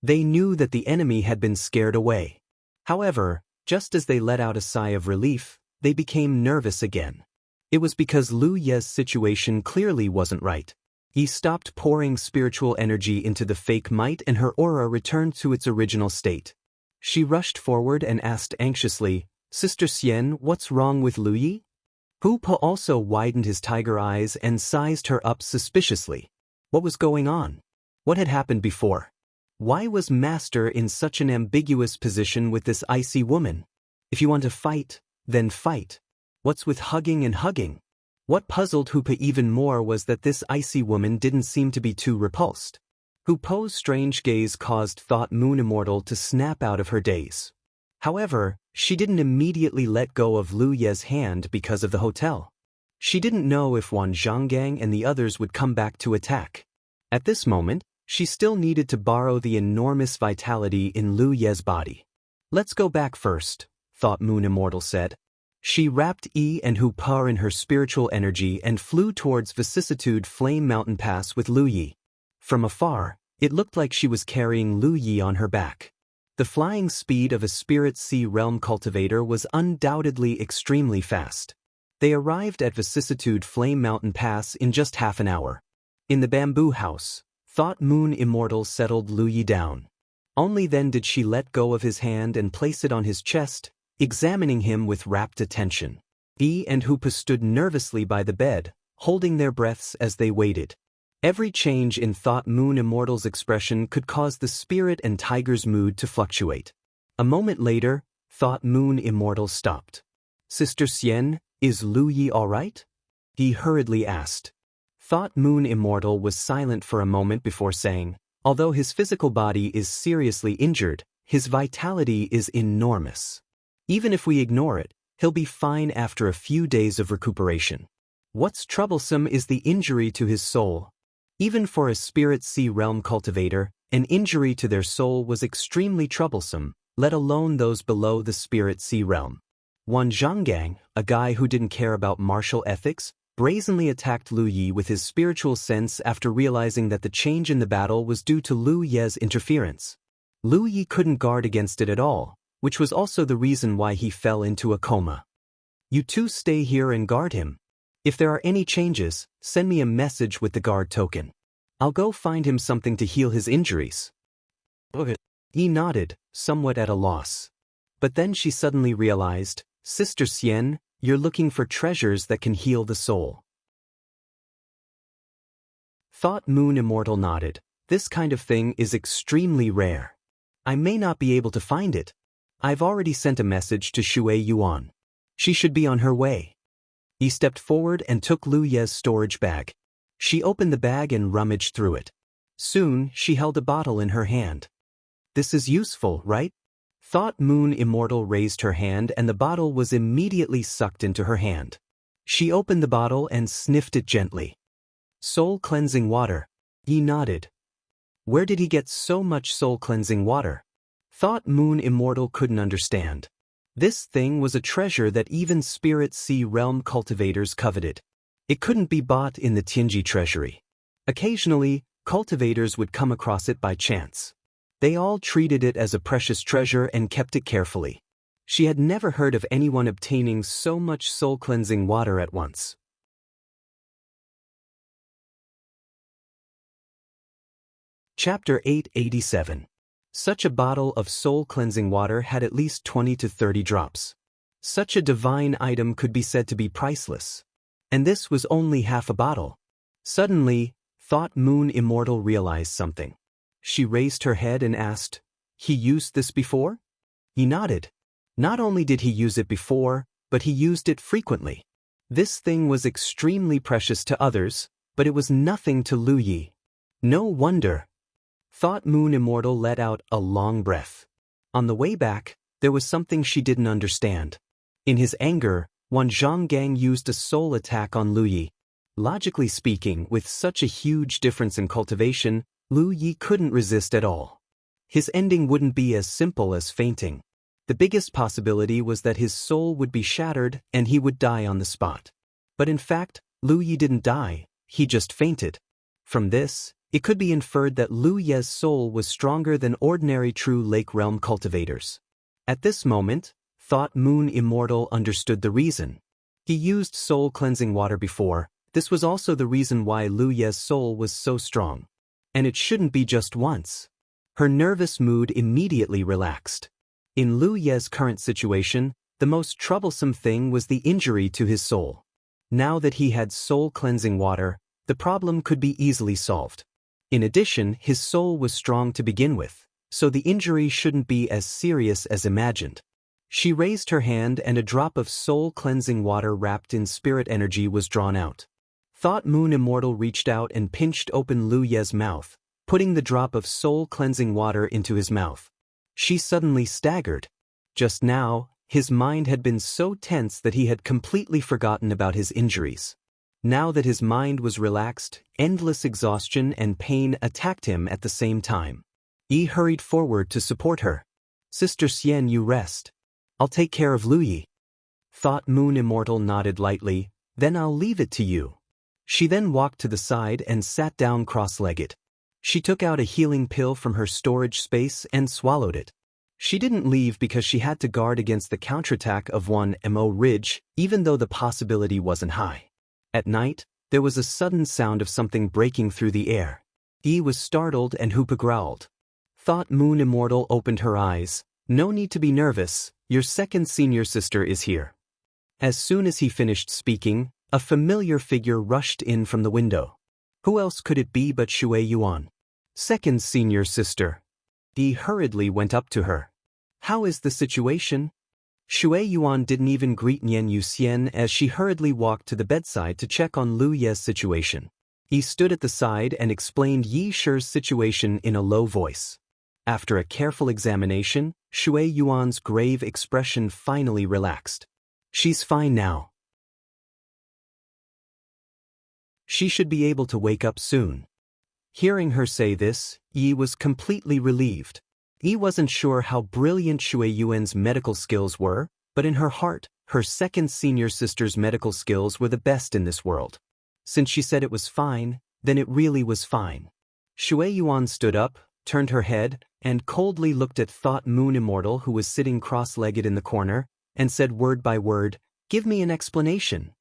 They knew that the enemy had been scared away. However, just as they let out a sigh of relief, they became nervous again. It was because Lu Ye's situation clearly wasn't right. He stopped pouring spiritual energy into the fake might and her aura returned to its original state. She rushed forward and asked anxiously, "Sister Xian, what's wrong with Lu Yi?" Hupa also widened his tiger eyes and sized her up suspiciously. What was going on? What had happened before? Why was Master in such an ambiguous position with this icy woman? If you want to fight, then fight. What's with hugging and hugging? What puzzled Hupa even more was that this icy woman didn't seem to be too repulsed. Hu Po's strange gaze caused Thought Moon Immortal to snap out of her daze. However, she didn't immediately let go of Lu Ye's hand because of the hotel. She didn't know if Wan Zhanggang and the others would come back to attack. At this moment, she still needed to borrow the enormous vitality in Lu Ye's body. Let's go back first, Thought Moon Immortal said. She wrapped Yi and Hu Po in her spiritual energy and flew towards Vicissitude Flame Mountain Pass with Lu Yi. From afar, it looked like she was carrying Lu Yi on her back. The flying speed of a Spirit Sea Realm cultivator was undoubtedly extremely fast. They arrived at Vicissitude Flame Mountain Pass in just half an hour. In the bamboo house, Thought Moon Immortal settled Lu Yi down. Only then did she let go of his hand and place it on his chest, examining him with rapt attention. Yi and Hu Po stood nervously by the bed, holding their breaths as they waited. Every change in Thought Moon Immortal's expression could cause the spirit and tiger's mood to fluctuate. A moment later, Thought Moon Immortal stopped. Sister Xian, is Lu Yi all right? He hurriedly asked. Thought Moon Immortal was silent for a moment before saying, although his physical body is seriously injured, his vitality is enormous. Even if we ignore it, he'll be fine after a few days of recuperation. What's troublesome is the injury to his soul. Even for a Spirit Sea Realm cultivator, an injury to their soul was extremely troublesome, let alone those below the Spirit Sea Realm. Wan Zhanggang, a guy who didn't care about martial ethics, brazenly attacked Lu Yi with his spiritual sense after realizing that the change in the battle was due to Lu Ye's interference. Lu Yi couldn't guard against it at all, which was also the reason why he fell into a coma. You two stay here and guard him. If there are any changes, send me a message with the guard token. I'll go find him something to heal his injuries. Okay. He nodded, somewhat at a loss. But then she suddenly realized, Sister Xian, you're looking for treasures that can heal the soul. Thought Moon Immortal nodded. This kind of thing is extremely rare. I may not be able to find it. I've already sent a message to Shui Yuan. She should be on her way. He stepped forward and took Lu Ye's storage bag. She opened the bag and rummaged through it. Soon, she held a bottle in her hand. This is useful, right? Thought Moon Immortal raised her hand and the bottle was immediately sucked into her hand. She opened the bottle and sniffed it gently. Soul-cleansing water. He nodded. Where did he get so much soul-cleansing water? Thought Moon Immortal couldn't understand. This thing was a treasure that even Spirit Sea Realm cultivators coveted. It couldn't be bought in the Tianji treasury. Occasionally, cultivators would come across it by chance. They all treated it as a precious treasure and kept it carefully. She had never heard of anyone obtaining so much soul-cleansing water at once. Chapter 887. Such a bottle of soul-cleansing water had at least 20 to 30 drops. Such a divine item could be said to be priceless. And this was only half a bottle. Suddenly, Thought Moon Immortal realized something. She raised her head and asked, He used this before? He nodded. Not only did he use it before, but he used it frequently. This thing was extremely precious to others, but it was nothing to Lu Yi. No wonder. Thought Moon Immortal let out a long breath. On the way back, there was something she didn't understand. In his anger, Wan Zhanggang used a soul attack on Lu Yi. Logically speaking, with such a huge difference in cultivation, Lu Yi couldn't resist at all. His ending wouldn't be as simple as fainting. The biggest possibility was that his soul would be shattered and he would die on the spot. But in fact, Lu Yi didn't die, he just fainted. From this, it could be inferred that Lu Ye's soul was stronger than ordinary true Lake Realm cultivators. At this moment, Thought Moon Immortal understood the reason. He used soul-cleansing water before. This was also the reason why Lu Ye's soul was so strong. And it shouldn't be just once. Her nervous mood immediately relaxed. In Lu Ye's current situation, the most troublesome thing was the injury to his soul. Now that he had soul-cleansing water, the problem could be easily solved. In addition, his soul was strong to begin with, so the injury shouldn't be as serious as imagined. She raised her hand and a drop of soul-cleansing water wrapped in spirit energy was drawn out. Thought Moon Immortal reached out and pinched open Lu Ye's mouth, putting the drop of soul-cleansing water into his mouth. She suddenly staggered. Just now, his mind had been so tense that he had completely forgotten about his injuries. Now that his mind was relaxed, endless exhaustion and pain attacked him at the same time. Yi hurried forward to support her. "Sister Xian, you rest. I'll take care of Lu Yi." Thought Moon Immortal nodded lightly, "Then I'll leave it to you." She then walked to the side and sat down cross-legged. She took out a healing pill from her storage space and swallowed it. She didn't leave because she had to guard against the counterattack of one Mo Ridge, even though the possibility wasn't high. At night, there was a sudden sound of something breaking through the air. Yi was startled and Hoopa growled. Thought Moon Immortal opened her eyes. "No need to be nervous, your second senior sister is here." As soon as he finished speaking, a familiar figure rushed in from the window. Who else could it be but Shui Yuan? "Second senior sister." Yi hurriedly went up to her. "How is the situation?" Shui Yuan didn't even greet Nian Yuxian as she hurriedly walked to the bedside to check on Lu Ye's situation. He stood at the side and explained Yi Shi's situation in a low voice. After a careful examination, Shui Yuan's grave expression finally relaxed. "She's fine now. She should be able to wake up soon." Hearing her say this, Yi was completely relieved. Yi wasn't sure how brilliant Shui Yuan's medical skills were, but in her heart, her second senior sister's medical skills were the best in this world. Since she said it was fine, then it really was fine. Shui Yuan stood up, turned her head, and coldly looked at Thought Moon Immortal, who was sitting cross-legged in the corner, and said word by word, "Give me an explanation."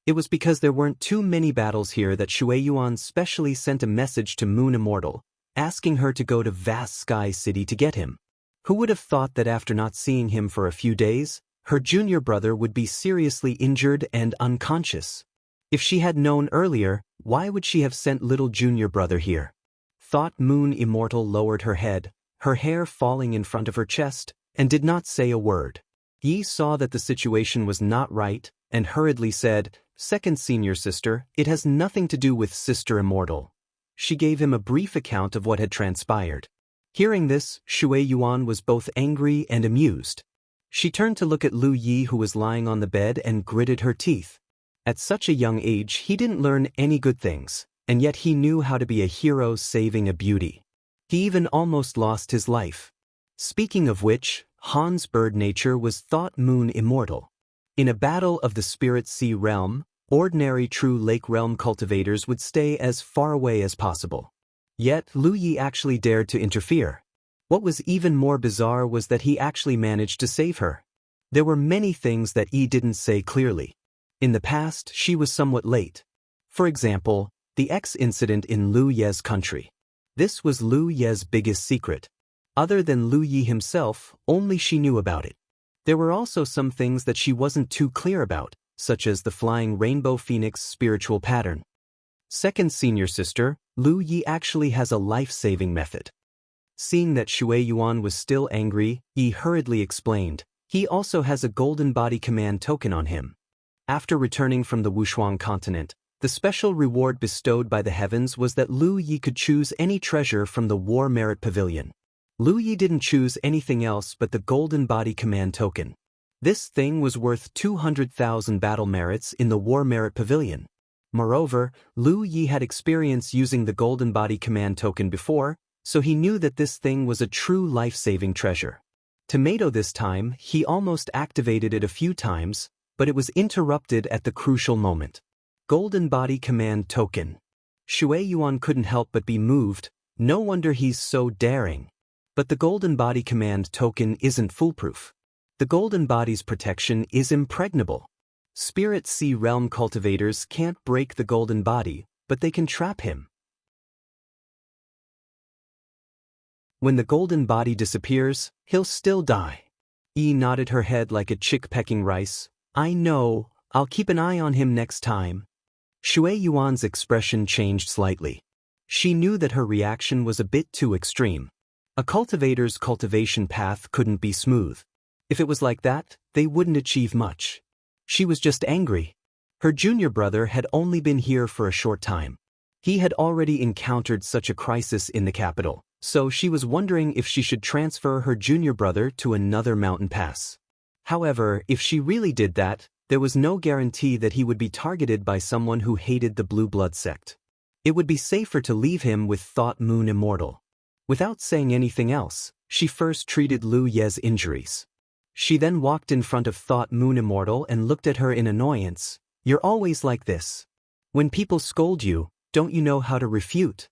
It was because there weren't too many battles here that Shui Yuan specially sent a message to Moon Immortal, asking her to go to Vast Sky City to get him. Who would have thought that after not seeing him for a few days, her junior brother would be seriously injured and unconscious? If she had known earlier, why would she have sent little junior brother here? Thought Moon Immortal lowered her head, her hair falling in front of her chest, and did not say a word. Yi saw that the situation was not right, and hurriedly said, "Second senior sister, it has nothing to do with Sister Immortal." She gave him a brief account of what had transpired. Hearing this, Shui Yuan was both angry and amused. She turned to look at Lu Yi, who was lying on the bed, and gritted her teeth. At such a young age, he didn't learn any good things, and yet he knew how to be a hero saving a beauty. He even almost lost his life. Speaking of which, Han's bird nature was Thought Moon Immortal. In a battle of the Spirit Sea realm, ordinary true lake realm cultivators would stay as far away as possible. Yet Lu Yi actually dared to interfere. What was even more bizarre was that he actually managed to save her. There were many things that Yi didn't say clearly. In the past, she was somewhat late. For example, the X incident in Lu Ye's country. This was Lu Ye's biggest secret. Other than Lu Yi himself, only she knew about it. There were also some things that she wasn't too clear about, such as the flying rainbow phoenix spiritual pattern. Second senior sister, Lu Yi actually has a life-saving method. Seeing that Shui Yuan was still angry, Yi hurriedly explained, he also has a golden body command token on him. After returning from the Wushuang continent, the special reward bestowed by the heavens was that Lu Yi could choose any treasure from the War Merit Pavilion. Lu Yi didn't choose anything else but the golden body command token. This thing was worth 200,000 battle merits in the War Merit Pavilion. Moreover, Lu Yi had experience using the golden body command token before, so he knew that this thing was a true life-saving treasure. Tomato this time, he almost activated it a few times, but it was interrupted at the crucial moment. Golden body command token. Shui Yuan couldn't help but be moved, no wonder he's so daring. But the golden body command token isn't foolproof. The golden body's protection is impregnable. Spirit Sea realm cultivators can't break the golden body, but they can trap him. When the golden body disappears, he'll still die. Yi nodded her head like a chick pecking rice. "I know, I'll keep an eye on him next time." Shui Yuan's expression changed slightly. She knew that her reaction was a bit too extreme. A cultivator's cultivation path couldn't be smooth. If it was like that, they wouldn't achieve much. She was just angry. Her junior brother had only been here for a short time. He had already encountered such a crisis in the capital, so she was wondering if she should transfer her junior brother to another mountain pass. However, if she really did that, there was no guarantee that he would be targeted by someone who hated the Blue Blood sect. It would be safer to leave him with Thought Moon Immortal. Without saying anything else, she first treated Lu Ye's injuries. She then walked in front of Thought Moon Immortal and looked at her in annoyance. "You're always like this. When people scold you, don't you know how to refute?"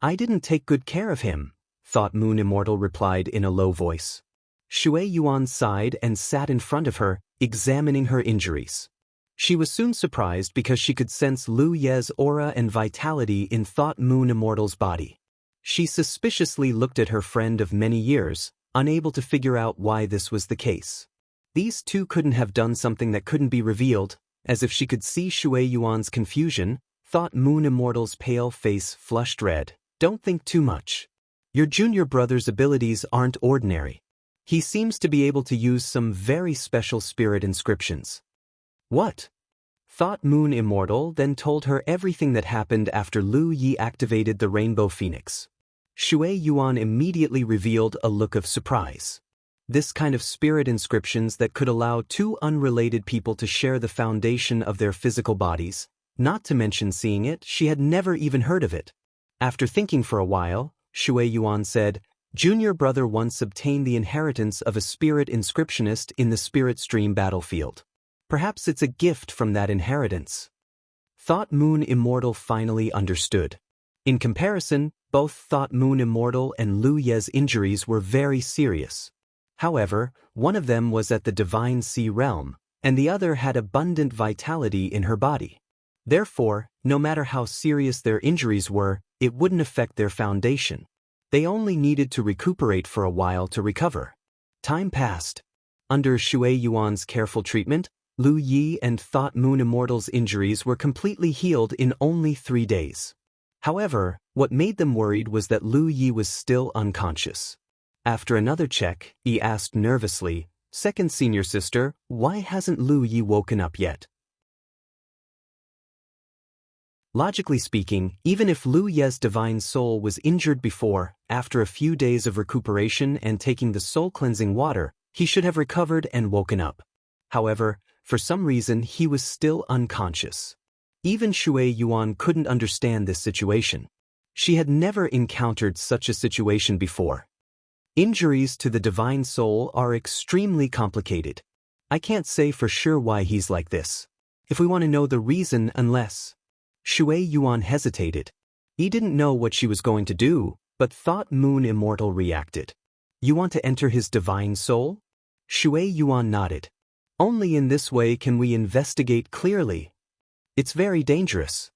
"I didn't take good care of him," Thought Moon Immortal replied in a low voice. Shui Yuan sighed and sat in front of her, examining her injuries. She was soon surprised because she could sense Lu Ye's aura and vitality in Thought Moon Immortal's body. She suspiciously looked at her friend of many years, unable to figure out why this was the case. These two couldn't have done something that couldn't be revealed. As if she could see Shui Yuan's confusion, Thought Moon Immortal's pale face flushed red. "Don't think too much. Your junior brother's abilities aren't ordinary. He seems to be able to use some very special spirit inscriptions." "What?" Thought Moon Immortal then told her everything that happened after Lu Yi activated the Rainbow Phoenix. Shui Yuan immediately revealed a look of surprise. This kind of spirit inscriptions that could allow two unrelated people to share the foundation of their physical bodies, not to mention seeing it, she had never even heard of it. After thinking for a while, Shui Yuan said, "Junior brother once obtained the inheritance of a spirit inscriptionist in the Spirit Stream battlefield. Perhaps it's a gift from that inheritance." Thought Moon Immortal finally understood. In comparison, both Thought Moon Immortal and Lu Ye's injuries were very serious. However, one of them was at the Divine Sea realm, and the other had abundant vitality in her body. Therefore, no matter how serious their injuries were, it wouldn't affect their foundation. They only needed to recuperate for a while to recover. Time passed. Under Shui Yuan's careful treatment, Lu Yi and Thought Moon Immortal's injuries were completely healed in only 3 days. However, what made them worried was that Lu Yi was still unconscious. After another check, he asked nervously, "Second senior sister, why hasn't Lu Yi woken up yet?" Logically speaking, even if Lu Ye's divine soul was injured before, after a few days of recuperation and taking the soul-cleansing water, he should have recovered and woken up. However, for some reason he was still unconscious. Even Shui Yuan couldn't understand this situation. She had never encountered such a situation before. Injuries to the divine soul are extremely complicated. I can't say for sure why he's like this. If we want to know the reason unless... Shui Yuan hesitated. He didn't know what she was going to do, but Thought Moon Immortal reacted. "You want to enter his divine soul?" Shui Yuan nodded. "Only in this way can we investigate clearly. It's very dangerous."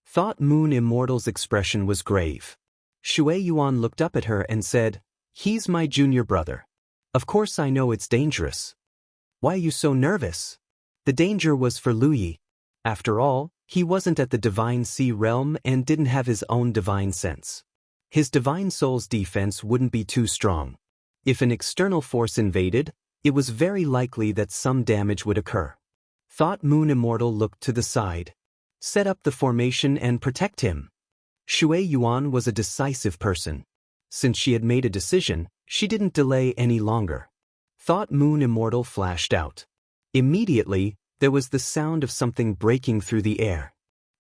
Thought Moon Immortal's expression was grave. Shui Yuan looked up at her and said, "He's my junior brother. Of course I know it's dangerous. Why are you so nervous?" The danger was for Lu Yi. After all, he wasn't at the Divine Sea realm and didn't have his own divine sense. His divine soul's defense wouldn't be too strong. If an external force invaded, it was very likely that some damage would occur. Thought Moon Immortal looked to the side. "Set up the formation and protect him." Shui Yuan was a decisive person. Since she had made a decision, she didn't delay any longer. Thought Moon Immortal flashed out. Immediately, there was the sound of something breaking through the air.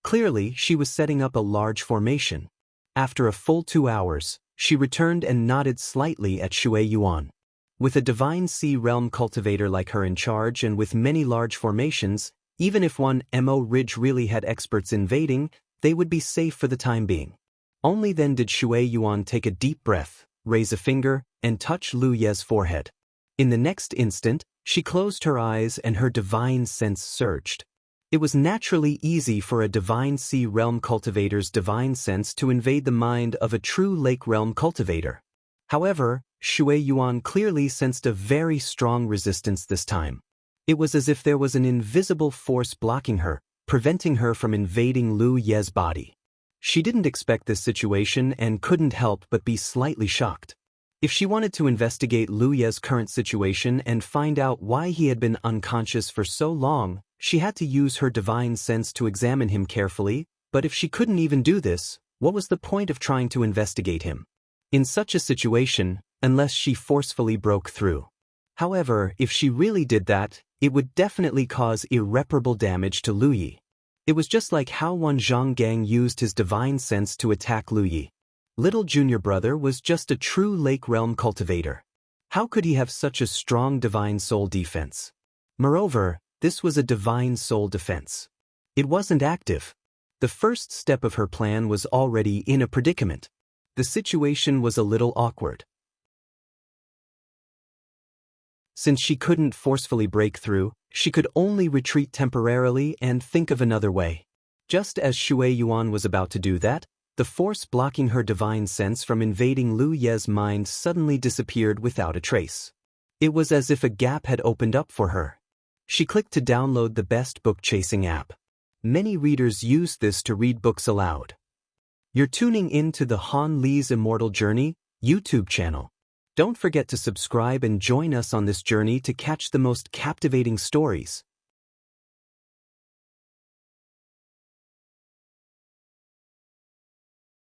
Clearly, she was setting up a large formation. After a full 2 hours, she returned and nodded slightly at Shui Yuan. With a Divine Sea realm cultivator like her in charge and with many large formations, even if one Mo Ridge really had experts invading, they would be safe for the time being. Only then did Shui Yuan take a deep breath, raise a finger, and touch Lu Ye's forehead. In the next instant, she closed her eyes and her divine sense surged. It was naturally easy for a Divine Sea realm cultivator's divine sense to invade the mind of a true Lake realm cultivator. However, Shui Yuan clearly sensed a very strong resistance this time. It was as if there was an invisible force blocking her, preventing her from invading Lu Ye's body. She didn't expect this situation and couldn't help but be slightly shocked. If she wanted to investigate Lu Ye's current situation and find out why he had been unconscious for so long, she had to use her divine sense to examine him carefully, But if she couldn't even do this, what was the point of trying to investigate him? In such a situation, unless she forcefully broke through. However, if she really did that, it would definitely cause irreparable damage to Lu Yi. It was just like how Wan Zhonggang used his divine sense to attack Lu Yi. Little junior brother was just a true lake realm cultivator. How could he have such a strong divine soul defense? Moreover, this was a divine soul defense. It wasn't active. The first step of her plan was already in a predicament. The situation was a little awkward. Since she couldn't forcefully break through, she could only retreat temporarily and think of another way. Just as Shui Yuan was about to do that, the force blocking her divine sense from invading Lu Ye's mind suddenly disappeared without a trace. It was as if a gap had opened up for her. She clicked to download the best book-chasing app. Many readers use this to read books aloud. You're tuning in to the Han Li's Immortal Journey YouTube channel. Don't forget to subscribe and join us on this journey to catch the most captivating stories.